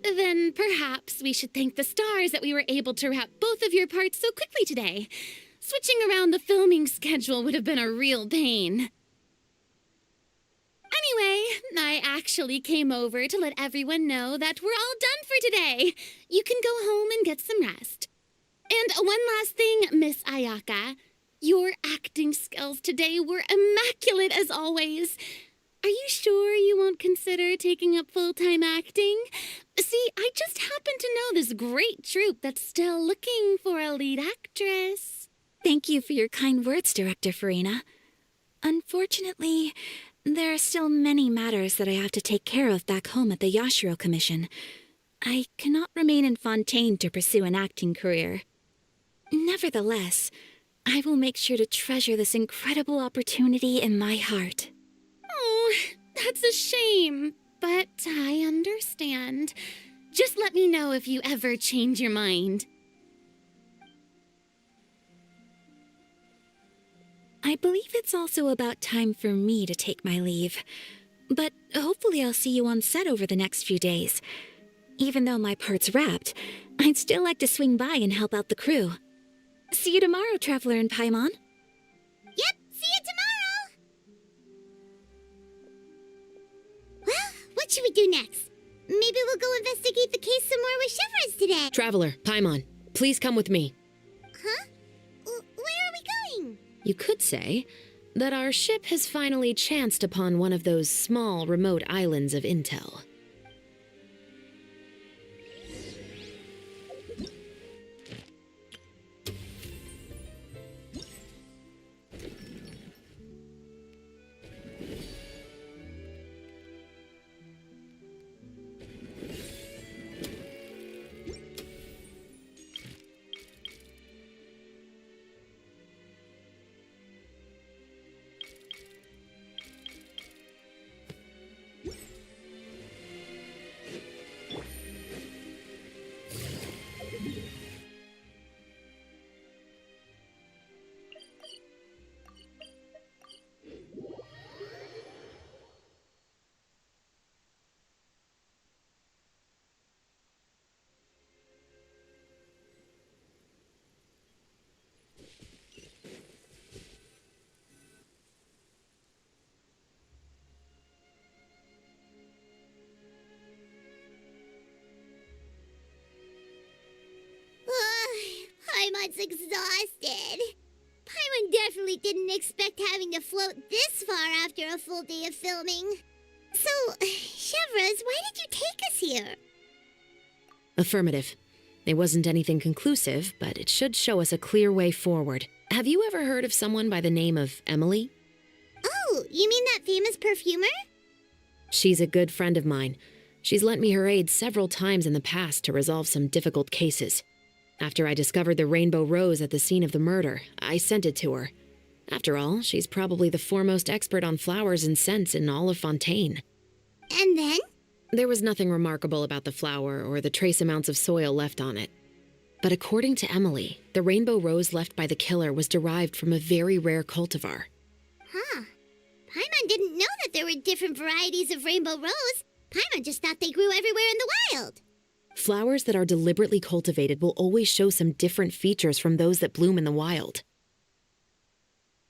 Speaker 5: Then perhaps we should thank the stars that we were able to wrap both of your parts so quickly today. Switching around the filming schedule would have been a real pain. Anyway, I actually came over to let everyone know that we're all done for today. You can go home and get some rest. And one last thing, Miss Ayaka. Your acting skills today were immaculate as always. Are you sure you won't consider taking up full-time acting? See, I just happen to know this great troupe that's still looking for a lead actress.
Speaker 11: Thank you for your kind words, Director Farina. Unfortunately, there are still many matters that I have to take care of back home at the Yashiro Commission. I cannot remain in Fontaine to pursue an acting career. Nevertheless, I will make sure to treasure this incredible opportunity in my heart.
Speaker 5: Oh, that's a shame, but I understand. Just let me know if you ever change your mind.
Speaker 11: I believe it's also about time for me to take my leave. But hopefully I'll see you on set over the next few days. Even though my part's wrapped, I'd still like to swing by and help out the crew. See you tomorrow, Traveler and Paimon.
Speaker 3: Yep, see you tomorrow! Well, what should we do next? Maybe we'll go investigate the case some more with Chevres today.
Speaker 8: Traveler, Paimon, please come with me.
Speaker 3: Huh? Where are we going?
Speaker 8: You could say that our ship has finally chanced upon one of those small, remote islands of intel.
Speaker 3: Paimon's exhausted. Paimon definitely didn't expect having to float this far after a full day of filming. So, Chevres, why did you take us here?
Speaker 8: Affirmative. It wasn't anything conclusive, but it should show us a clear way forward. Have you ever heard of someone by the name of Emily?
Speaker 3: Oh, you mean that famous perfumer?
Speaker 8: She's a good friend of mine. She's lent me her aid several times in the past to resolve some difficult cases. After I discovered the rainbow rose at the scene of the murder, I sent it to her. After all, she's probably the foremost expert on flowers and scents in all of Fontaine.
Speaker 3: And then?
Speaker 8: There was nothing remarkable about the flower or the trace amounts of soil left on it. But according to Emily, the rainbow rose left by the killer was derived from a very rare cultivar.
Speaker 3: Huh. Paimon didn't know that there were different varieties of rainbow rose. Paimon just thought they grew everywhere in the wild.
Speaker 8: Flowers that are deliberately cultivated will always show some different features from those that bloom in the wild.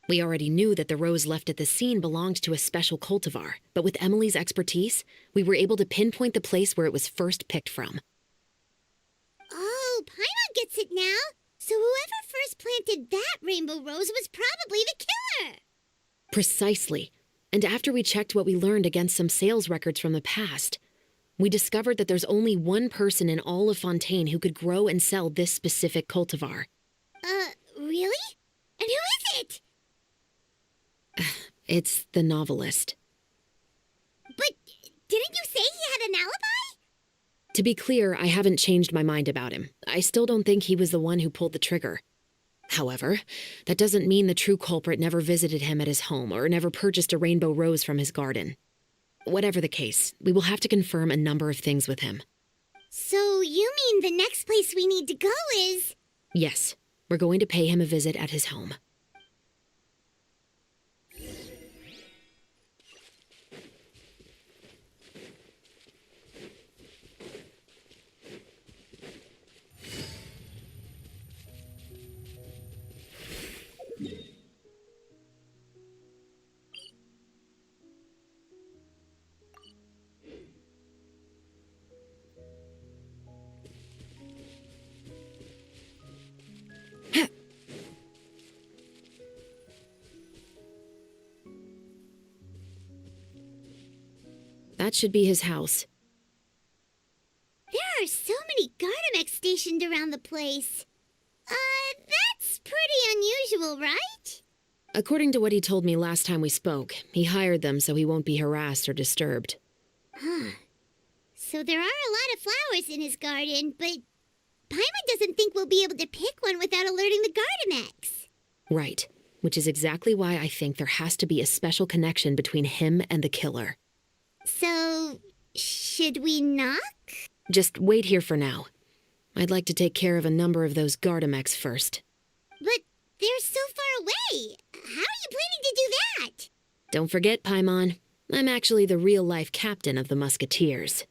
Speaker 8: We already knew that the rose left at the scene belonged to a special cultivar, but with Emily's expertise, we were able to pinpoint the place where it was first picked from.
Speaker 3: Oh, Paimon gets it now. So whoever first planted that rainbow rose was probably the killer.
Speaker 8: Precisely. And after we checked what we learned against some sales records from the past, we discovered that there's only one person in all of Fontaine who could grow and sell this specific cultivar.
Speaker 3: Really? And who is it?
Speaker 8: It's the novelist.
Speaker 3: But didn't you say he had an alibi?
Speaker 8: To be clear, I haven't changed my mind about him. I still don't think he was the one who pulled the trigger. However, that doesn't mean the true culprit never visited him at his home or never purchased a rainbow rose from his garden. Whatever the case, we will have to confirm a number of things with him.
Speaker 3: So you mean the next place we need to go is...
Speaker 8: Yes, we're going to pay him a visit at his home. That should be his house.
Speaker 3: There are so many Gardamex stationed around the place. That's pretty unusual, right?
Speaker 8: According to what he told me last time we spoke, he hired them so he won't be harassed or disturbed.
Speaker 3: Huh. So there are a lot of flowers in his garden, but Paimon doesn't think we'll be able to pick one without alerting the Gardamex.
Speaker 8: Right, which is exactly why I think there has to be a special connection between him and the killer.
Speaker 3: So, should we knock?
Speaker 8: Just wait here for now. I'd like to take care of a number of those Gardamex first.
Speaker 3: But they're so far away. How are you planning to do that?
Speaker 8: Don't forget, Paimon, I'm actually the real-life captain of the Musketeers.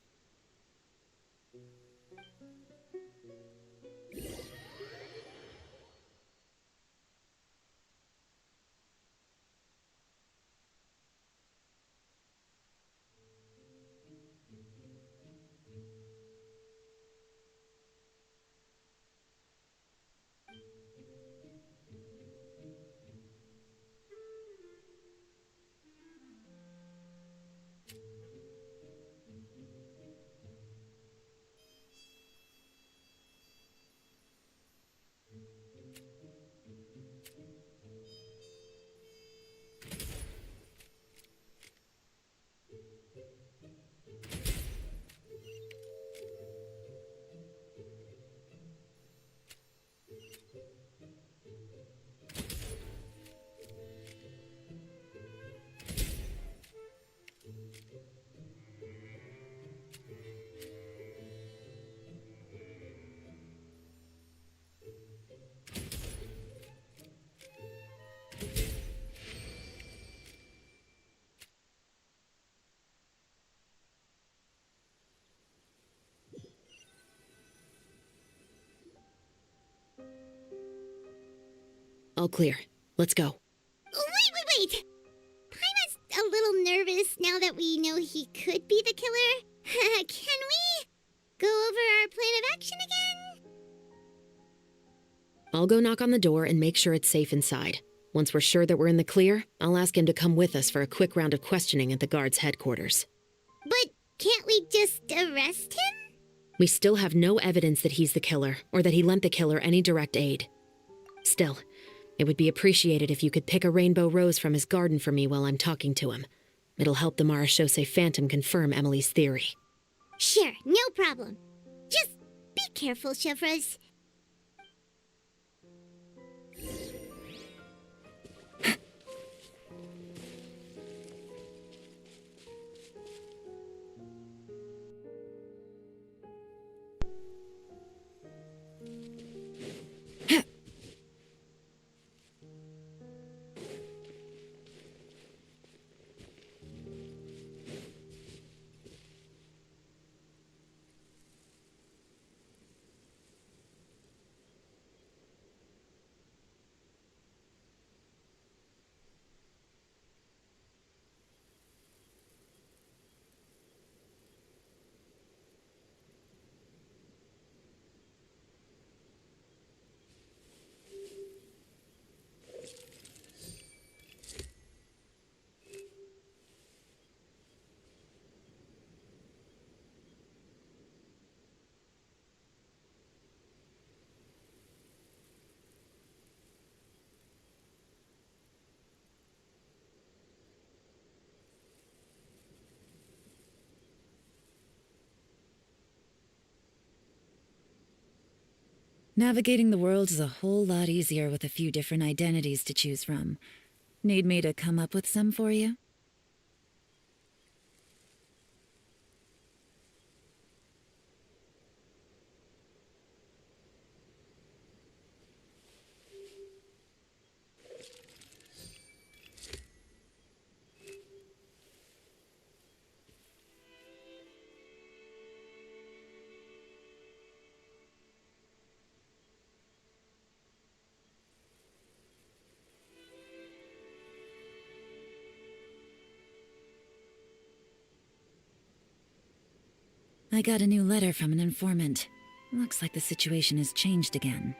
Speaker 8: All clear. Let's go.
Speaker 3: Wait! Paimon's a little nervous now that we know he could be the killer. Can we go over our plan of action again?
Speaker 8: I'll go knock on the door and make sure it's safe inside. Once we're sure that we're in the clear, I'll ask him to come with us for a quick round of questioning at the guard's headquarters.
Speaker 3: But can't we just arrest him?
Speaker 8: We still have no evidence that he's the killer, or that he lent the killer any direct aid. Still, it would be appreciated if you could pick a rainbow rose from his garden for me while I'm talking to him. It'll help the Marechaussee Phantom confirm Emily's theory.
Speaker 3: Sure, no problem. Just be careful, Chevreuse.
Speaker 11: Navigating the world is a whole lot easier with a few different identities to choose from. Need me to come up with some for you? I got a new letter from an informant. Looks like the situation has changed again.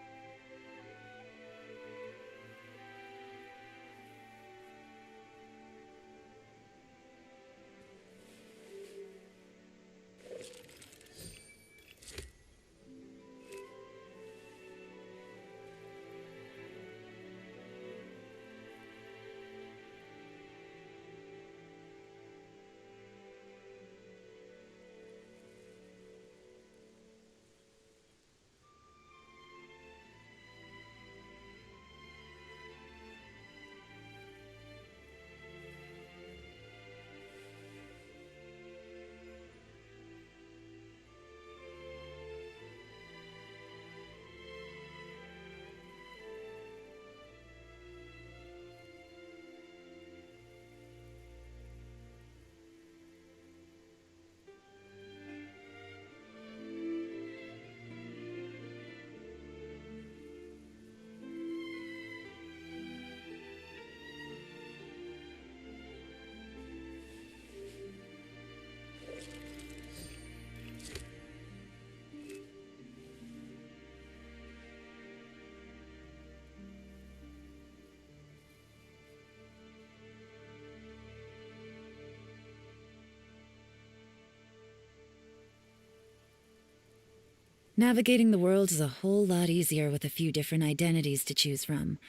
Speaker 11: Navigating the world is a whole lot easier with a few different identities to choose from.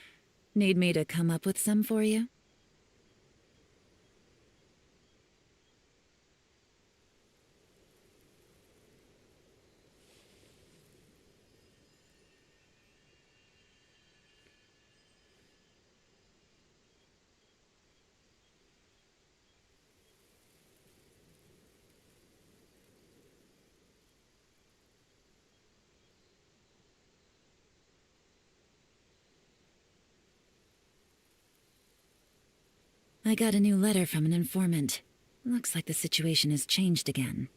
Speaker 11: Need me to come up with some for you? I got a new letter from an informant. Looks like the situation has changed again.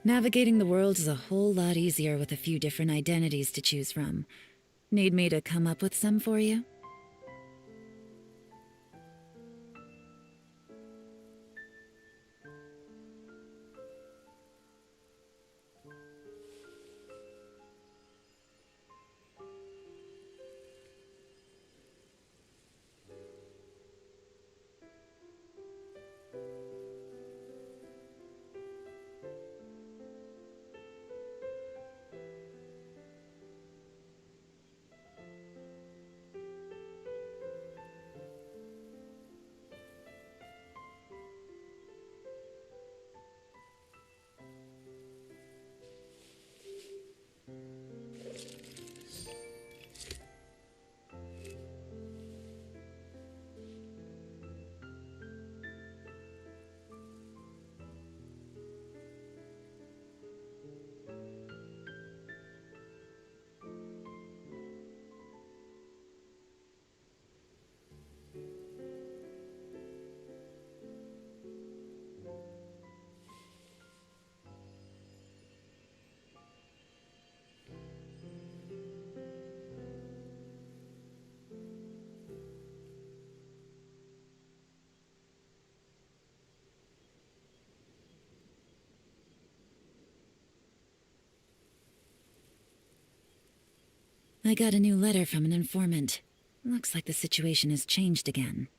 Speaker 11: Navigating the world is a whole lot easier with a few different identities to choose from. Need me to come up with some for you? I got a new letter from an informant. Looks like the situation has changed again.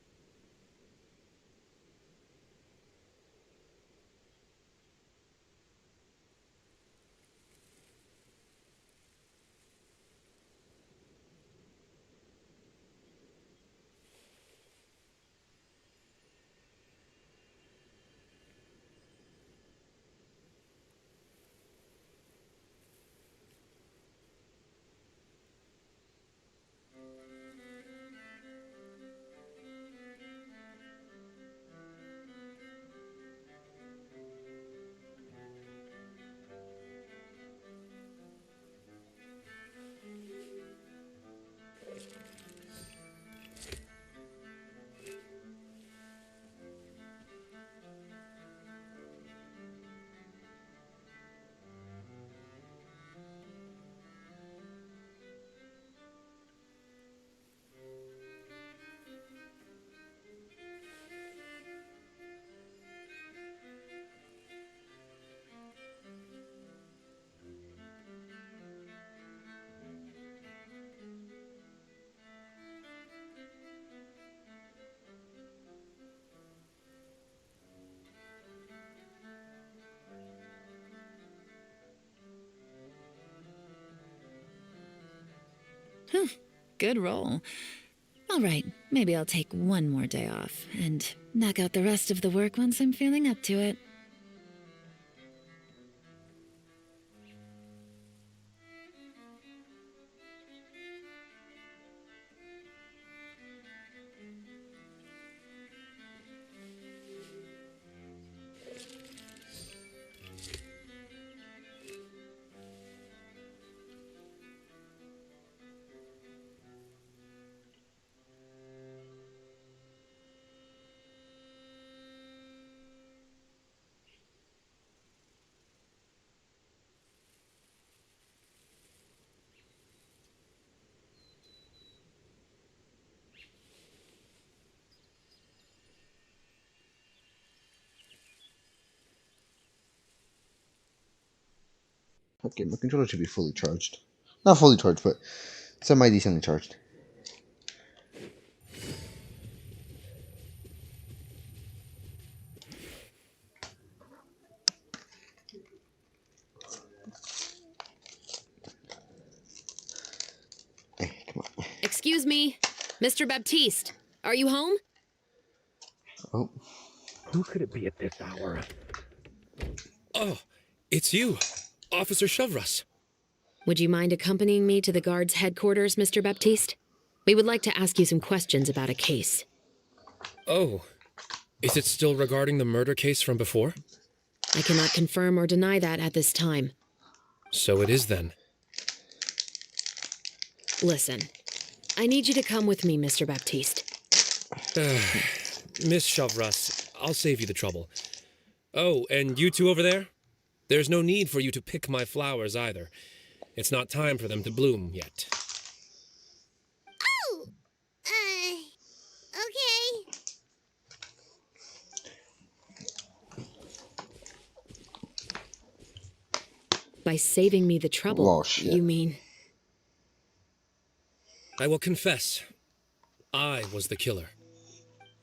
Speaker 11: Good roll. All right, maybe I'll take one more day off and knock out the rest of the work once I'm feeling up to it.
Speaker 1: Okay, my controller should be fully charged. Not fully charged, but semi-decently charged. Hey, come on.
Speaker 8: Excuse me, Mr. Baptiste. Are you home?
Speaker 1: Oh.
Speaker 7: Who could it be at this hour?
Speaker 9: Oh, it's you, Officer Shovras.
Speaker 8: Would you mind accompanying me to the guard's headquarters, Mr. Baptiste? We would like to ask you some questions about a case.
Speaker 9: Oh, is it still regarding the murder case from before?
Speaker 8: I cannot confirm or deny that at this time.
Speaker 9: So it is then.
Speaker 8: Listen, I need you to come with me, Mr. Baptiste.
Speaker 9: Miss Shovras, I'll save you the trouble. Oh, and you two over there? There's no need for you to pick my flowers either. It's not time for them to bloom yet.
Speaker 3: Oh! Okay.
Speaker 8: By saving me the trouble,
Speaker 1: Oh, shit.
Speaker 8: you mean?
Speaker 9: I will confess, I was the killer.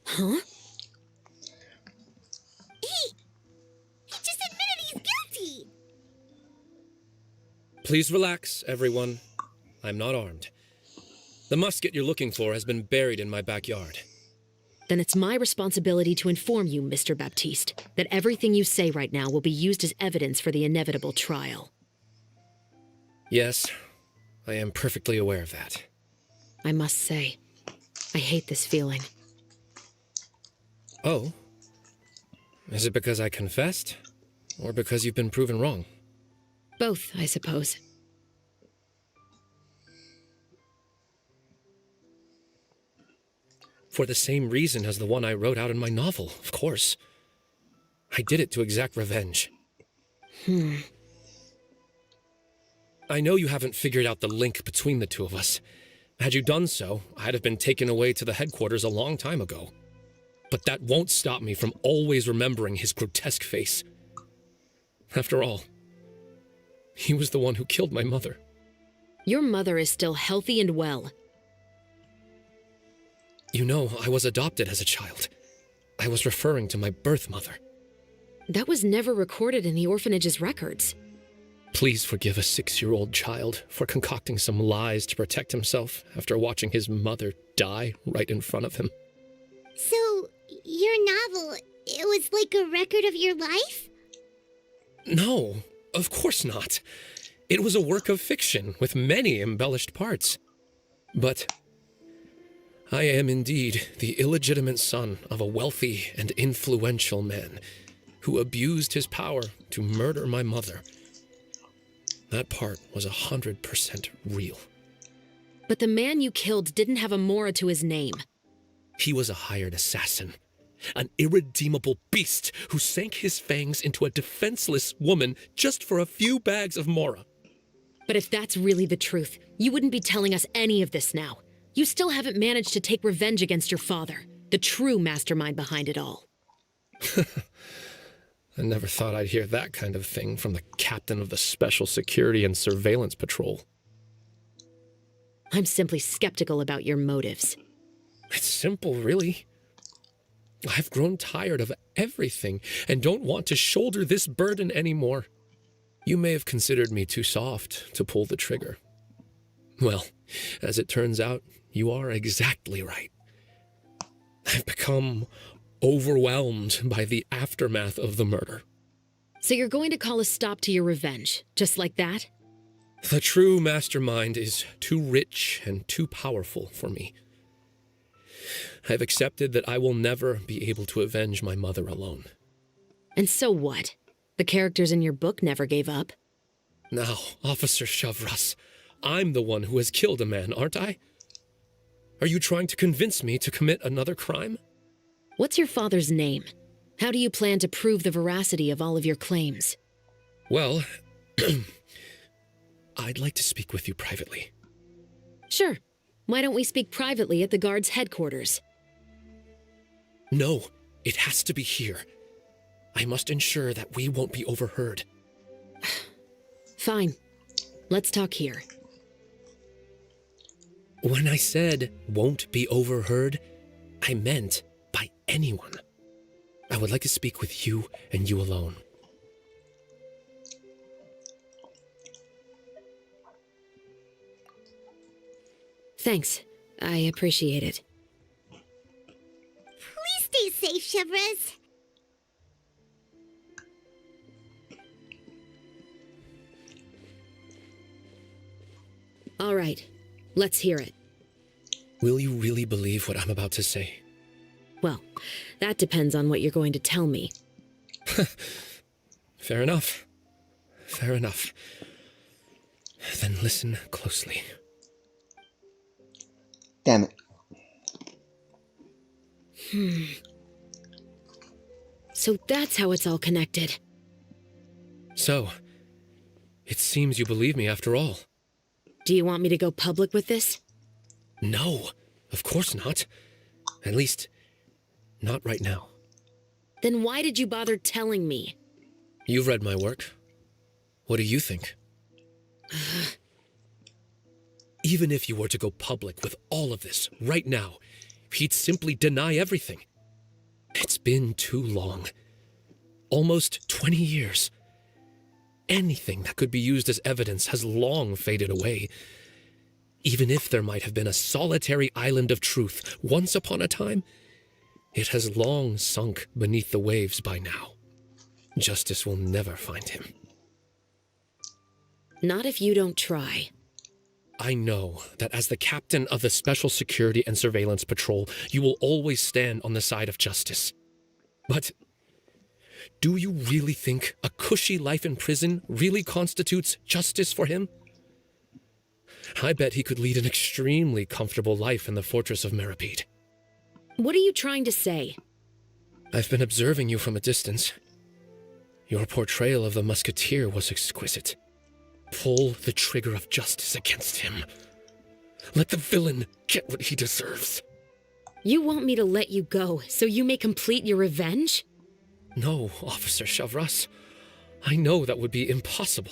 Speaker 8: Huh?
Speaker 3: He just admitted he's guilty!
Speaker 9: Please relax, everyone. I'm not armed. The musket you're looking for has been buried in my backyard.
Speaker 8: Then it's my responsibility to inform you, Mr. Baptiste, that everything you say right now will be used as evidence for the inevitable trial.
Speaker 9: Yes, I am perfectly aware of that.
Speaker 8: I must say, I hate this feeling.
Speaker 9: Oh? Is it because I confessed? Or because you've been proven wrong?
Speaker 8: Both, I suppose.
Speaker 9: For the same reason as the one I wrote out in my novel, of course. I did it to exact revenge. I know you haven't figured out the link between the two of us. Had you done so, I'd have been taken away to the headquarters a long time ago. But that won't stop me from always remembering his grotesque face. After all, he was the one who killed my mother.
Speaker 8: Your mother is still healthy and well.
Speaker 16: You know, I was adopted as a child. I was referring to my birth mother.
Speaker 8: That was never recorded in the orphanage's records.
Speaker 16: Please forgive a 6-year-old child for concocting some lies to protect himself after watching his mother die right in front of him.
Speaker 3: So, your novel, it was like a record of your life?
Speaker 16: No, of course not. It was a work of fiction with many embellished parts. But I am indeed the illegitimate son of a wealthy and influential man who abused his power to murder my mother. That part was 100% real.
Speaker 8: But the man you killed didn't have a Mora to his name.
Speaker 16: He was a hired assassin, an irredeemable beast who sank his fangs into a defenseless woman just for a few bags of Mora.
Speaker 8: But if that's really the truth, you wouldn't be telling us any of this now. You still haven't managed to take revenge against your father, the true mastermind behind it all.
Speaker 16: I never thought I'd hear that kind of thing from the captain of the Special Security and Surveillance Patrol.
Speaker 8: I'm simply skeptical about your motives.
Speaker 16: It's simple, really. I've grown tired of everything and don't want to shoulder this burden anymore. You may have considered me too soft to pull the trigger. Well, as it turns out, you are exactly right. I've become overwhelmed by the aftermath of the murder.
Speaker 8: So you're going to call a stop to your revenge, just like that?
Speaker 16: The true mastermind is too rich and too powerful for me. I've accepted that I will never be able to avenge my mother alone.
Speaker 8: And so what? The characters in your book never gave up.
Speaker 16: Now, Officer Shavras, I'm the one who has killed a man, aren't I? Are you trying to convince me to commit another crime?
Speaker 8: What's your father's name? How do you plan to prove the veracity of all of your claims?
Speaker 16: Well, I'd like to speak with you privately.
Speaker 8: Sure. Why don't we speak privately at the guard's headquarters?
Speaker 16: No, it has to be here. I must ensure that we won't be overheard.
Speaker 8: Fine. Let's talk here.
Speaker 16: When I said won't be overheard, I meant by anyone. I would like to speak with you and you alone.
Speaker 8: Thanks. I appreciate it.
Speaker 3: Please stay safe, Shavras.
Speaker 8: All right. Let's hear it.
Speaker 16: Will you really believe what I'm about to say?
Speaker 8: Well, that depends on what you're going to tell me.
Speaker 16: Fair enough. Fair enough. Then listen closely.
Speaker 1: Damn it.
Speaker 8: So that's how it's all connected.
Speaker 16: So, it seems you believe me after all.
Speaker 8: Do you want me to go public with this?
Speaker 16: No, of course not. At least, not right now.
Speaker 8: Then why did you bother telling me?
Speaker 16: You've read my work. What do you think? Even if you were to go public with all of this right now, he'd simply deny everything. It's been too long. Almost 20 years. Anything that could be used as evidence has long faded away. Even if there might have been a solitary island of truth once upon a time, it has long sunk beneath the waves by now. Justice will never find him.
Speaker 8: Not if you don't try.
Speaker 16: I know that as the captain of the Special Security and Surveillance Patrol, you will always stand on the side of justice. But do you really think a cushy life in prison really constitutes justice for him? I bet he could lead an extremely comfortable life in the fortress of Meripede.
Speaker 8: What are you trying to say?
Speaker 16: I've been observing you from a distance. Your portrayal of the musketeer was exquisite. Pull the trigger of justice against him. Let the villain get what he deserves.
Speaker 8: You want me to let you go so you may complete your revenge?
Speaker 16: No, Officer Shavras. I know that would be impossible.